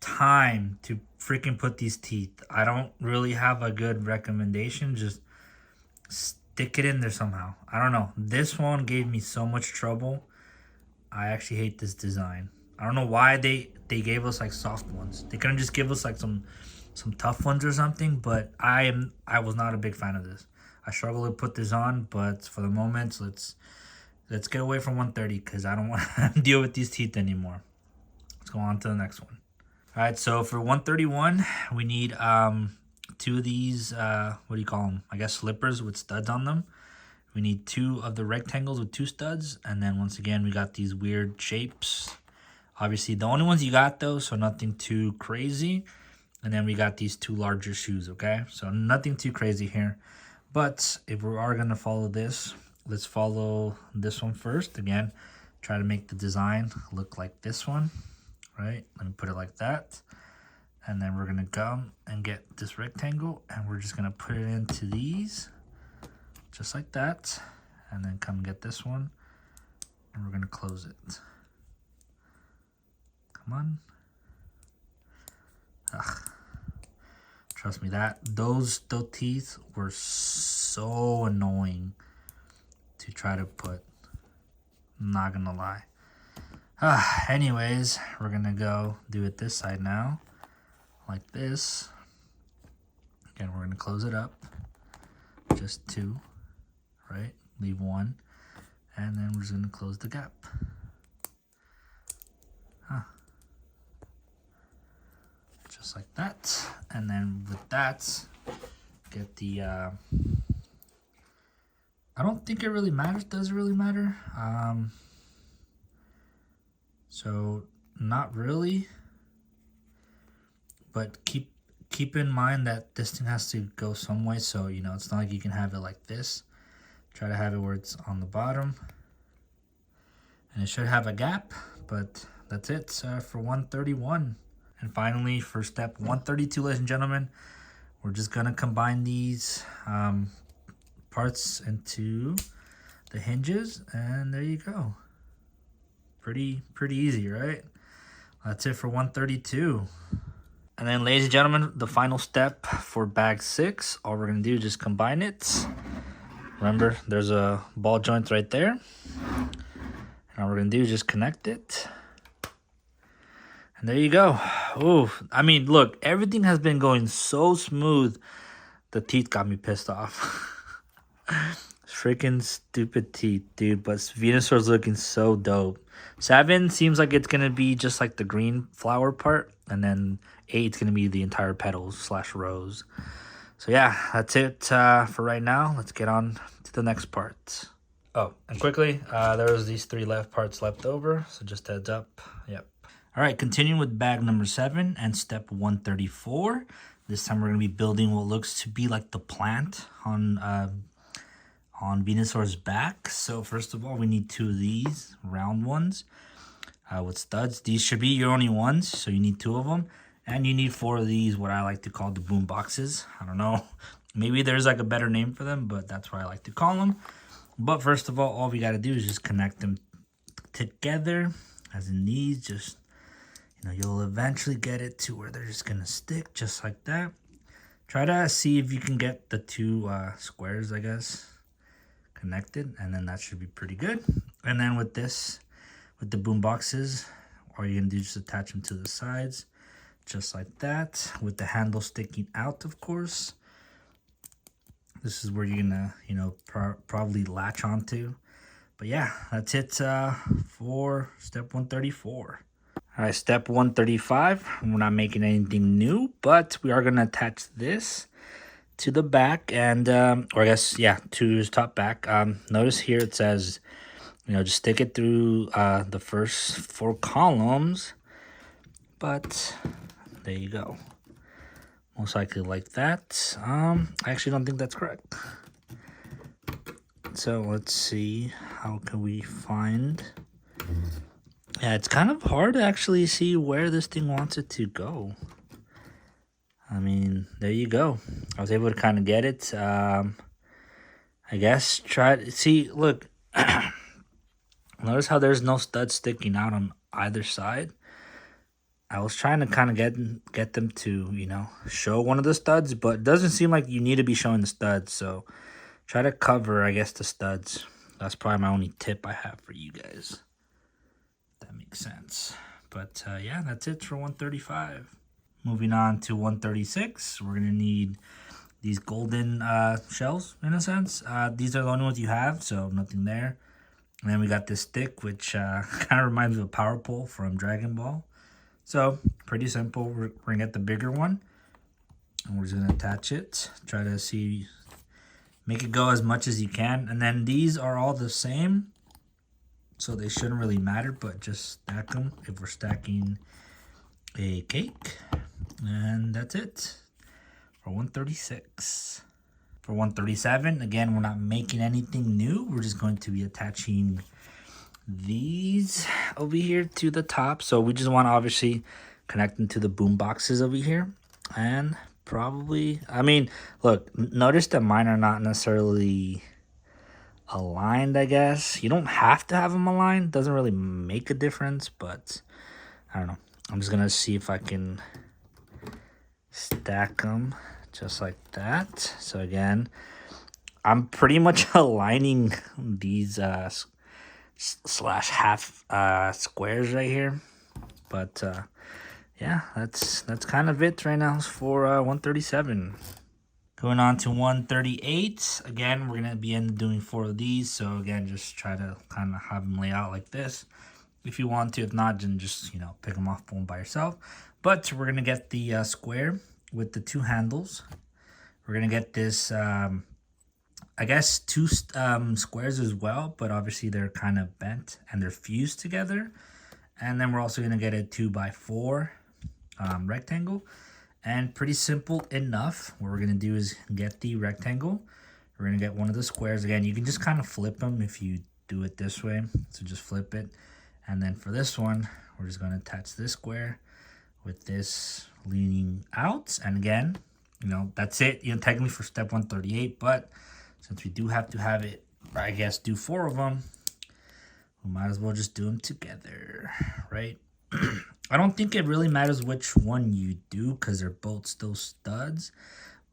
time to freaking put these teeth. I don't really have a good recommendation. Just stick it in there somehow. I don't know. This one gave me so much trouble. I actually hate this design. I don't know why they gave us like soft ones. They couldn't just give us like some tough ones or something, but I was not a big fan of this. I struggle to put this on, but for the moment, let's get away from 130 because I don't want to deal with these teeth anymore. Let's go on to the next one. All right, so for 131, we need 2 of these, what do you call them? I guess slippers with studs on them. We need 2 of the rectangles with 2 studs. And then once again, we got these weird shapes. Obviously, the only ones you got though, so nothing too crazy. And then we got these 2 larger shoes, okay? So nothing too crazy here. But if we are going to follow this, let's follow this one first. Again, try to make the design look like this one. Right, let me put it like that, and then we're gonna come and get this rectangle, and we're just gonna put it into these, just like that, and then come get this one, and we're gonna close it. Come on. Ugh. Trust me, those teeth were so annoying to try to put. I'm not gonna lie. Anyways, we're gonna go do it this side now, like this. Again, we're gonna close it up, just 2, right? Leave 1, and then we're just gonna close the gap. Just like that, and then with that, get the. I don't think it really matters. Does it really matter? So not really, but keep in mind that this thing has to go some way. So, you know, it's not like you can have it like this. Try to have it where it's on the bottom, and it should have a gap, but that's it for 131. And finally, for step 132, ladies and gentlemen, we're just gonna combine these parts into the hinges, and there you go. Pretty easy, right? That's it for 132. And then, ladies and gentlemen, the final step for bag 6. All we're gonna do is just combine it. Remember, there's a ball joint right there. And all we're gonna do is just connect it. And there you go. Ooh, I mean, look, everything has been going so smooth. The teeth got me pissed off. Freaking stupid teeth, dude. But Venusaur's looking so dope. 7 seems like it's gonna be just like the green flower part, and then 8's gonna be the entire petals / rose. So yeah, that's it for right now. Let's get on to the next part. Oh, and quickly, there was these 3 parts left over, so just heads up. Yep. All right, continuing with bag number 7 and step 134. This time we're gonna be building what looks to be like the plant on Venusaur's back. So first of all, we need 2 of these round ones with studs. These should be your only ones, so you need 2 of them. And you need 4 of these, what I like to call the boom boxes. I don't know. Maybe there's like a better name for them, but that's what I like to call them. But first of all we got to do is just connect them together, as in these. Just, you know, you'll eventually get it to where they're just going to stick just like that. Try to see if you can get the 2 squares, I guess, connected, and then that should be pretty good. And then with this, with the boom boxes, all you're gonna do is just attach them to the sides, just like that, with the handle sticking out, of course. This is where you're gonna, you know, probably latch onto. But yeah, that's it for step 134. All right, step 135. We're not making anything new, but we are gonna attach this to the back, and or I guess, yeah, to his top back. Notice here it says, you know, just stick it through the first 4 columns, but there you go. Most likely like that. I actually don't think that's correct. So let's see, how can we find? Yeah, it's kind of hard to actually see where this thing wants it to go. I mean, there you go. I was able to kind of get it. I guess try to see, look. Notice how there's no studs sticking out on either side. I was trying to kind of get them to, you know, show one of the studs, but it doesn't seem like you need to be showing the studs. So try to cover, I guess, the studs. That's probably my only tip I have for you guys. If that makes sense. But yeah, that's it for 135. Moving on to 136, we're going to need these golden shells, in a sense. These are the only ones you have, so nothing there. And then we got this stick, which kind of reminds me of a power pole from Dragon Ball. So, pretty simple. We're going to get the bigger one. And we're just going to attach it. Try to see, make it go as much as you can. And then these are all the same. So they shouldn't really matter, but just stack them if we're stacking a cake. And that's it for 136. For 137, again, we're not making anything new. We're just going to be attaching these over here to the top. So we just want to obviously connect them to the boom boxes over here. And probably, I mean, look, notice that mine are not necessarily aligned, I guess. You don't have to have them aligned. Doesn't really make a difference, but I don't know. I'm just going to see if I can stack them just like that. So again, I'm pretty much aligning these slash half squares right here. But yeah, that's kind of it right now for 137. Going on to 138. Again, we're gonna be doing 4 of these. So again, just try to kind of have them lay out like this if you want to. If not, then just, you know, pick them off one by yourself. But we're gonna get the square with the 2 handles. We're gonna get this I guess 2 squares as well, but obviously they're kind of bent and they're fused together. And then we're also gonna get a 2x4 rectangle. And pretty simple enough. What we're gonna do is get the rectangle. We're gonna get one of the squares. Again, you can just kind of flip them if you do it this way. So just flip it. And then for this one, we're just gonna attach this square with this leaning out. And again, you know, that's it. You know, technically for step 138, but since we do have to have it, I guess, do 4 of them, we might as well just do them together, right? I don't think it really matters which one you do because they're both still studs.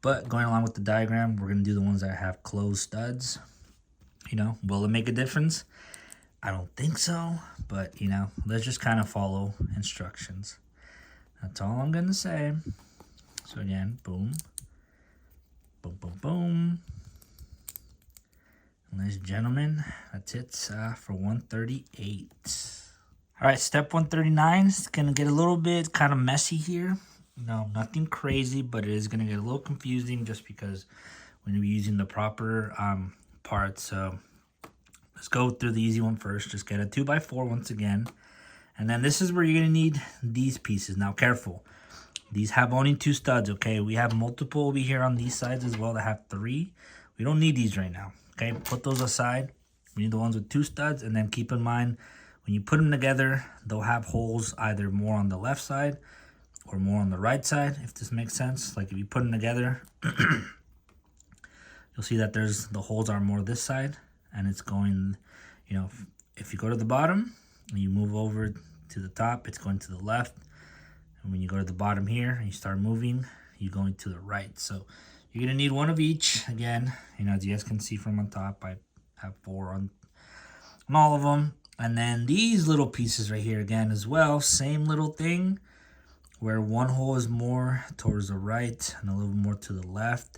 But going along with the diagram, we're going to do the ones that have closed studs. You know, will it make a difference? I don't think so. But, you know, let's just kind of follow instructions. That's all I'm going to say. So again, boom. Boom, boom, boom. Ladies and gentlemen, that's it for 138. All right, step 139 is going to get a little bit kind of messy here. No, nothing crazy, but it is going to get a little confusing just because when you're using the proper parts. So let's go through the easy one first. Just get a 2x4 once again. And then this is where you're going to need these pieces. Now, careful. These have only 2 studs, okay? We have multiple over here on these sides as well that have 3. We don't need these right now, okay? Put those aside. We need the ones with 2 studs. And then keep in mind, when you put them together, they'll have holes either more on the left side or more on the right side, if this makes sense. Like if you put them together, you'll see that the holes are more this side, and it's going, you know, if you go to the bottom and you move over to the top, it's going to the left. And when you go to the bottom here and you start moving, you're going to the right. So you're gonna need one of each. Again, you know, as you guys can see from on top, I have 4 on all of them. And then these little pieces right here again as well, same little thing, where one hole is more towards the right and a little more to the left.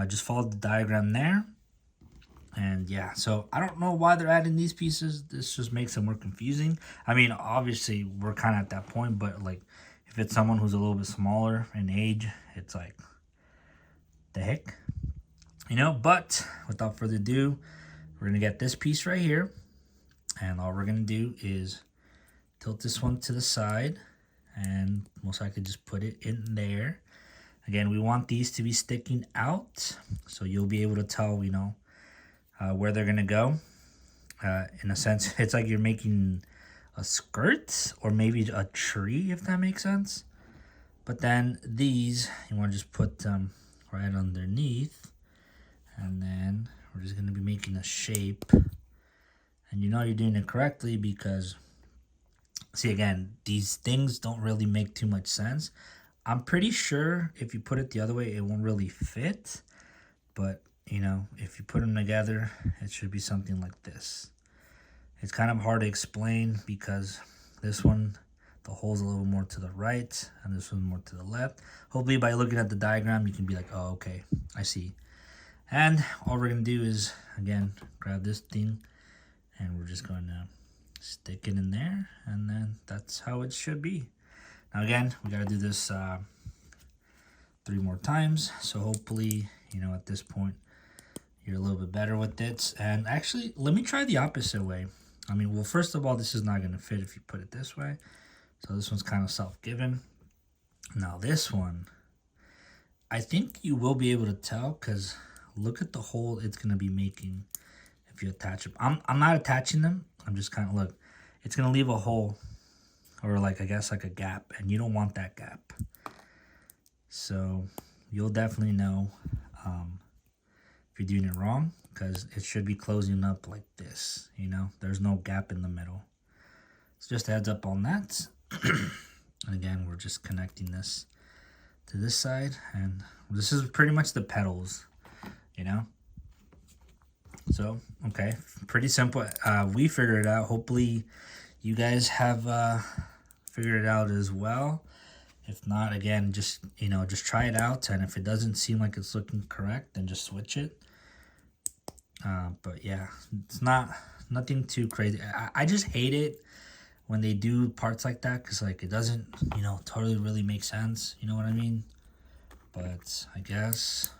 Just follow the diagram there. And yeah, so I don't know why they're adding these pieces. This just makes it more confusing. I mean, obviously we're kind of at that point, but like if it's someone who's a little bit smaller in age, it's like, the heck? You know, but without further ado, we're going to get this piece right here. And all we're going to do is tilt this one to the side and most likely just put it in there. Again, we want these to be sticking out so you'll be able to tell, you know, where they're going to go. In a sense, it's like you're making a skirt or maybe a tree, if that makes sense. But then these, you want to just put them right underneath. And then we're just going to be making a shape. And you know you're doing it correctly because, see, again, these things don't really make too much sense. I'm pretty sure if you put it the other way, it won't really fit. But, you know, if you put them together, it should be something like this. It's kind of hard to explain because this one the hole's a little more to the right and this one's more to the left. Hopefully by looking at the diagram, you can be like, oh, okay, I see. And all we're gonna do is, again, grab this thing and we're just going to stick it in there, and then that's how it should be. Now again, we gotta do this 3 more times. So hopefully, you know, at this point, you're a little bit better with it. And actually, let me try the opposite way. I mean, well, first of all, this is not gonna fit if you put it this way. So this one's kind of self-given. Now this one, I think you will be able to tell because look at the hole it's gonna be making if you attach it. I'm not attaching them. I'm just kind of, look, it's gonna leave a hole, or like, I guess like a gap, and you don't want that gap. So you'll definitely know if you're doing it wrong, because it should be closing up like this, you know, there's no gap in the middle. It's just a heads up on that. And again, we're just connecting this to this side, and this is pretty much the pedals, you know. So, okay, pretty simple. We figured it out. Hopefully you guys have figured it out as well. If not, again, just, you know, just try it out. And if it doesn't seem like it's looking correct, then just switch it. But yeah, it's nothing too crazy. I just hate it when they do parts like that, because like it doesn't, you know, totally really make sense. You know what I mean? But I guess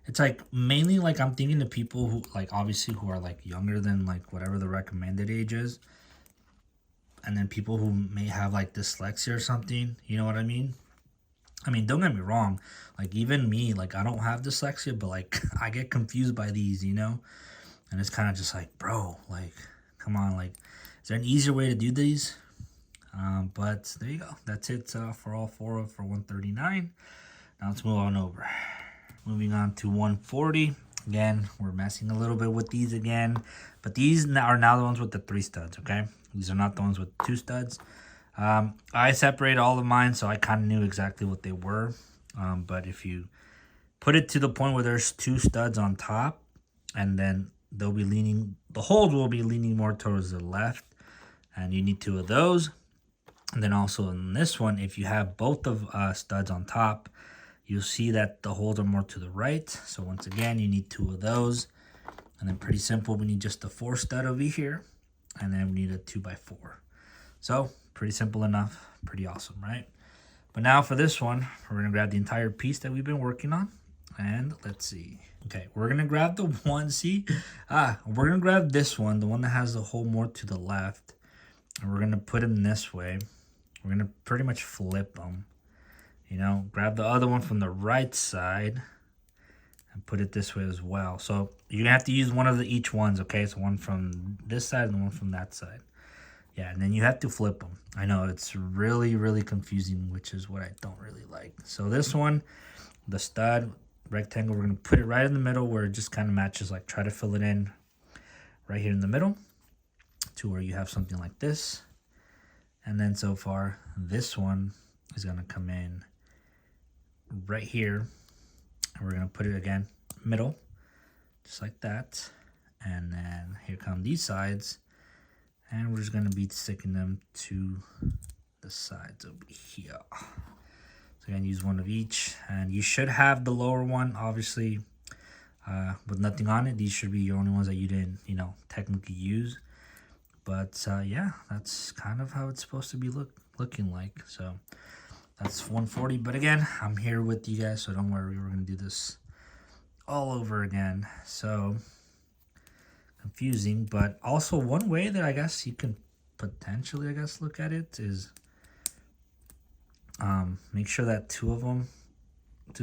it's like mainly like I'm thinking to people who like obviously who are like younger than like whatever the recommended age is. And then people who may have like dyslexia or something, you know what I mean? I mean, don't get me wrong. Like even me, like I don't have dyslexia, but like I get confused by these, you know? And it's kind of just like, bro, like, come on, like, is there an easier way to do these? But there you go. That's it for all 4 for 139. Now let's move on over. Moving on to 140. Again, we're messing a little bit with these again. But these are now the ones with the 3 studs, okay? These are not the ones with 2 studs. I separated all of mine, so I kind of knew exactly what they were. But if you put it to the point where there's 2 studs on top, and then they'll be leaning, the holes will be leaning more towards the left, and you need 2 of those. And then also in this one, if you have both of studs on top, you'll see that the holes are more to the right. So once again, you need 2 of those. And then pretty simple, we need just the 4 stud over here. And then we need a 2x4. So pretty simple enough, pretty awesome, right? But now for this one, we're gonna grab the entire piece that we've been working on. And let's see. Okay, we're gonna grab the one, we're gonna grab this one, the one that has the hole more to the left. And we're gonna put them this way. We're gonna pretty much flip them. You know, grab the other one from the right side and put it this way as well. So you're gonna have to use one of each ones, okay? So one from this side and one from that side. Yeah, and then you have to flip them. I know it's really, really confusing, which is what I don't really like. So this one, the stud rectangle, we're gonna put it right in the middle where it just kind of matches. Like try to fill it in right here in the middle to where you have something like this. And then so far, this one is gonna come in right here, and we're gonna put it again middle, just like that. And then here come these sides, and we're just gonna be sticking them to the sides over here. So again, use one of each, and you should have the lower one obviously with nothing on it. These should be your only ones that you didn't, you know, technically use. But yeah, that's kind of how it's supposed to be looking like. So that's 140. But again, I'm here with you guys, so don't worry. We're going to do this all over again. So confusing. But also one way that I guess you can potentially, I guess, look at it is make sure that 2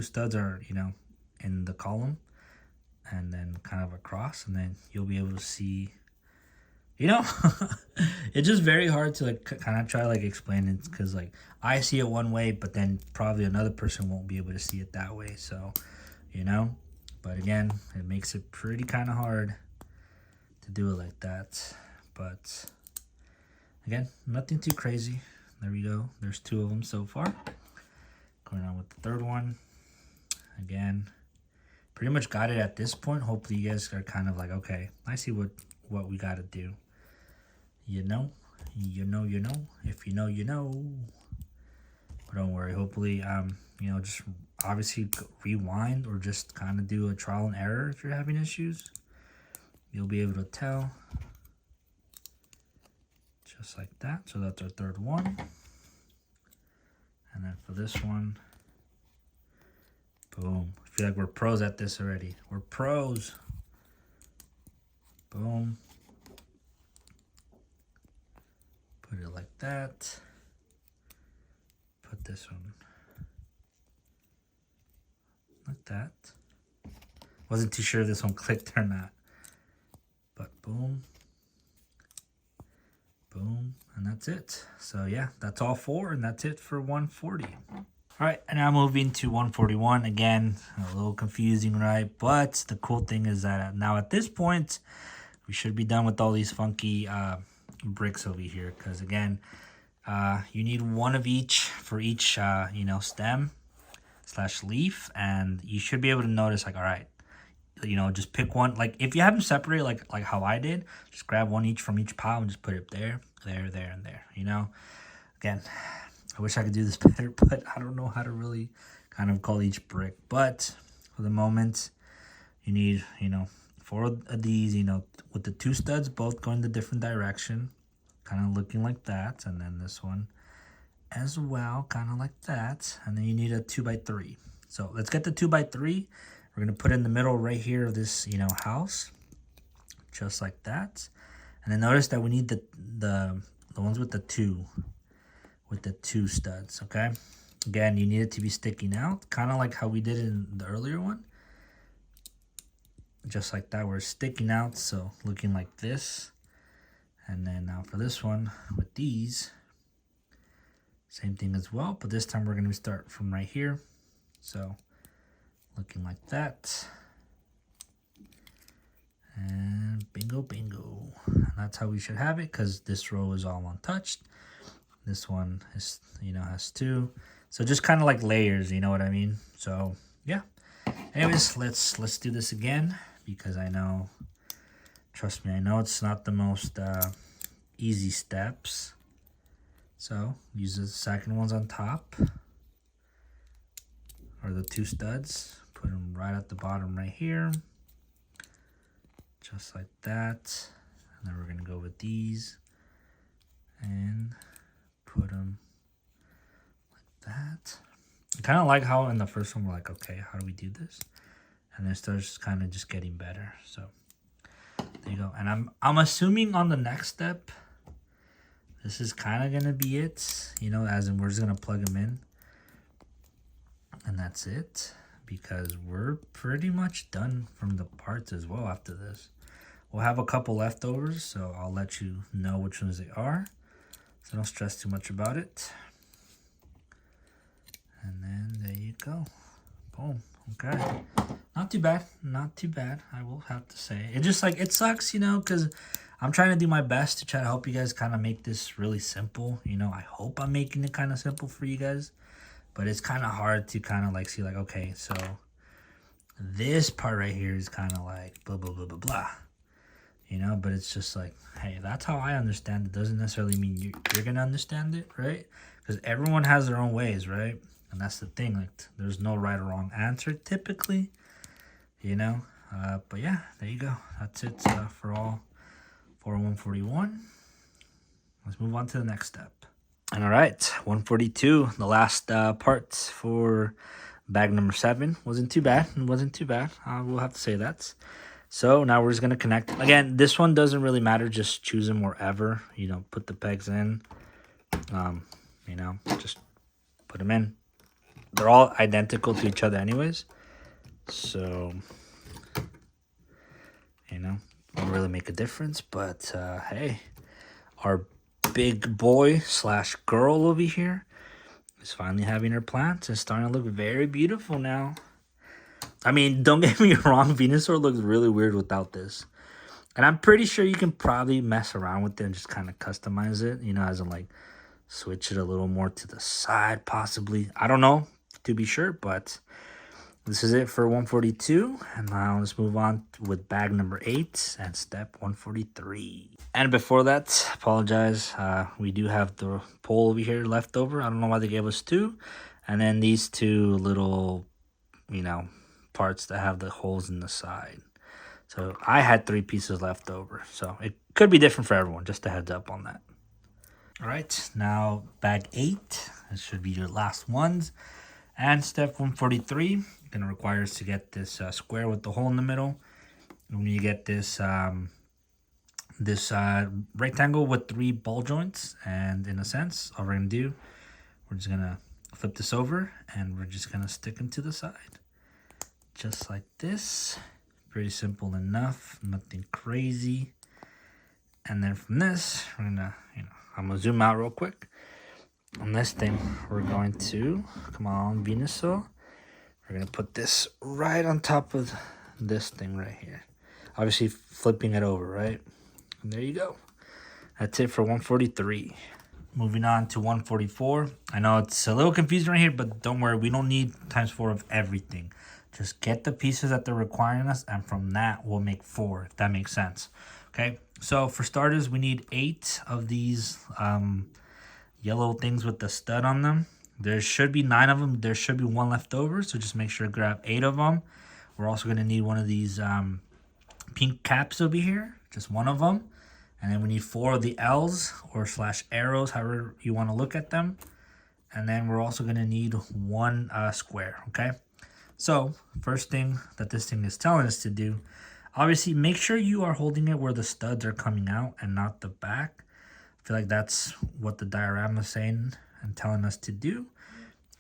studs are, you know, in the column. And then kind of across. And then you'll be able to see, you know, it's just very hard to like kind of try like explain it, because like I see it one way, but then probably another person won't be able to see it that way. So, you know, but again, it makes it pretty kind of hard to do it like that. But again, nothing too crazy. There we go. There's 2 of them so far. Going on with the 3rd one. Again, pretty much got it at this point. Hopefully you guys are kind of like, okay, I see what we got to do. You know, You know, you know. If you know, you know. But don't worry. Hopefully, you know, just obviously rewind or just kind of do a trial and error if you're having issues. You'll be able to tell. Just like that. So that's our third one. And then for this one, boom. I feel like we're pros at this already. We're pros. Boom. Put it like that. Put this one like that. Wasn't too sure if this one clicked or not. But boom. Boom. And that's it. So yeah, that's all four, and that's it for 140. All right, and now moving to 141. Again, a little confusing, right? But the cool thing is that now at this point, we should be done with all these funky bricks over here. Because again, you need one of each for each, you know, stem / leaf. And you should be able to notice, like, all right, you know, just pick one. Like, if you have them separated, like how I did, just grab one each from each pile and just put it there, there, there, and there, you know? Again, I wish I could do this better, but I don't know how to really kind of call each brick. But for the moment, you need, you know, 4 of these, you know, with the 2 studs both going the different direction, kind of looking like that. And then this one as well, kind of like that. And then you need a 2x3. So let's get the 2x3. We're going to put it in the middle right here of this, you know, house, just like that. And then notice that we need the ones with the 2 studs, okay? Again, you need it to be sticking out, kind of like how we did in the earlier one. Just like that, we're sticking out, so looking like this. And then now for this one, with these, same thing as well, but this time we're going to start from right here. So looking like that. And bingo, bingo. And that's how we should have it, because this row is all untouched. This one is, you know, has 2. So just kind of like layers, you know what I mean? So yeah. Anyways, let's do this again, because I know, trust me, I know it's not the most easy steps. So use the second ones on top, or the 2 studs. Put them right at the bottom right here, just like that. And then we're gonna go with these and put them like that. I kind of like how in the first one we're like, okay, how do we do this? And then it starts kind of just getting better. So there you go. And I'm assuming on the next step, this is kind of gonna be it. You know, as in we're just gonna plug them in, and that's it. Because we're pretty much done from the parts as well after this. We'll have a couple leftovers, so I'll let you know which ones they are. So don't stress too much about it. And then there you go. Boom. Okay. Not too bad. Not too bad, I will have to say. It just like, it sucks, you know, because I'm trying to do my best to try to help you guys kind of make this really simple. You know, I hope I'm making it kind of simple for you guys. But it's kind of hard to kind of like see like, okay, so this part right here is kind of like blah, blah, blah, blah, blah. You know, but it's just like, hey, that's how I understand it. Doesn't necessarily mean you're going to understand it, right? Because everyone has their own ways, right? And that's the thing. Like, there's no right or wrong answer typically, you know? But yeah, there you go. That's it for all 141. Let's move on to the next step. And all right, 142, the last part for bag number 7. Wasn't too bad. It wasn't too bad. We'll have to say that. So now we're just going to connect. Again, this one doesn't really matter. Just choose them wherever. You know, put the pegs in. You know, just put them in. They're all identical to each other anyways. So, you know, won't really make a difference. But, hey, our big boy / girl over here is finally having her plants. It's starting to look very beautiful now. I mean, don't get me wrong, Venusaur looks really weird without this. And I'm pretty sure you can probably mess around with it and just kind of customize it, you know, as in like switch it a little more to the side possibly. I don't know to be sure, but This is it for 142, and now let's move on with bag number 8 and step 143. And before that, apologize, we do have the pole over here left over. I don't know why they gave us 2. And then these 2 little, parts that have the holes in the side. So I had 3 pieces left over. So it could be different for everyone, just a heads up on that. All right, now bag 8. This should be your last ones. And step 143, gonna require us to get this square with the hole in the middle. When you get this rectangle with 3 ball joints, and in a sense, all we're gonna do, we're just gonna flip this over, and we're just gonna stick them to the side, just like this. Pretty simple enough, nothing crazy. And then from this, we're gonna, I'm gonna zoom out real quick. On this thing, we're going to, come on, Venusaur. We're going to put this right on top of this thing right here. Obviously, flipping it over, right? And there you go. That's it for 143. Moving on to 144. I know it's a little confusing right here, but don't worry. We don't need ×4 of everything. Just get the pieces that they're requiring us, and from that, we'll make 4, if that makes sense. Okay? So, for starters, we need 8 of these yellow things with the stud on them. There should be 9 of them. There should be 1 left over, so just make sure to grab 8 of them. We're also going to need one of these pink caps over here, just 1 of them. And then we need 4 of the L's or /arrows, however you want to look at them. And then we're also going to need 1 square, okay? So first thing that this thing is telling us to do, obviously make sure you are holding it where the studs are coming out and not the back. I feel like that's what the diorama is saying and telling us to do.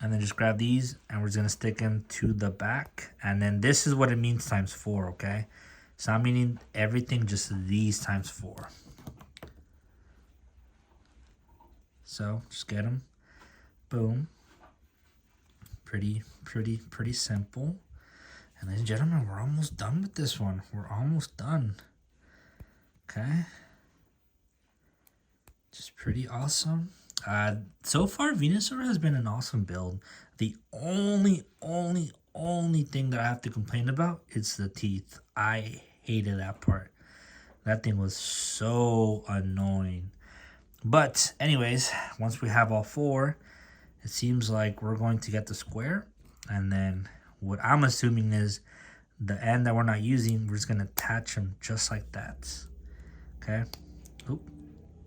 And then just grab these, and we're just going to stick them to the back. And then this is what it means ×4, okay? It's not meaning everything, just these ×4. So just get them. Boom. Pretty simple. And ladies and gentlemen, we're almost done with this one. We're almost done. Okay. Just pretty awesome. So far, Venusaur has been an awesome build. The only thing that I have to complain about is the teeth. I hated that part. That thing was so annoying. But anyways, once we have all 4, it seems like we're going to get the square. And then what I'm assuming is the end that we're not using, we're just going to attach them just like that. Okay. Oop.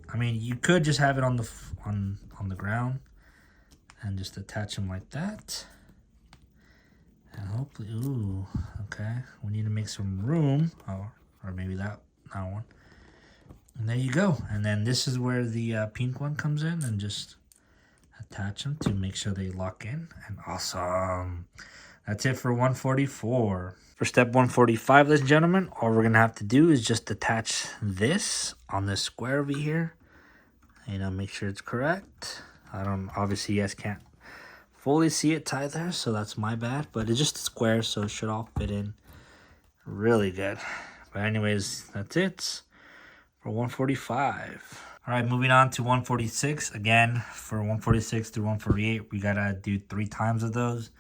I mean, you could just have it on the ground and just attach them like that. And hopefully, ooh, okay. We need to make some room. Oh, or maybe that one. And there you go. And then this is where the pink one comes in, and just attach them to make sure they lock in. And awesome. That's it for 144. For step 145, ladies and gentlemen, all we're going to have to do is just attach this on this square over here. Make sure it's correct. Obviously you guys can't fully see it tied there, so that's my bad. But it's just a square, so it should all fit in really good. But anyways, that's it for 145. All right, moving on to 146. Again, for 146 through 148, we got to do 3 times of those.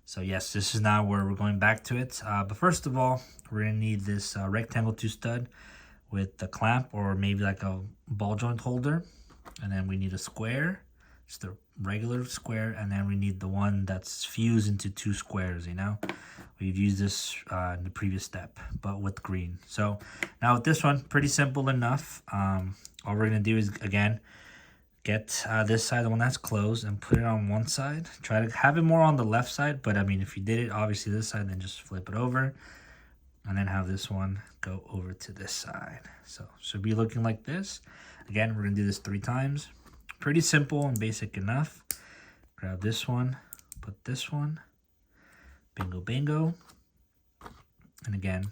So yes, this is now where we're going back to it. But first of all, we're going to need this rectangle 2 stud with the clamp, or maybe like a ball joint holder. And then we need a square, just a regular square. And then we need the one that's fused into 2 squares, We've used this in the previous step, but with green. So now with this one, pretty simple enough. All we're going to do is, again, get this side, the one that's closed, and put it on one side. Try to have it more on the left side, but I mean, if you did it, obviously this side, then just flip it over. And then have this one go over to this side. So should be looking like this. Again, we're going to do this 3 times. Pretty simple and basic enough. Grab this one, put this one. Bingo, bingo. And again,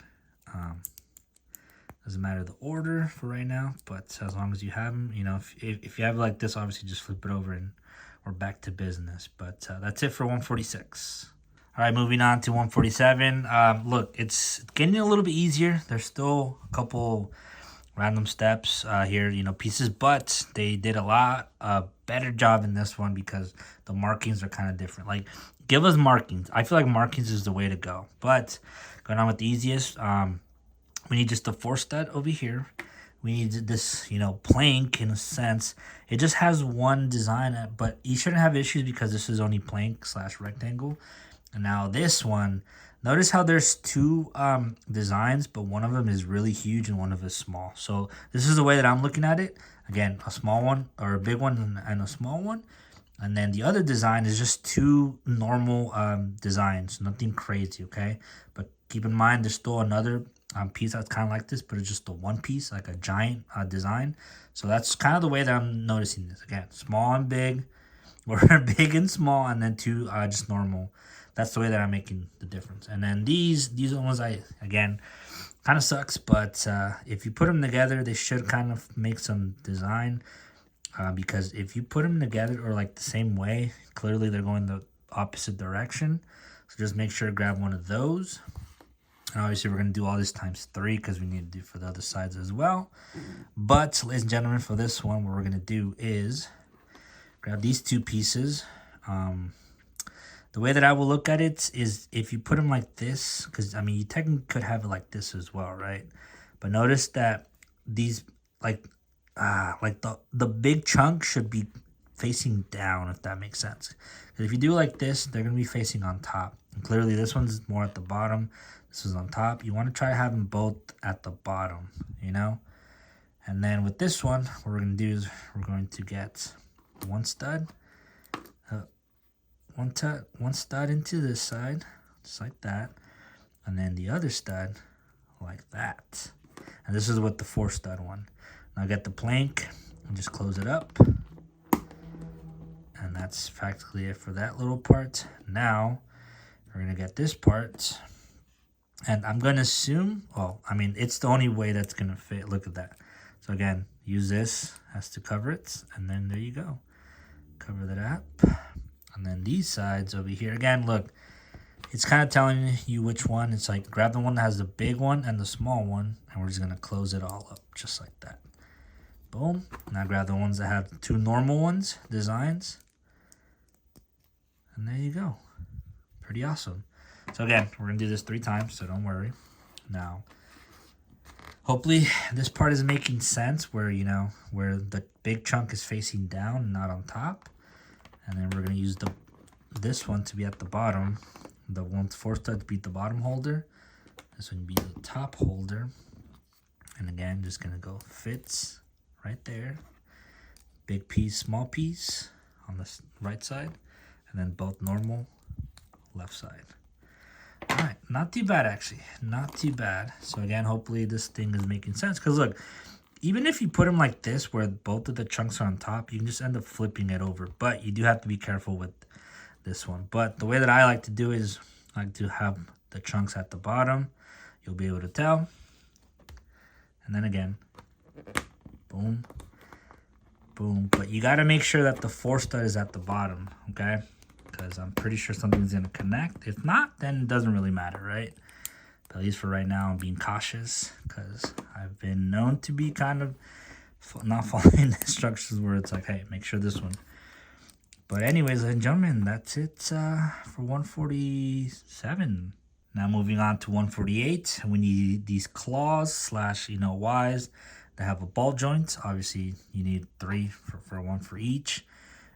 doesn't matter the order for right now, but as long as you have them, if you have it like this, obviously just flip it over and we're back to business. But that's it for 146. All right, moving on to 147. Look, it's getting a little bit easier. There's still a couple random steps here, you know, pieces, but they did a lot better job in this one because the markings are kind of different. Like, give us markings. I feel like markings is the way to go. But going on with the easiest, we need just the 4 stud over here. We need this, you know, plank in a sense. It just has one design, but you shouldn't have issues because this is only plank / rectangle. And now this one, notice how there's 2 designs, but one of them is really huge and one of them is small. So this is the way that I'm looking at it. Again, a small one or a big one and a small one. And then the other design is just 2 normal designs, nothing crazy, okay? But keep in mind, there's still another piece that's kind of like this, but it's just the one piece, like a giant design. So that's kind of the way that I'm noticing this. Again, small and big, or big and small, and then 2 just normal. That's the way that I'm making the difference. And then these ones, again, kind of sucks, but if you put them together, they should kind of make some design. Because if you put them together or like the same way, clearly they're going the opposite direction. So just make sure to grab one of those. And obviously we're going to do all this times 3 because we need to do for the other sides as well. But ladies and gentlemen, for this one, what we're going to do is grab these 2 pieces. The way that I will look at it is if you put them like this, because I mean you technically could have it like this as well, right? But notice that these like the big chunk should be facing down, if that makes sense. Because if you do like this, they're going to be facing on top. And clearly this one's more at the bottom. This is on top. You want to try to have them both at the bottom, you know? And then with this one, what we're going to do is we're going to get one stud, one stud into this side, just like that. And then the other stud like that. And this is with the 4 stud one. Now get the plank and just close it up. And that's practically it for that little part. Now we're going to get this part. And I'm going to assume, well, I mean, it's the only way that's going to fit. Look at that. So again, use this as to cover it. And then there you go. Cover that up. And then these sides over here. Again, look, it's kind of telling you which one. It's like grab the one that has the big one and the small one. And we're just going to close it all up just like that. Boom. Now grab the ones that have 2 normal ones, designs. And there you go. Pretty awesome. So again, we're going to do this 3 times, so don't worry. Now, hopefully this part is making sense where, you know, where the big chunk is facing down and not on top. And then we're going to use this one to be at the bottom. The 4 stud to be the bottom holder. This one be the top holder. And again, just going to go fits right there. Big piece, small piece on the right side. And then both normal left side. All right, not too bad actually, not too bad. So again, hopefully this thing is making sense. Because look, even if you put them like this where both of the chunks are on top, you can just end up flipping it over. But you do have to be careful with this one. But the way that I like to do is I like to have the chunks at the bottom. You'll be able to tell. And then again, boom, boom. But you got to make sure that the 4 stud is at the bottom, okay? Because I'm pretty sure something's going to connect. If not, then it doesn't really matter, right? But at least for right now, I'm being cautious because I've been known to be kind of not following the instructions where it's like, hey, make sure this one. But anyways, ladies and gentlemen, that's it for 147. Now moving on to 148, we need these claws / Ys that have a ball joint. Obviously, you need 3 for one for each.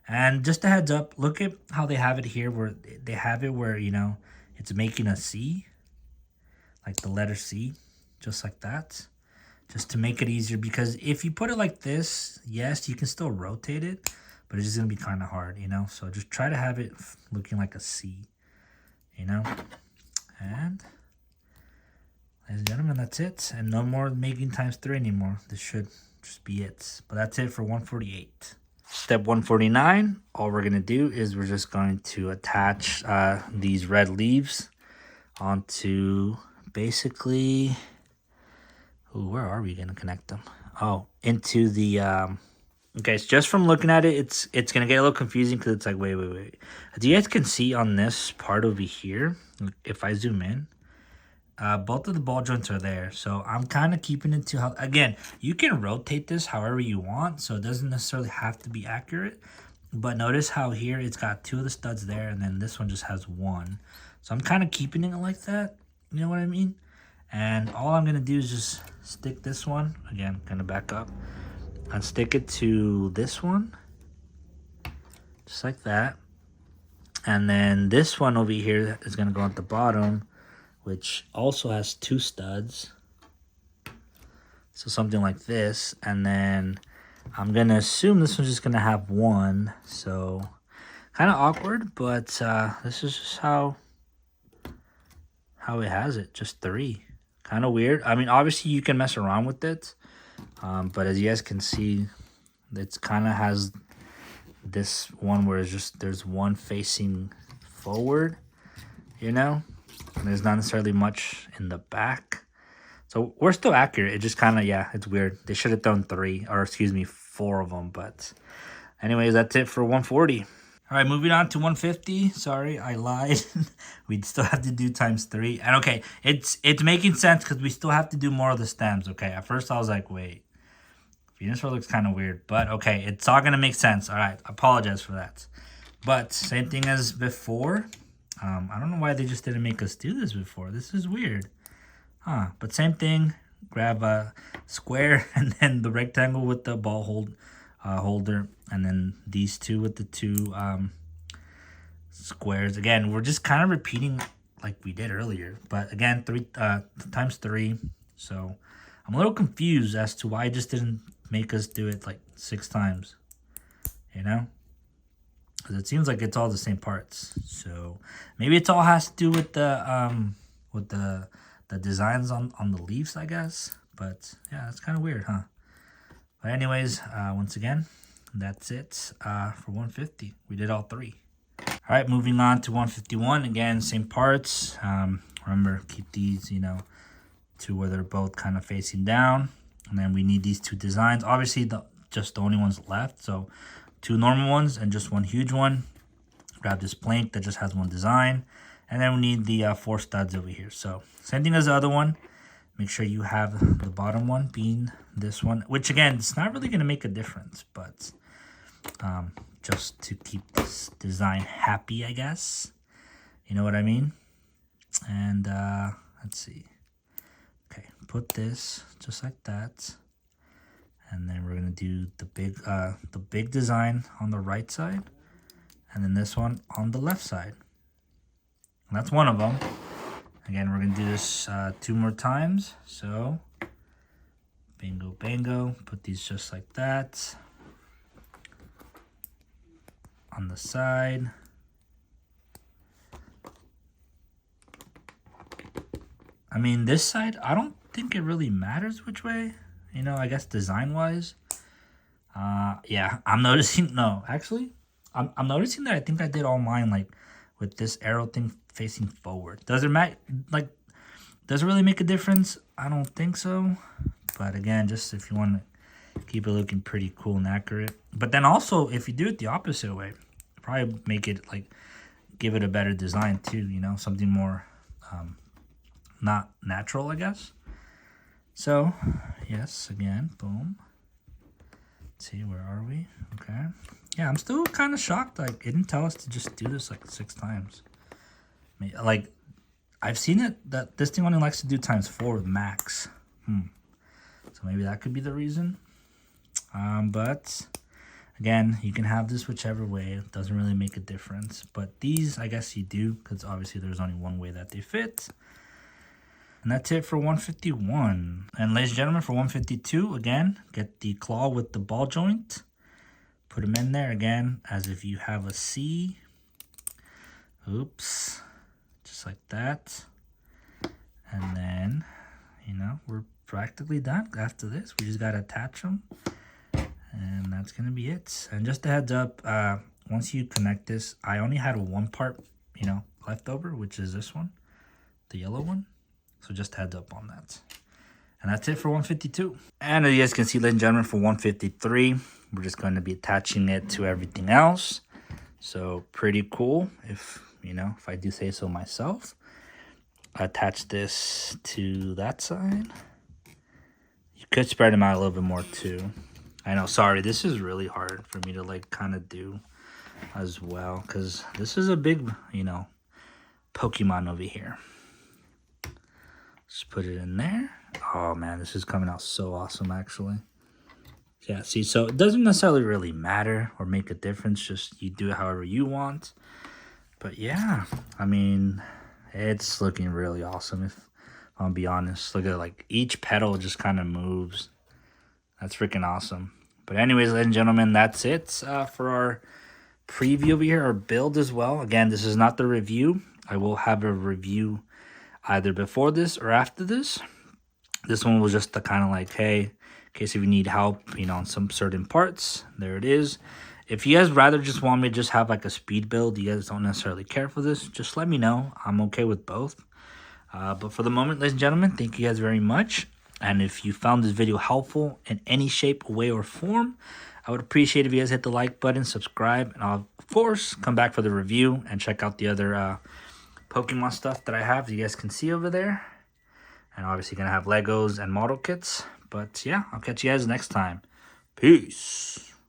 And just a heads up, look at how they have it here, where they have it where, you know, it's making a C, like the letter C, just like that, just to make it easier. Because if you put it like this, yes, you can still rotate it, but it's just going to be kind of hard, you know. So just try to have it looking like a C, you know. And, ladies and gentlemen, that's it. And no more making times 3 anymore. This should just be it. But that's it for 148. Step 149, all we're going to do is we're just going to attach these red leaves onto basically, where are we going to connect them? Oh, into the, okay, so just from looking at it, it's going to get a little confusing because it's like, wait. As you guys can see on this part over here, if I zoom in, Both of the ball joints are there, so I'm kind of keeping it to how. Again, you can rotate this however you want, so it doesn't necessarily have to be accurate. But notice how here it's got 2 of the studs there, and then this one just has 1. So I'm kind of keeping it like that. You know what I mean? And all I'm gonna do is just stick this one again. Gonna back up and stick it to this one, just like that. And then this one over here is gonna go at the bottom, which also has 2 studs. So something like this. And then I'm going to assume this one's just going to have 1. So kind of awkward, but this is just how it has it. Just 3. Kind of weird. I mean, obviously you can mess around with it. But as you guys can see, it kind of has this one where it's just there's one facing forward, you know? And there's not necessarily much in the back. So we're still accurate. It just kind of, yeah, it's weird. They should have done 3, or excuse me, 4 of them. But anyways, that's it for 140. All right, moving on to 150. Sorry, I lied. We'd still have to do ×3. And okay, it's making sense because we still have to do more of the stems. Okay, at first I was like, wait, Venusaur looks kind of weird. But okay, it's all going to make sense. All right, I apologize for that. But same thing as before. I don't know why they just didn't make us do this before. This is weird. Huh, but same thing. Grab a square and then the rectangle with the ball holder. And then these 2 with the 2 squares. Again, we're just kind of repeating like we did earlier. But again, 3 ×3. So I'm a little confused as to why it just didn't make us do it like 6 times. You know? Because it seems like it's all the same parts. So maybe it all has to do with the designs on the leaves, I guess. But yeah, it's kind of weird, huh? But anyways, once again, that's it for 150. We did all 3. All right, moving on to 151. Again, same parts. Remember, keep these, you know, to where they're both kind of facing down. And then we need these 2 designs. Obviously, just the only ones left. So 2 normal ones and just 1 huge one. Grab this plank that just has 1 design. And then we need the 4 studs over here. So same thing as the other one. Make sure you have the bottom one being this one. Which again, it's not really going to make a difference. But just to keep this design happy, I guess. You know what I mean? And let's see. Okay, put this just like that. And then we're going to do the big design on the right side. And then this one on the left side. And that's one of them. Again, we're going to do this 2 more times. So, bingo, bango. Put these just like that. On the side. I mean, this side, I don't think it really matters which way. You know, I guess design-wise. Yeah, I'm noticing... No, actually, I'm noticing that I think I did all mine, like, with this arrow thing facing forward. Does it does it really make a difference? I don't think so. But again, just if you want to keep it looking pretty cool and accurate. But then also, if you do it the opposite way, probably make it, like, give it a better design, too, you know? Something more, not natural, I guess. So, yes, again, boom. Let's see, where are we? Okay. Yeah, I'm still kind of shocked. Like, it didn't tell us to just do this, like, 6 times. Like, I've seen it, that this thing only likes to do ×4 max. So maybe that could be the reason. But, again, you can have this whichever way. It doesn't really make a difference. But these, I guess you do, because obviously there's only one way that they fit. And that's it for 151. And ladies and gentlemen, for 152, again, get the claw with the ball joint. Put them in there again, as if you have a C. Oops. Just like that. And then, you know, we're practically done. After this, we just got to attach them. And that's going to be it. And just a heads up, once you connect this, I only had 1 part, you know, left over, which is this one, the yellow one. So just heads up on that. And that's it for 152. And as you guys can see, ladies and gentlemen, for 153, we're just going to be attaching it to everything else. So pretty cool, if, you know, if I do say so myself. attach this to that side. You could spread them out a little bit more too. I know, sorry, this is really hard for me to like kind of do as well, because this is a big, you know, Pokemon over here. Just put it in there. Oh man, this is coming out so awesome actually. Yeah, see, so it doesn't necessarily really matter or make a difference, just you do it however you want. But yeah, I mean, it's looking really awesome if I'll be honest. Look at like each petal just kind of moves. That's freaking awesome. But anyways, ladies and gentlemen, that's it for our preview over here, our build as well. Again, this is not the review. I will have a review either before this or after this. This one was just the kind of like, hey, in case if you need help, you know, on some certain parts, there it is. If you guys rather just want me to just have like a speed build, you guys don't necessarily care for this, just let me know. I'm okay with both. But for the moment, ladies and gentlemen, thank you guys very much. And if you found this video helpful in any shape, way, or form, I would appreciate if you guys hit the like button, subscribe, and I'll, of course, come back for the review and check out the other Pokemon stuff that I have you guys can see over there. And obviously going to have Legos and model kits. But yeah, I'll catch you guys next time. Peace.